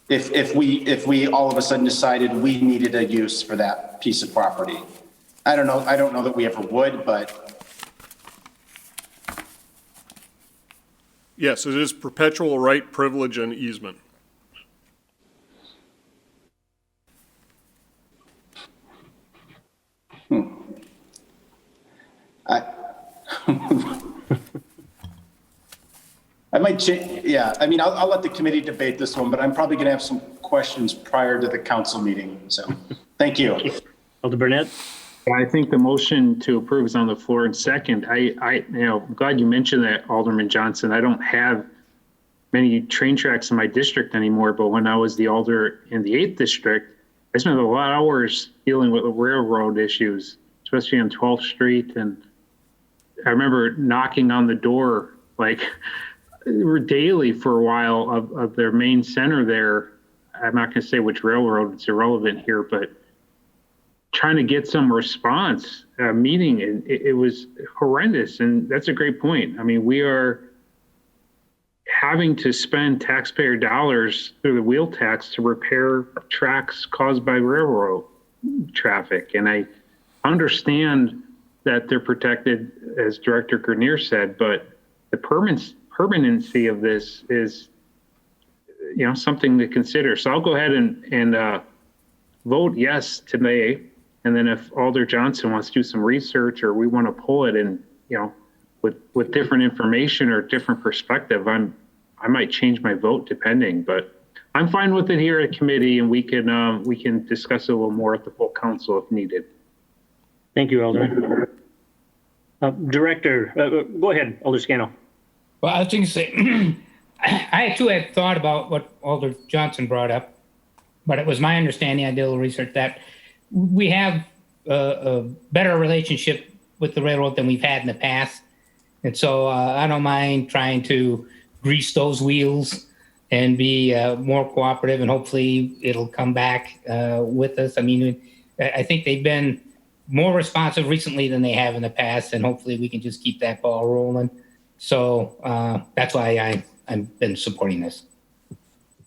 If we all of a sudden decided we needed a use for that piece of property. I don't know that we ever would, but. Yes, it is perpetual right, privilege, and easement. I might change, yeah, I mean, I'll let the committee debate this one, but I'm probably going to have some questions prior to the council meeting, so, thank you. Alder Burnett? I think the motion to approve is on the floor in second. I'm glad you mentioned that, Alderman Johnson. I don't have many train tracks in my district anymore, but when I was the alder in the 8th district, I spent a lot of hours dealing with the railroad issues, especially on 12th Street. And I remember knocking on the door, like, daily for a while of their main center there. I'm not going to say which railroad, it's irrelevant here, but trying to get some response, meeting, and it was horrendous. And that's a great point. I mean, we are having to spend taxpayer dollars through the wheel tax to repair tracks caused by railroad traffic. And I understand that they're protected, as Director Grenier said, but the permanency of this is, something to consider. So I'll go ahead and vote yes today. And then if Alder Johnson wants to do some research or we want to pull it and, with different information or different perspective, I might change my vote depending, but I'm fine with it here at committee, and we can discuss it a little more at the full council if needed. Thank you, Alder. Director, go ahead, Alder Scannell. Well, I was going to say, I too had thought about what Alder Johnson brought up, but it was my understanding, I did a little research, that we have a better relationship with the railroad than we've had in the past. And so I don't mind trying to grease those wheels and be more cooperative, and hopefully it'll come back with us. I mean, I think they've been more responsive recently than they have in the past, and hopefully we can just keep that ball rolling. So that's why I've been supporting this.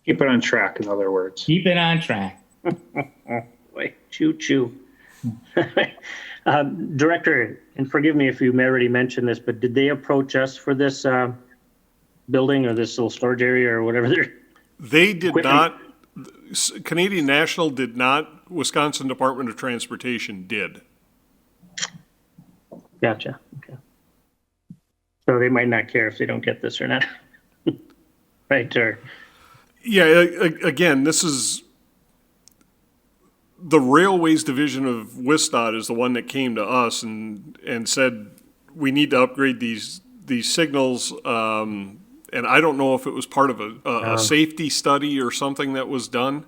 Keep it on track, in other words. Keep it on track. Boy, choo-choo. Director, and forgive me if you already mentioned this, but did they approach us for this building or this little storage area or whatever They did equipment? not. Canadian National did not. Wisconsin Department of Transportation did. Gotcha. Okay. So they might not care if they don't get this or not. Right, or Yeah, again, this is the Railways Division of WISDOT is the one that came to us and said we need to upgrade these signals. And I don't know if it was part of a safety study or something that was done.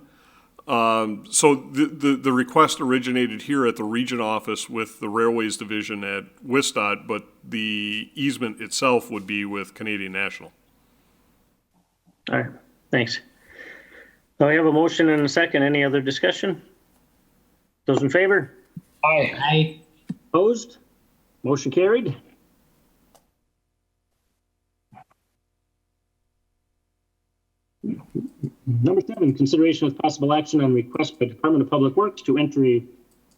So the request originated here at the region office with the Railways Division at WISDOT, but the easement itself would be with Canadian National. all right, thanks. So I have a motion and a second. Any other discussion? Those in favor? Aye. Opposed? Motion carried. Number 7, consideration with possible action on request by Department of Public Works to enter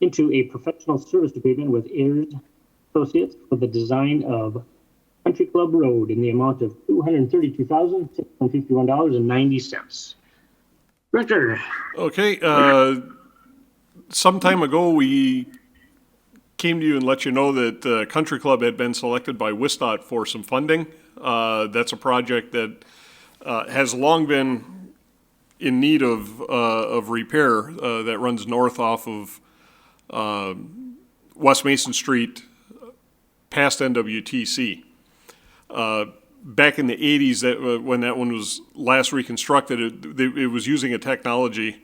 into a professional service agreement with Ayers Associates for the design of Country Club Road in the amount of $232,651.90. Director. Okay, some time ago, we came to you and let you know that Country Club had been selected by WISDOT for some funding. That's a project that has long been in need of repair that runs north off of West Mason Street past NWTC. Back in the 80s, when that one was last reconstructed, it was using a technology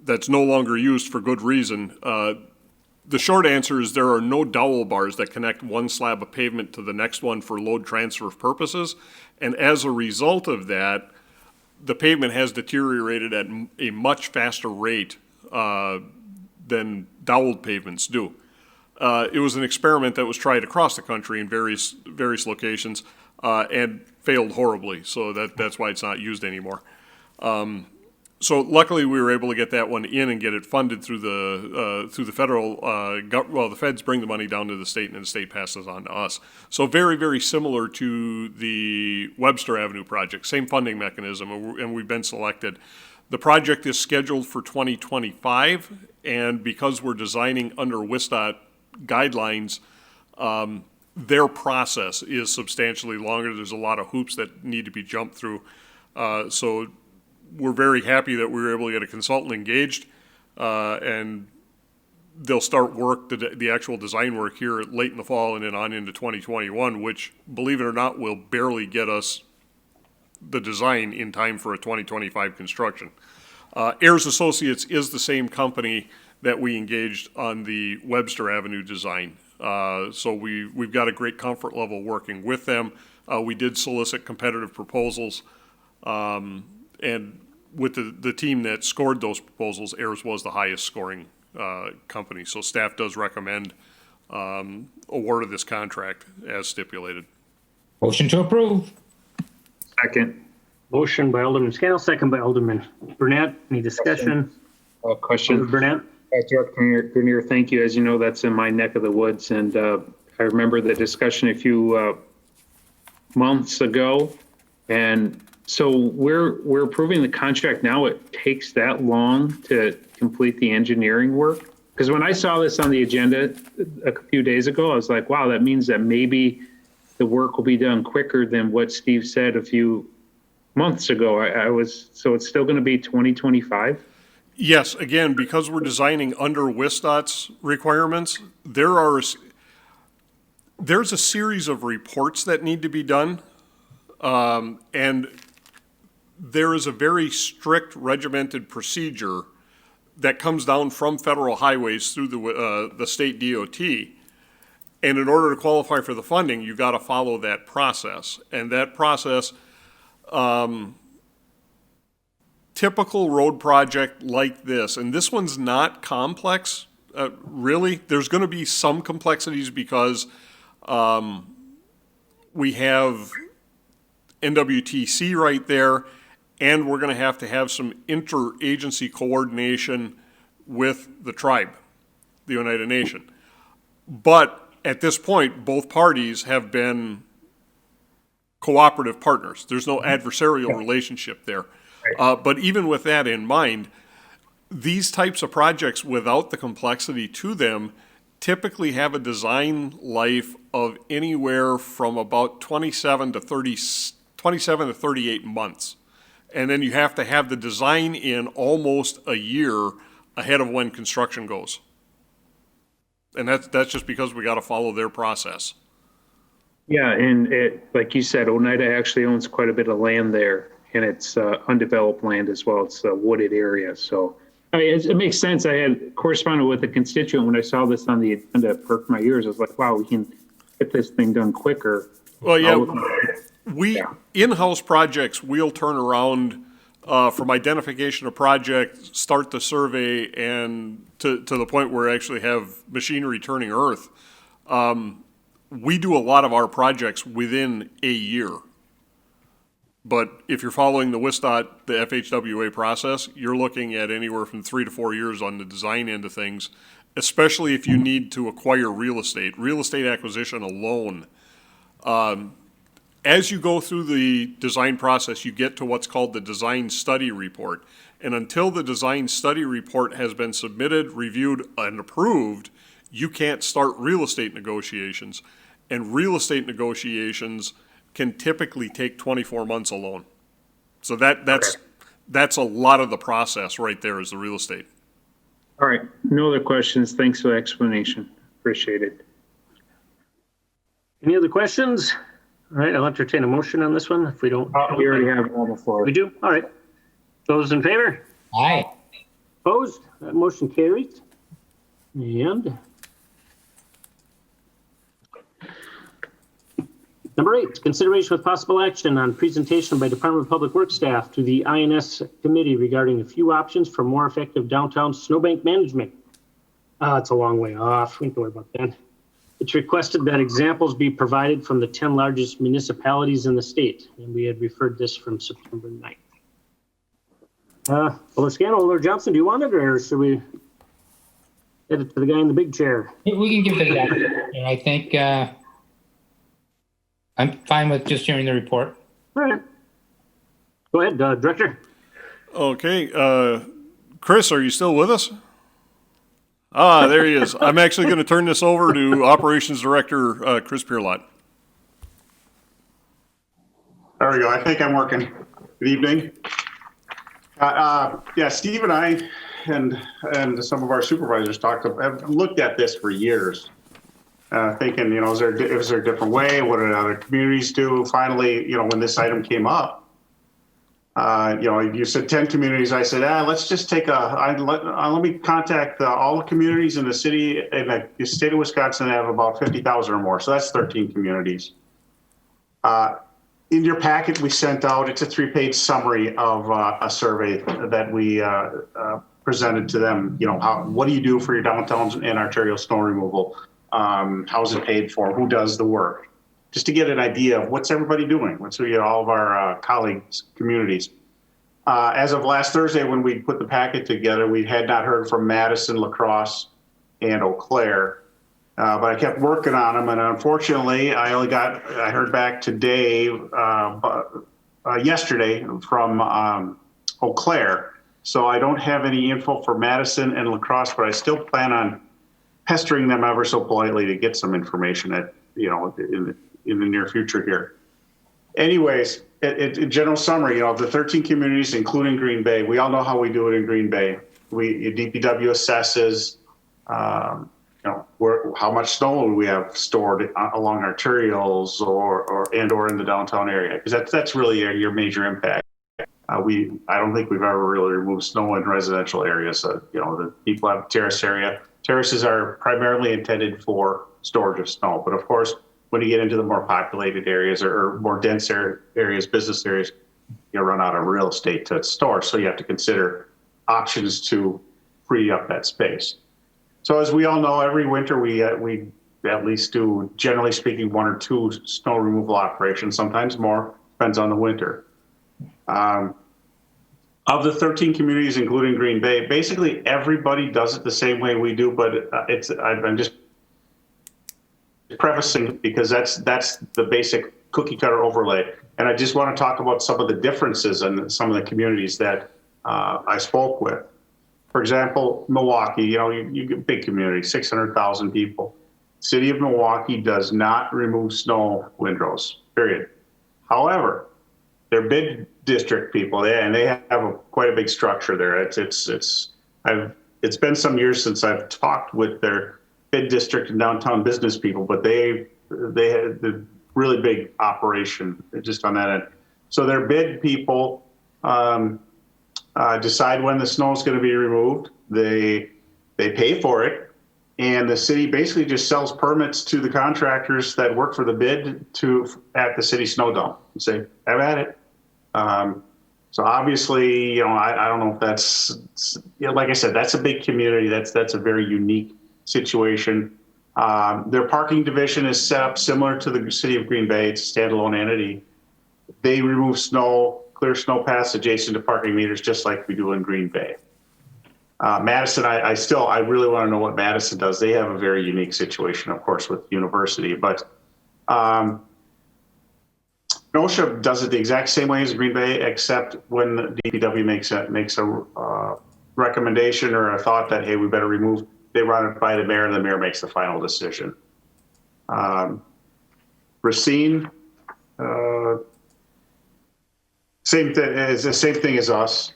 that's no longer used for good reason. The short answer is there are no dowel bars that connect one slab of pavement to the next one for load transfer purposes. And as a result of that, the pavement has deteriorated at a much faster rate than doweled pavements do. It was an experiment that was tried across the country in various locations and failed horribly. So that's why it's not used anymore. So luckily we were able to get that one in and get it funded through the federal the feds bring the money down to the state and the state passes on to us. So very, very similar to the Webster Avenue project, same funding mechanism, and we've been selected. The project is scheduled for 2025, and because we're designing under WISDOT guidelines, their process is substantially longer. There's a lot of hoops that need to be jumped through. So we're very happy that we were able to get a consultant engaged, and they'll start work, the actual design work here late in the fall and then on into 2021, which, believe it or not, will barely get us the design in time for a 2025 construction. Ayers Associates is the same company that we engaged on the Webster Avenue design. So we've got a great comfort level working with them. We did solicit competitive proposals, and with the team that scored those proposals, Ayers was the highest scoring company. So staff does recommend award of this contract as stipulated. Motion to approve. Second. Motion by Alderman Scannell, second by Alderman Burnett. Any discussion? Question. Alderman Burnett? Director Grenier, thank you. As you know, that's in my neck of the woods, and I remember the discussion a few months ago, and so we're approving the contract now. It takes that long to complete the engineering work? Because when I saw this on the agenda a few days ago, I was like, wow, that means that maybe the work will be done quicker than what Steve said a few months ago. So it's still going to be 2025? Yes, again, because we're designing under WISDOT's requirements, there's a series of reports that need to be done, and there is a very strict regimented procedure that comes down from federal highways through the state DOT. And in order to qualify for the funding, you've got to follow that process. And that process, typical road project like this, and this one's not complex, really. There's going to be some complexities because we have NWTC right there, and we're going to have some interagency coordination with the tribe, the Oneida Nation. But at this point, both parties have been cooperative partners. There's no adversarial relationship there. But even with that in mind, these types of projects without the complexity to them typically have a design life of anywhere from about 27 to 38 months. And then you have to have the design in almost a year ahead of when construction goes. And that's just because we got to follow their process. Yeah, and like you said, Oneida actually owns quite a bit of land there, and it's undeveloped land as well. It's a wooded area. So I mean, it makes sense. I had corresponded with a constituent when I saw this on the agenda. It perked my ears. I was like, wow, we can get this thing done quicker. Well, yeah, in-house projects, we'll turn around from identification of project, start the survey, and to the point where we actually have machinery turning earth. We do a lot of our projects within a year. But if you're following the WISDOT, the FHWA process, you're looking at anywhere from 3 to 4 years on the design end of things, especially if you need to acquire real estate. Real estate acquisition alone. As you go through the design process, you get to what's called the design study report. And until the design study report has been submitted, reviewed, and approved, you can't start real estate negotiations. And real estate negotiations can typically take 24 months alone. So that's a lot of the process right there is the real estate. All right, no other questions. Thanks for the explanation. Appreciate it. Any other questions? All right, I'll entertain a motion on this one if we don't. We already have it on the floor. We do? All right. Those in favor? Aye. Opposed? That motion carries. And number 8, consideration with possible action on presentation by Department of Public Works staff to the INS committee regarding a few options for more effective downtown snowbank management. It's a long way off. We don't worry about that. It's requested that examples be provided from the 10 largest municipalities in the state, and we had referred this from September 9th. Scannell or Johnson, do you want it, or should we get it to the guy in the big chair? We can give it that. And I think I'm fine with just hearing the report. All right. Go ahead, Director. Okay, Chris, are you still with us? Ah, there he is. I'm actually going to turn this over to Operations Director Chris Pierlot. There we go. I think I'm working. Good evening. Yeah, Steve and I and some of our supervisors have looked at this for years, thinking, is there a different way? What did other communities do? Finally, when this item came up, you said 10 communities. I said, let's just take let me contact all the communities in the city, in the state of Wisconsin that have about 50,000 or more. So that's 13 communities. In your packet, we sent out, it's a 3-page summary of a survey that we presented to them. What do you do for your downtowns and arterial snow removal? How's it paid for? Who does the work? Just to get an idea of what's everybody doing. What's all of our colleagues, communities. As of last Thursday, when we put the packet together, we had not heard from Madison, La Crosse, and Eau Claire. But I kept working on them, and unfortunately, I heard back today, yesterday from Eau Claire. So I don't have any info for Madison and La Crosse, but I still plan on pestering them ever so politely to get some information in the near future here. Anyways, in general summary, of the 13 communities, including Green Bay, we all know how we do it in Green Bay. DPW assesses, how much snow we have stored along arterials or in the downtown area, because that's really your major impact. I don't think we've ever really removed snow in residential areas. The people have terrace area. Terraces are primarily intended for storage of snow, but of course, when you get into the more populated areas or more dense areas, business areas, you run out of real estate to store. So you have to consider options to free up that space. So as we all know, every winter we at least do, generally speaking, 1 or 2 snow removal operations, sometimes more, depends on the winter. Of the 13 communities, including Green Bay, basically everybody does it the same way we do, but I'm just prefacing because that's the basic cookie cutter overlay. And I just want to talk about some of the differences in some of the communities that I spoke with. For example, Milwaukee, you get big community, 600,000 people. City of Milwaukee does not remove snow windrows, period. However, they're bid district people, and they have quite a big structure there. It's been some years since I've talked with their bid district and downtown business people, but they had the really big operation just on that end. So their bid people decide when the snow is going to be removed. They pay for it, and the city basically just sells permits to the contractors that work for the bid at the city snow dome and say, have at it. So obviously, I don't know if that's, like I said, that's a big community. That's a very unique situation. Their parking division is set up similar to the city of Green Bay. It's a standalone entity. They remove snow, clear snow paths adjacent to parking meters, just like we do in Green Bay. Madison, I really want to know what Madison does. They have a very unique situation, of course, with university, but NOSHA does it the exact same way as Green Bay, except when the DPW makes a recommendation or a thought that, hey, we better remove, they run it by the mayor, and the mayor makes the final decision. Racine, same thing as us.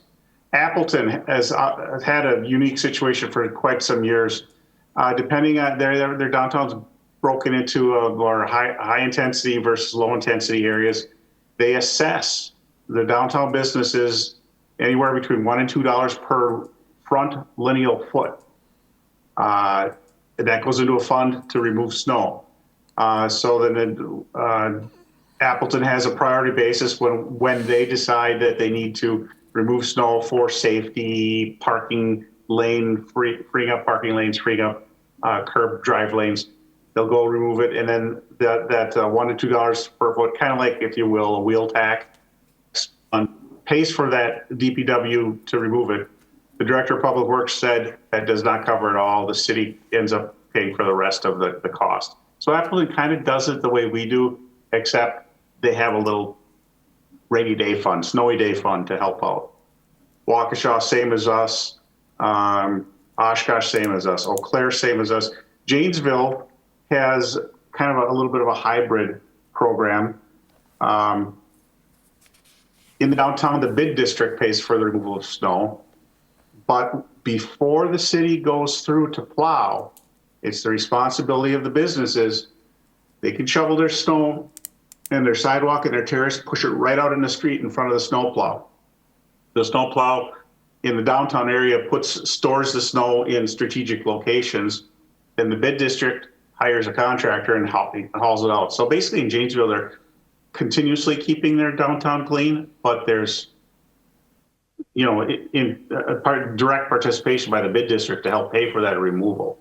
Appleton has had a unique situation for quite some years. Depending on their downtown's broken into more high intensity versus low intensity areas. They assess the downtown businesses anywhere between $1 and $2 per front lineal foot. That goes into a fund to remove snow. So then Appleton has a priority basis when they decide that they need to remove snow for safety, freeing up parking lanes, freeing up curb drive lanes. They'll go remove it, and then that $1 to $2 per foot, kind of like, if you will, a wheel tax, pays for that DPW to remove it. The Director of Public Works said that does not cover it all. The city ends up paying for the rest of the cost. So Appleton kind of does it the way we do, except they have a little rainy day fund, snowy day fund to help out. Waukesha, same as us. Oshkosh, same as us. Eau Claire, same as us. Janesville has kind of a little bit of a hybrid program. In the downtown, the bid district pays for the removal of snow. But before the city goes through to plow, it's the responsibility of the businesses. They can shovel their snow and their sidewalk and their terrace, push it right out in the street in front of the snowplow. The snowplow in the downtown area stores the snow in strategic locations. Then the bid district hires a contractor and hauls it out. So basically in Janesville, they're continuously keeping their downtown clean, but there's, direct participation by the bid district to help pay for that removal.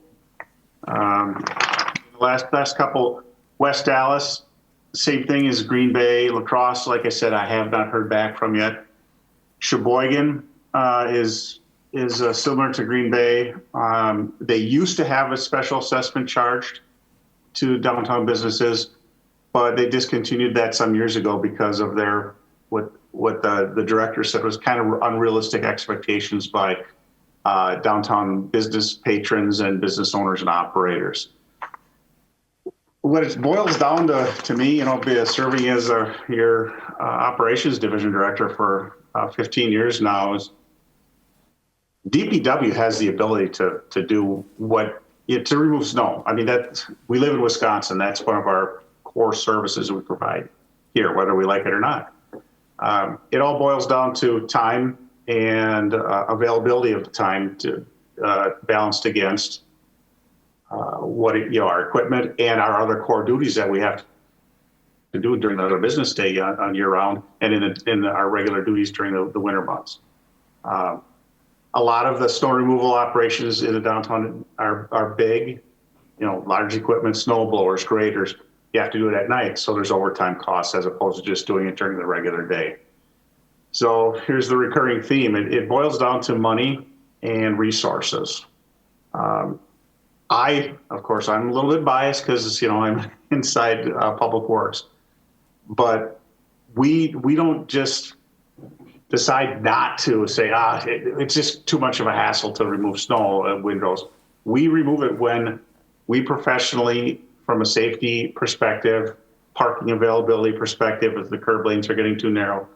Last couple, West Dallas, same thing as Green Bay. La Crosse, like I said, I have not heard back from yet. Sheboygan is similar to Green Bay. They used to have a special assessment charged to downtown businesses, but they discontinued that some years ago because of what the director said was kind of unrealistic expectations by downtown business patrons and business owners and operators. What it boils down to me, serving as your operations division director for 15 years now, is DPW has the ability to do to remove snow. I mean, we live in Wisconsin. That's one of our core services we provide here, whether we like it or not. It all boils down to time and availability of the time to balanced against our equipment and our other core duties that we have to do during the business day on year round, and in our regular duties during the winter months. A lot of the snow removal operations in the downtown are big, large equipment, snow blowers, graders. You have to do it at night, so there's overtime costs as opposed to just doing it during the regular day. So here's the recurring theme. It boils down to money and resources. Of course, I'm a little bit biased because, I'm inside Public Works, but we don't just decide not to say, it's just too much of a hassle to remove snow windrows. We remove it when we professionally, from a safety perspective, parking availability perspective, if the curb lanes are getting too narrow,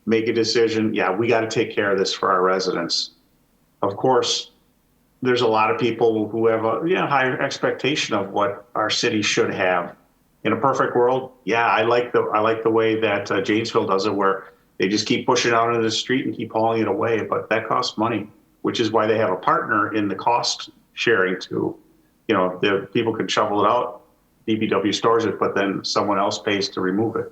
make a decision. Yeah, we got to take care of this for our residents. Of course, there's a lot of people who have a higher expectation of what our city should have. In a perfect world, I like the way that Janesville does it, where they just keep pushing it out into the street and keep hauling it away. But that costs money, which is why they have a partner in the cost sharing too. The people can shovel it out, DPW stores it, but then someone else pays to remove it.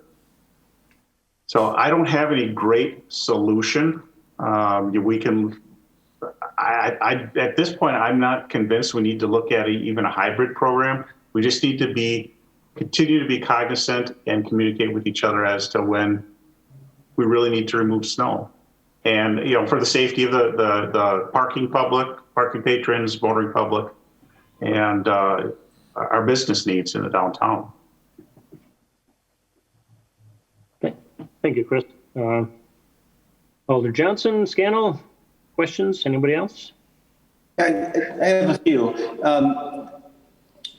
So I don't have any great solution. At this point, I'm not convinced we need to look at even a hybrid program. We just need to continue to be cognizant and communicate with each other as to when we really need to remove snow. And, for the safety of the parking patrons, motoring public, and our business needs in the downtown. Okay. Thank you, Chris. Alder Johnson, Scannell, questions? Anybody else? I have a few.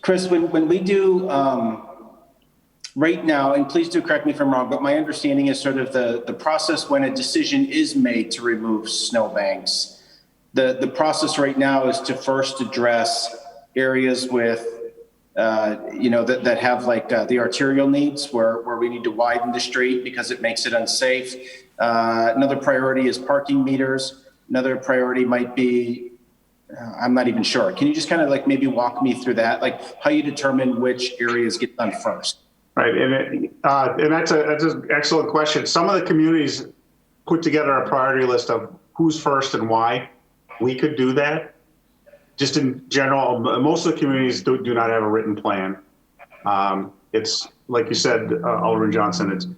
Chris, when we do right now, and please do correct me if I'm wrong, but my understanding is sort of the process when a decision is made to remove snowbanks. The process right now is to first address areas with, that have like the arterial needs where we need to widen the street because it makes it unsafe. Another priority is parking meters. Another priority might be, I'm not even sure. Can you just kind of like maybe walk me through that? Like how you determine which areas get done first? Right, and that's an excellent question. Some of the communities put together a priority list of who's first and why. We could do that. Just in general, most of the communities do not have a written plan. It's like you said, Alderman Johnson, it's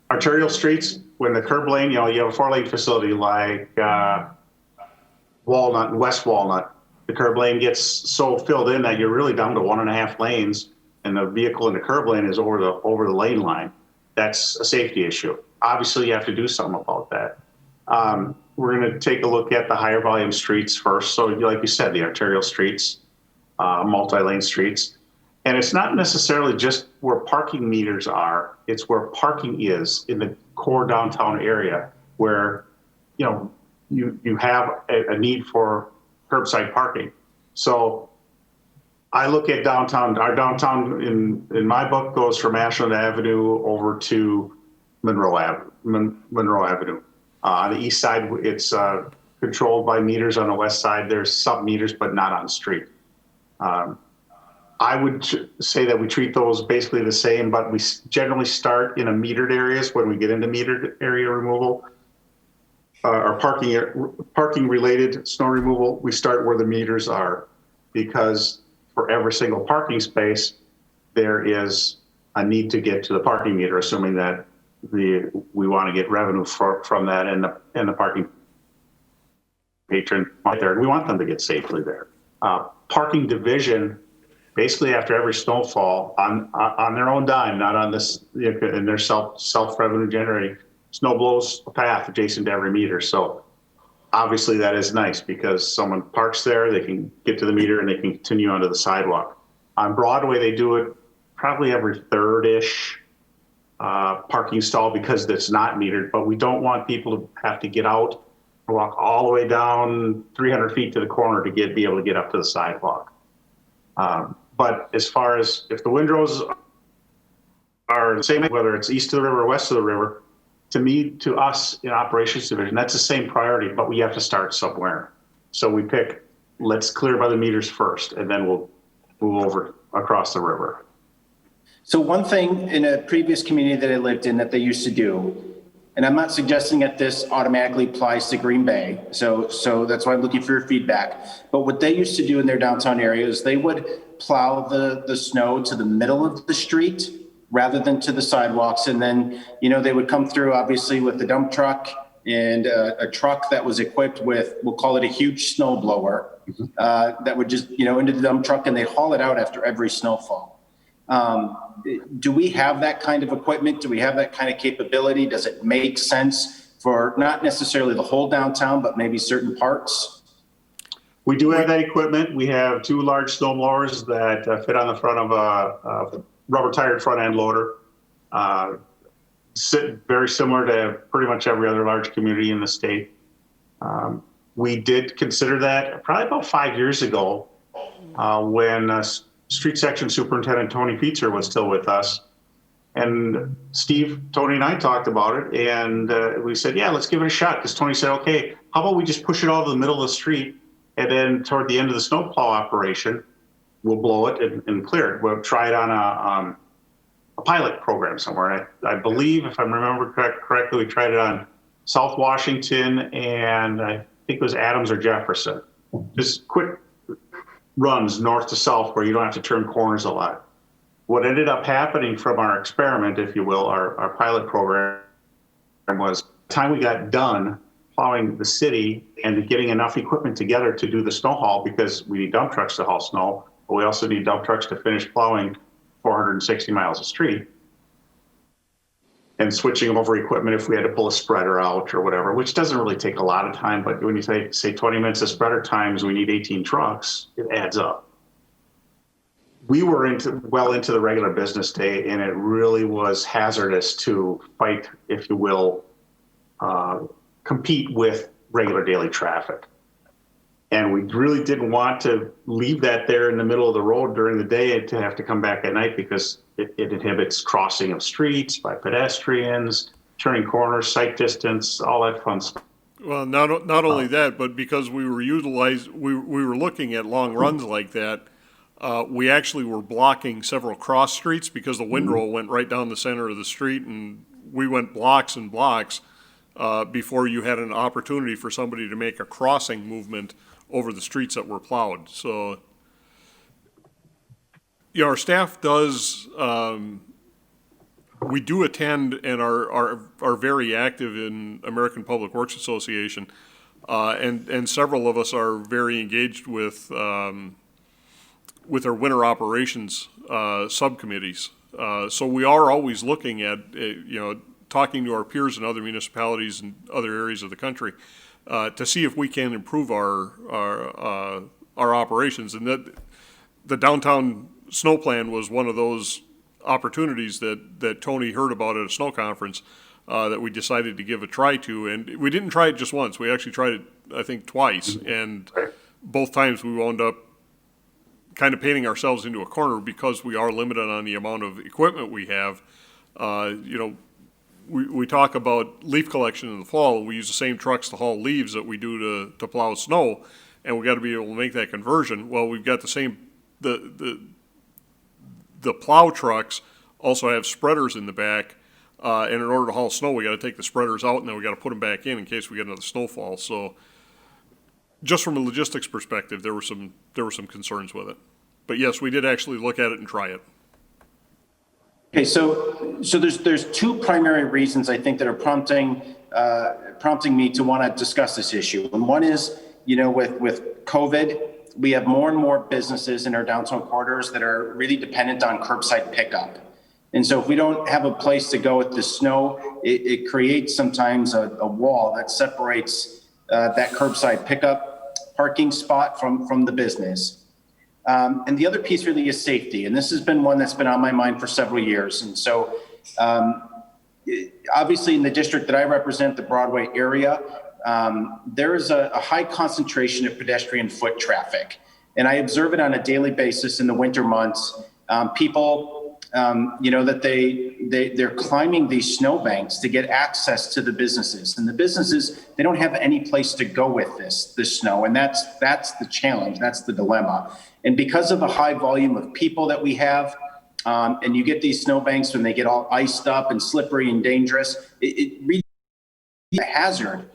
arterial streets. When the curb lane, you have a 4-lane facility like Walnut and West Walnut. The curb lane gets so filled in that you're really down to 1.5 lanes. And the vehicle in the curb lane is over the lane line. That's a safety issue. Obviously, you have to do something about that. We're going to take a look at the higher volume streets first. So like you said, the arterial streets, multi-lane streets. And it's not necessarily just where parking meters are. It's where parking is in the core downtown area where, you have a need for curbside parking. So I look at downtown. Our downtown in my book goes from Ashland Avenue over to Monroe Avenue. On the east side, it's controlled by meters. On the west side, there's sub meters, but not on street. I would say that we treat those basically the same, but we generally start in a metered areas when we get into metered area removal. Or parking related snow removal, we start where the meters are, because for every single parking space, there is a need to get to the parking meter, assuming that we want to get revenue from that and the parking patron out there. We want them to get safely there. Parking division, basically after every snowfall, on their own dime, not on this, and their self revenue generating, snow blows a path adjacent to every meter. So obviously that is nice because someone parks there, they can get to the meter and they can continue onto the sidewalk. On Broadway, they do it probably every third-ish parking stall because it's not metered, but we don't want people to have to get out and walk all the way down 300 feet to the corner to be able to get up to the sidewalk. But as far as if the windrows are the same, whether it's east of the river or west of the river, to us in operations division, that's the same priority, but we have to start somewhere. So we pick, let's clear by the meters first, and then we'll move over across the river. So one thing in a previous community that I lived in that they used to do, and I'm not suggesting that this automatically applies to Green Bay, so that's why I'm looking for your feedback. But what they used to do in their downtown area is they would plow the snow to the middle of the street rather than to the sidewalks. And then, they would come through obviously with the dump truck and a truck that was equipped with, we'll call it a huge snow blower, that would just, into the dump truck, and they'd haul it out after every snowfall. Do we have that kind of equipment? Do we have that kind of capability? Does it make sense for not necessarily the whole downtown, but maybe certain parts? We do have that equipment. We have 2 large snow blowers that fit on the front of a rubber tired front end loader. Very similar to pretty much every other large community in the state. We did consider that probably about 5 years ago when Street Section Superintendent Tony Pietzer was still with us. And Steve, Tony, and I talked about it, and we said, yeah, let's give it a shot. Because Tony said, okay, how about we just push it all to the middle of the street, and then toward the end of the snowplow operation, we'll blow it and clear it. We'll try it on a pilot program somewhere. And I believe, if I remember correctly, we tried it on South Washington and I think it was Adams or Jefferson. Just quick runs north to south where you don't have to turn corners a lot. What ended up happening from our experiment, if you will, our pilot program, was by the time we got done plowing the city and getting enough equipment together to do the snow haul, because we need dump trucks to haul snow, but we also need dump trucks to finish plowing 460 miles of street and switching over equipment if we had to pull a spreader out or whatever, which doesn't really take a lot of time. But when you say 20 minutes of spreader times, we need 18 trucks, it adds up. we were well into the regular business day, and it really was hazardous to fight, if you will, compete with regular daily traffic. And we really didn't want to leave that there in the middle of the road during the day and to have to come back at night, because it inhibits crossing of streets by pedestrians, turning corners, sight distance, all that fun stuff. Well, not only that, but because we were looking at long runs like that, we actually were blocking several cross streets because the windrow went right down the center of the street, and we went blocks and blocks before you had an opportunity for somebody to make a crossing movement over the streets that were plowed. So, yeah, our staff does. We do attend and are very active in American Public Works Association, and several of us are very engaged with our winter operations subcommittees. So we are always looking at talking to our peers in other municipalities and other areas of the country to see if we can improve our operations. And that the downtown snow plan was one of those opportunities that Tony heard about at a snow conference that we decided to give a try to. And we didn't try it just once. We actually tried it, I think, twice. And both times we wound up kind of painting ourselves into a corner because we are limited on the amount of equipment we have. We talk about leaf collection in the fall. We use the same trucks to haul leaves that we do to plow snow, and we got to be able to make that conversion. Well, we've got the same, the plow trucks also have spreaders in the back, and in order to haul snow, we got to take the spreaders out, and then we got to put them back in case we get another snowfall. So, just from a logistics perspective, there were some concerns with it. But yes, we did actually look at it and try it. Okay, so there's two primary reasons I think that are prompting me to want to discuss this issue. And one is, with COVID, we have more and more businesses in our downtown corridors that are really dependent on curbside pickup. And so if we don't have a place to go with the snow, it creates sometimes a wall that separates that curbside pickup parking spot from the business. And the other piece really is safety. And this has been one that's been on my mind for several years. And so obviously in the district that I represent, the Broadway area, there is a high concentration of pedestrian foot traffic. And I observe it on a daily basis in the winter months. People, that they're climbing these snowbanks to get access to the businesses. And the businesses, they don't have any place to go with this snow. And that's the challenge. That's the dilemma. And because of the high volume of people that we have, and you get these snowbanks when they get all iced up and slippery and dangerous, it really is a hazard.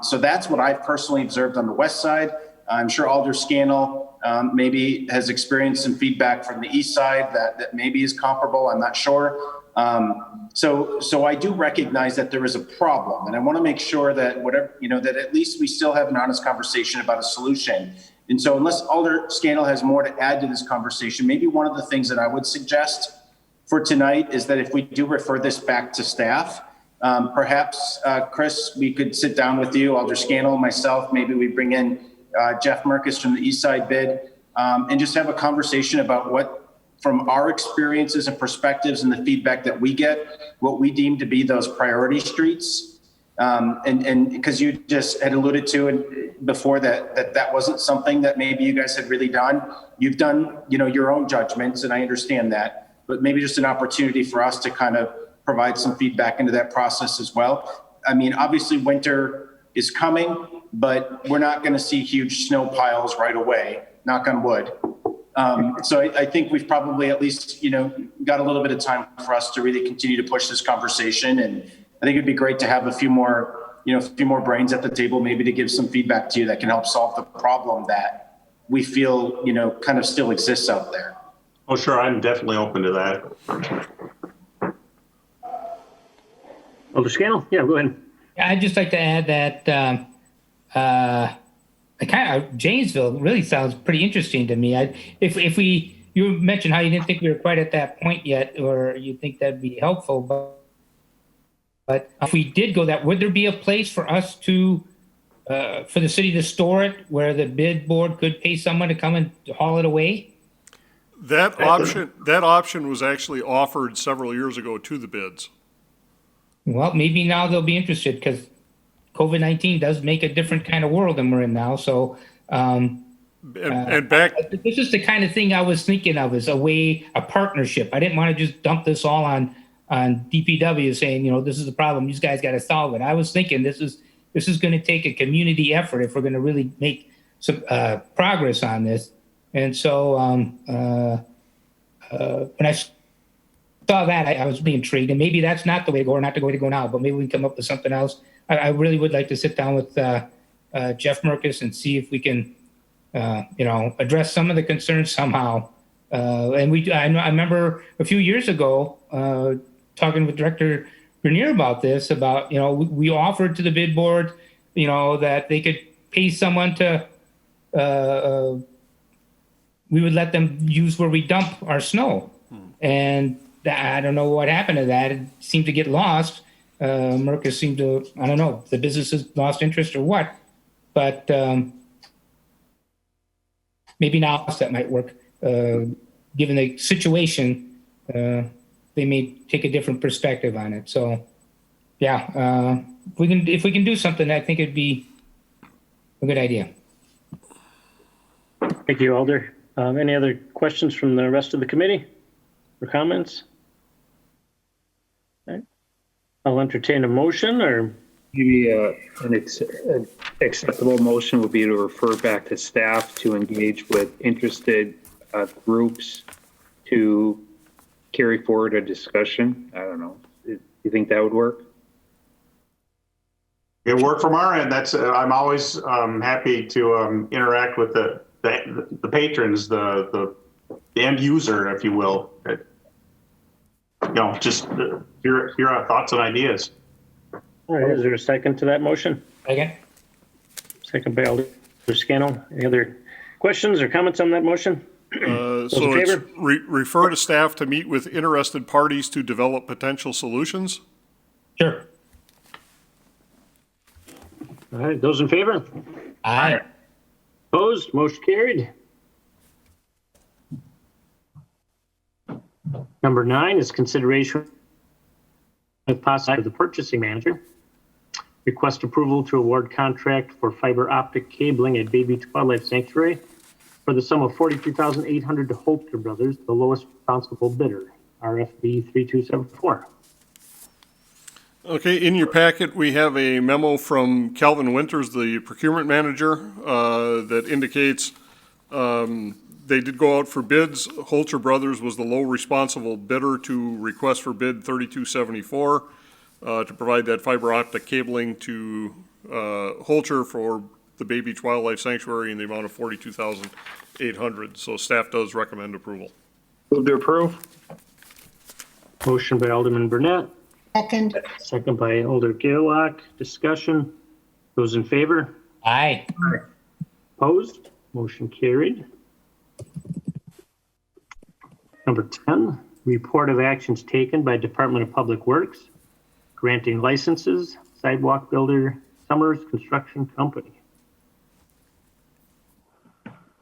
So that's what I've personally observed on the west side. I'm sure Alder Scannell maybe has experienced some feedback from the east side that maybe is comparable. I'm not sure. So I do recognize that there is a problem, and I want to make sure that that at least we still have an honest conversation about a solution. And so unless Alder Scannell has more to add to this conversation, maybe one of the things that I would suggest for tonight is that if we do refer this back to staff, perhaps, Chris, we could sit down with you, Alder Scannell, myself, maybe we bring in Jeff Merkis from the East Side Bid, and just have a conversation about what, from our experiences and perspectives and the feedback that we get, what we deem to be those priority streets. And because you just had alluded to before that wasn't something that maybe you guys had really done. You've done, your own judgments, and I understand that, but maybe just an opportunity for us to kind of provide some feedback into that process as well. I mean, obviously winter is coming, but we're not going to see huge snow piles right away, knock on wood. So I think we've probably at least, got a little bit of time for us to really continue to push this conversation. And I think it'd be great to have a few more brains at the table, maybe to give some feedback to you that can help solve the problem that we feel, kind of still exists out there. Oh, sure. I'm definitely open to that. Alder Scannell? Yeah, go ahead. I'd just like to add that Janesville really sounds pretty interesting to me. You mentioned how you didn't think we were quite at that point yet, or you think that'd be helpful, but if we did go that, would there be a place for us to, for the city to store it, where the bid board could pay someone to come and haul it away? That option was actually offered several years ago to the bids. Well, maybe now they'll be interested because COVID-19 does make a different kind of world than we're in now. So, And back, this is the kind of thing I was thinking of as a partnership. I didn't want to just dump this all on DPW saying, this is the problem. These guys got to solve it. I was thinking this is going to take a community effort if we're going to really make some progress on this. And so when I saw that, I was really intrigued. And maybe that's not the way to go, or not the way to go now, but maybe we can come up with something else. I really would like to sit down with Jeff Merkus and see if we can, address some of the concerns somehow. And I remember a few years ago talking with Director Grenier about this, we offered to the bid board, that they could pay someone to, we would let them use where we dump our snow. And I don't know what happened to that. It seemed to get lost. Merkus seemed to, I don't know, the businesses lost interest or what, but maybe now that might work. Given the situation, they may take a different perspective on it. So, yeah, if we can do something, I think it'd be a good idea. Thank you, Alder. Any other questions from the rest of the committee or comments? Okay. I'll entertain a motion, or Maybe an acceptable motion would be to refer back to staff to engage with interested groups to carry forward a discussion. I don't know. Do you think that would work? It worked from our end. That's I'm always happy to interact with the patrons, the end user, if you will. Just hear our thoughts and ideas. all right, is there a second to that motion? Again? Second by Alder Scannell. Any other questions or comments on that motion? so in it's favor? refer to staff to meet with interested parties to develop potential solutions. Sure. All right, those in favor? Aye. Opposed? Motion carried. Number 9 is consideration of possible the purchasing manager. Request approval to award contract for fiber optic cabling at Bay Beach Wildlife Sanctuary for the sum of $42,800 to Holter Brothers, the lowest responsible bidder, RFB 3274. Okay, in your packet, we have a memo from Calvin Winters, the procurement manager, that indicates they did go out for bids. Holter Brothers was the low responsible bidder to request for bid 3274 to provide that fiber optic cabling to Holter for the Bay Beach Wildlife Sanctuary in the amount of $42,800. So staff does recommend approval. Move to approve. Motion by Alderman Burnett, Second. second by Alder Gaylock. Discussion. Those in favor? Aye. Opposed? Motion carried. Number 10, report of actions taken by Department of Public Works, granting licenses, sidewalk builder, Summers Construction Company.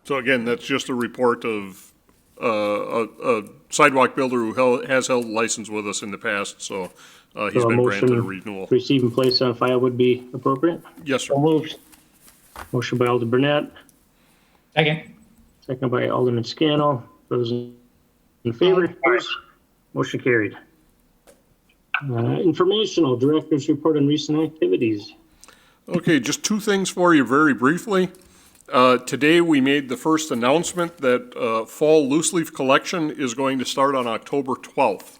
So again, that's just a report of a sidewalk builder who has held license with us in the past, so he's So a been granted a motion renewal. to receive and place on file would be appropriate. Yes, sir. So moved. Motion by Alder Burnett, Second. second by Alderman Scannell. Those in favor? Opposed? Motion carried. Informational director's report on recent activities. Okay, just two things for you very briefly. Today, we made the first announcement that fall loose leaf collection is going to start on October 12th.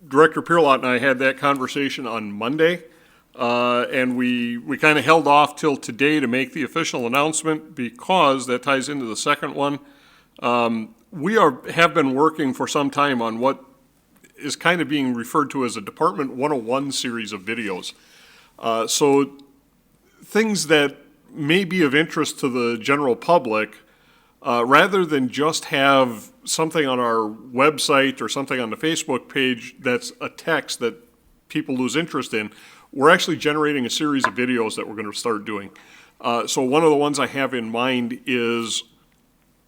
Director Pirlot and I had that conversation on Monday, and we kind of held off till today to make the official announcement because that ties into the second one. We have been working for some time on what is kind of being referred to as a Department 101 series of videos. So things that may be of interest to the general public, rather than just have something on our website or something on the Facebook page that's a text that people lose interest in, we're actually generating a series of videos that we're going to start doing. So one of the ones I have in mind is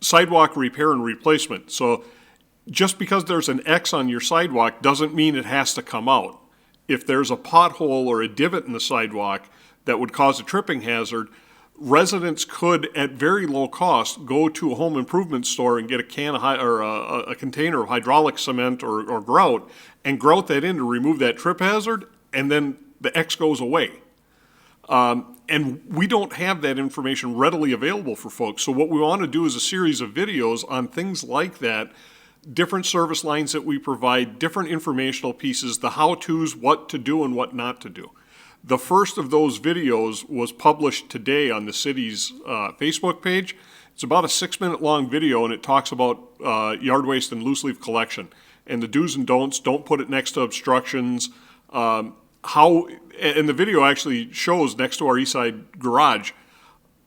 sidewalk repair and replacement. So just because there's an X on your sidewalk doesn't mean it has to come out. If there's a pothole or a divot in the sidewalk that would cause a tripping hazard, residents could, at very low cost, go to a home improvement store and get a can of a container of hydraulic cement or grout and grout that in to remove that trip hazard, and then the X goes away. And we don't have that information readily available for folks. So what we want to do is a series of videos on things like that, different service lines that we provide, different informational pieces, the how-tos, what to do and what not to do. The first of those videos was published today on the city's Facebook page. It's about a 6-minute long video, and it talks about yard waste and loose leaf collection and the do's and don'ts. Don't put it next to obstructions. And the video actually shows next to our east side garage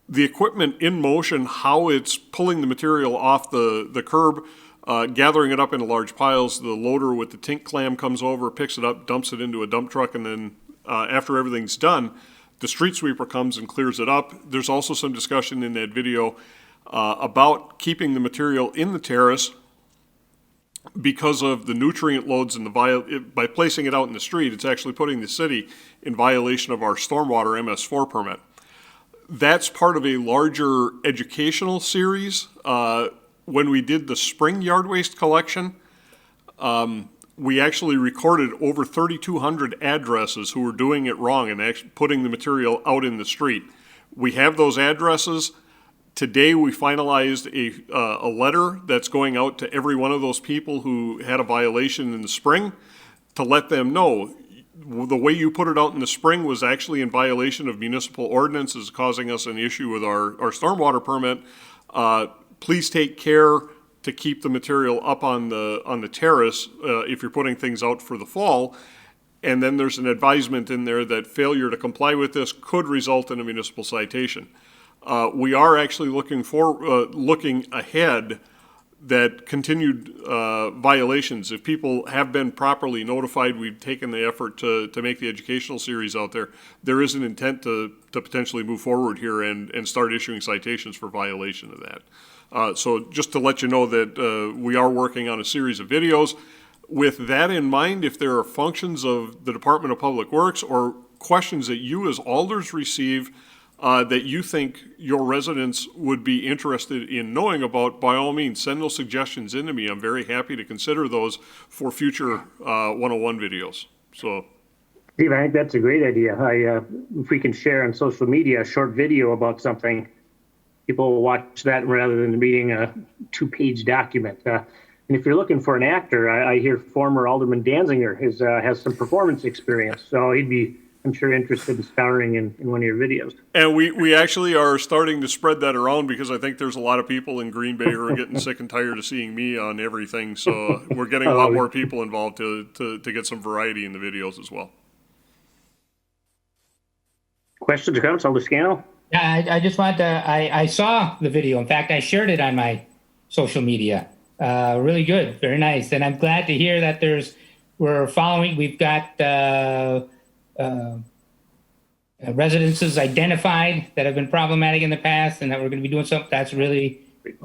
the equipment in motion, how it's pulling the material off the curb, gathering it up into large piles. The loader with the tink clam comes over, picks it up, dumps it into a dump truck, and then after everything's done, the street sweeper comes and clears it up. There's also some discussion in that video about keeping the material in the terrace because of the nutrient loads and by placing it out in the street, it's actually putting the city in violation of our stormwater MS4 permit. That's part of a larger educational series. When we did the spring yard waste collection, we actually recorded over 3,200 addresses who were doing it wrong and actually putting the material out in the street. We have those addresses. Today we finalized a letter that's going out to every one of those people who had a violation in the spring to let them know the way you put it out in the spring was actually in violation of municipal ordinances, causing us an issue with our stormwater permit. Please take care to keep the material up on the terrace if you're putting things out for the fall. And then there's an advisement in there that failure to comply with this could result in a municipal citation. We are actually looking ahead that continued violations, if people have been properly notified, we've taken the effort to make the educational series out there. There is an intent to potentially move forward here and start issuing citations for violation of that. So just to let you know that we are working on a series of videos. With that in mind, if there are functions of the Department of Public Works or questions that you as alders receive that you think your residents would be interested in knowing about, by all means, send those suggestions in to me. I'm very happy to consider those for future 101 videos. So, Steve, I think that's a great idea. If we can share on social media a short video about something, people will watch that rather than reading a 2-page document. And if you're looking for an actor, I hear former Alderman Danziger has some performance experience, so he'd be, I'm sure, interested in starring in one of your videos. And we actually are starting to spread that around because I think there's a lot of people in Green Bay who are getting sick and tired of seeing me on everything. So we're getting a lot more people involved to get some variety in the videos as well. Questions or comments, Alder Scannell? Yeah, I just wanted to, I saw the video. In fact, I shared it on my social media. Really good, very nice. And I'm glad to hear that we've got residences identified that have been problematic in the past and that we're going to be doing something. That's really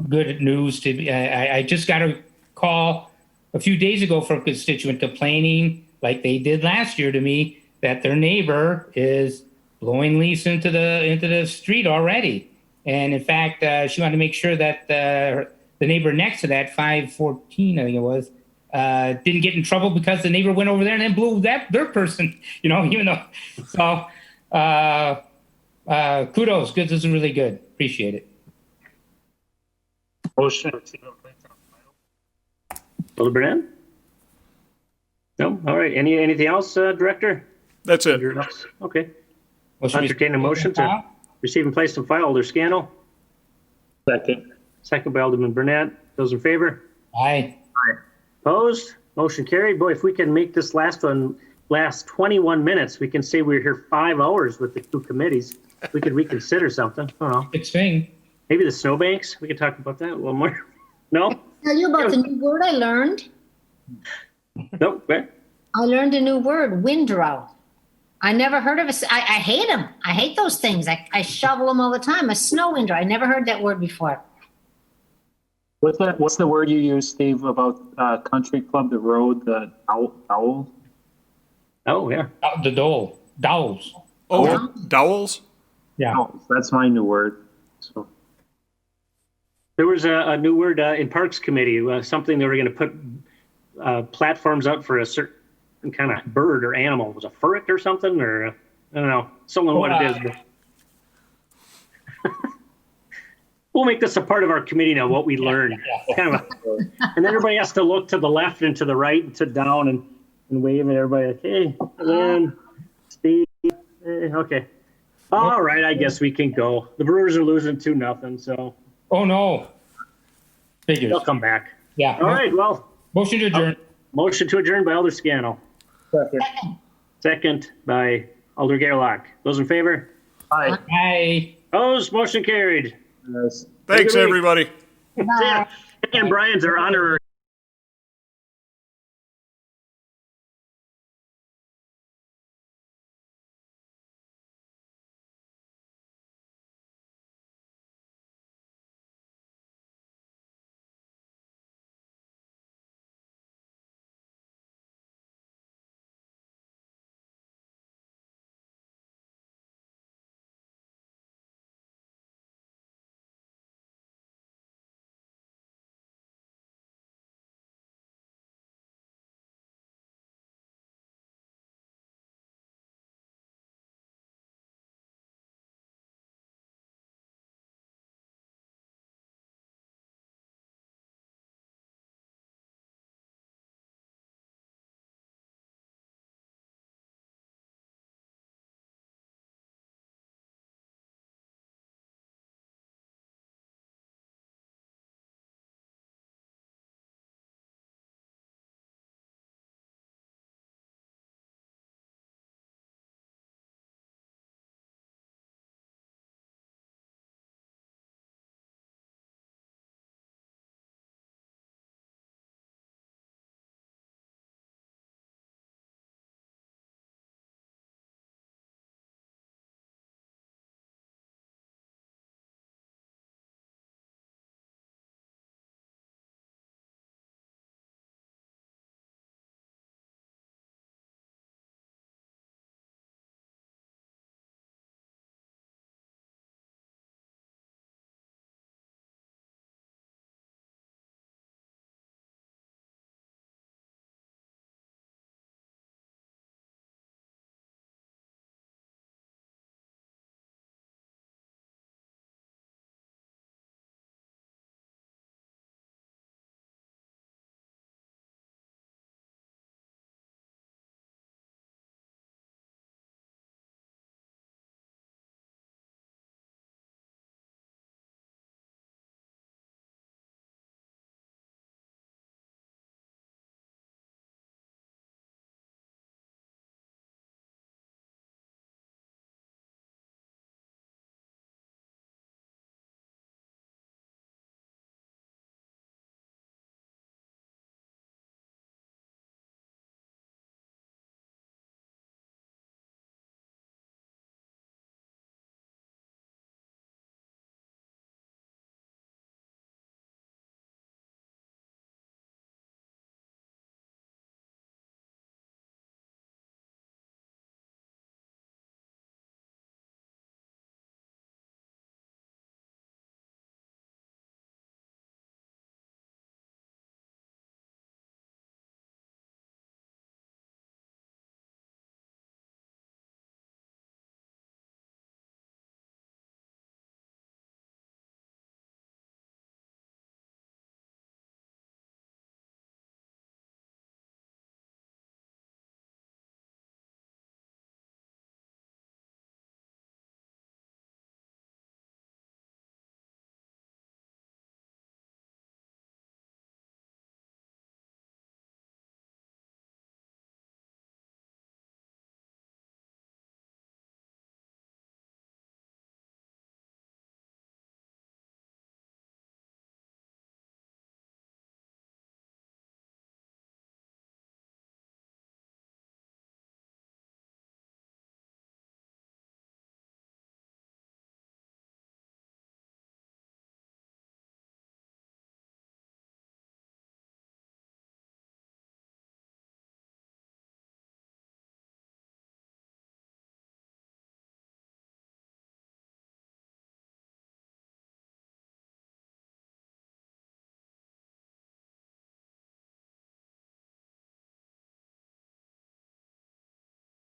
good news to be. I just got a call a few days ago from a constituent complaining, like they did last year to me, that their neighbor is blowing leaves into the street already. And in fact, she wanted to make sure that the neighbor next to that, 514, I think it was, didn't get in trouble because the neighbor went over there and then blew their person, even though. So kudos, good. This is really good. Appreciate it. Motion. Alder Burnett? No? All right. Anything else, Director? That's it. Okay. Entertain a motion to receive and place in file. Alder Scannell? Second. Second by Alderman Burnett. Those in favor? Aye. Opposed? Motion carried. Boy, if we can make this last 21 minutes, we can say we're here 5 hours with the two committees. We could reconsider something. I don't know. Good thing. Maybe the snowbanks. We could talk about that a little more. No? Tell you about the new word I learned. Nope. Where? I learned a new word, windrow. I never heard of it. I hate them. I hate those things. I shovel them all the time. A snow windrow. I never heard that word before. What's the word you used, Steve, about country club, the road, the owl? Oh, yeah. The dole. Dowels. Oh, dowels? Yeah. Oh, that's my new word. So There was a new word in Parks Committee, something they were going to put platforms up for a certain kind of bird or animal. Was it a ferret or something? Or I don't know. Someone what it is. But we'll make this a part of our committee now, what we learned. Kind of and then everybody has to look to the left and to the right and to down and wave at everybody like, hey, Lynn, Steve, okay. All right, I guess we can go. The Brewers are losing 2-0, so. Oh, no. Figures. They'll come back. Yeah. All right, well. Motion to adjourn. Motion to adjourn by Alder Scannell. Second by Alder Gerlach. Those in favor? Aye. Aye. Opposed? Motion carried. Thanks, everybody. And Brian's our honorary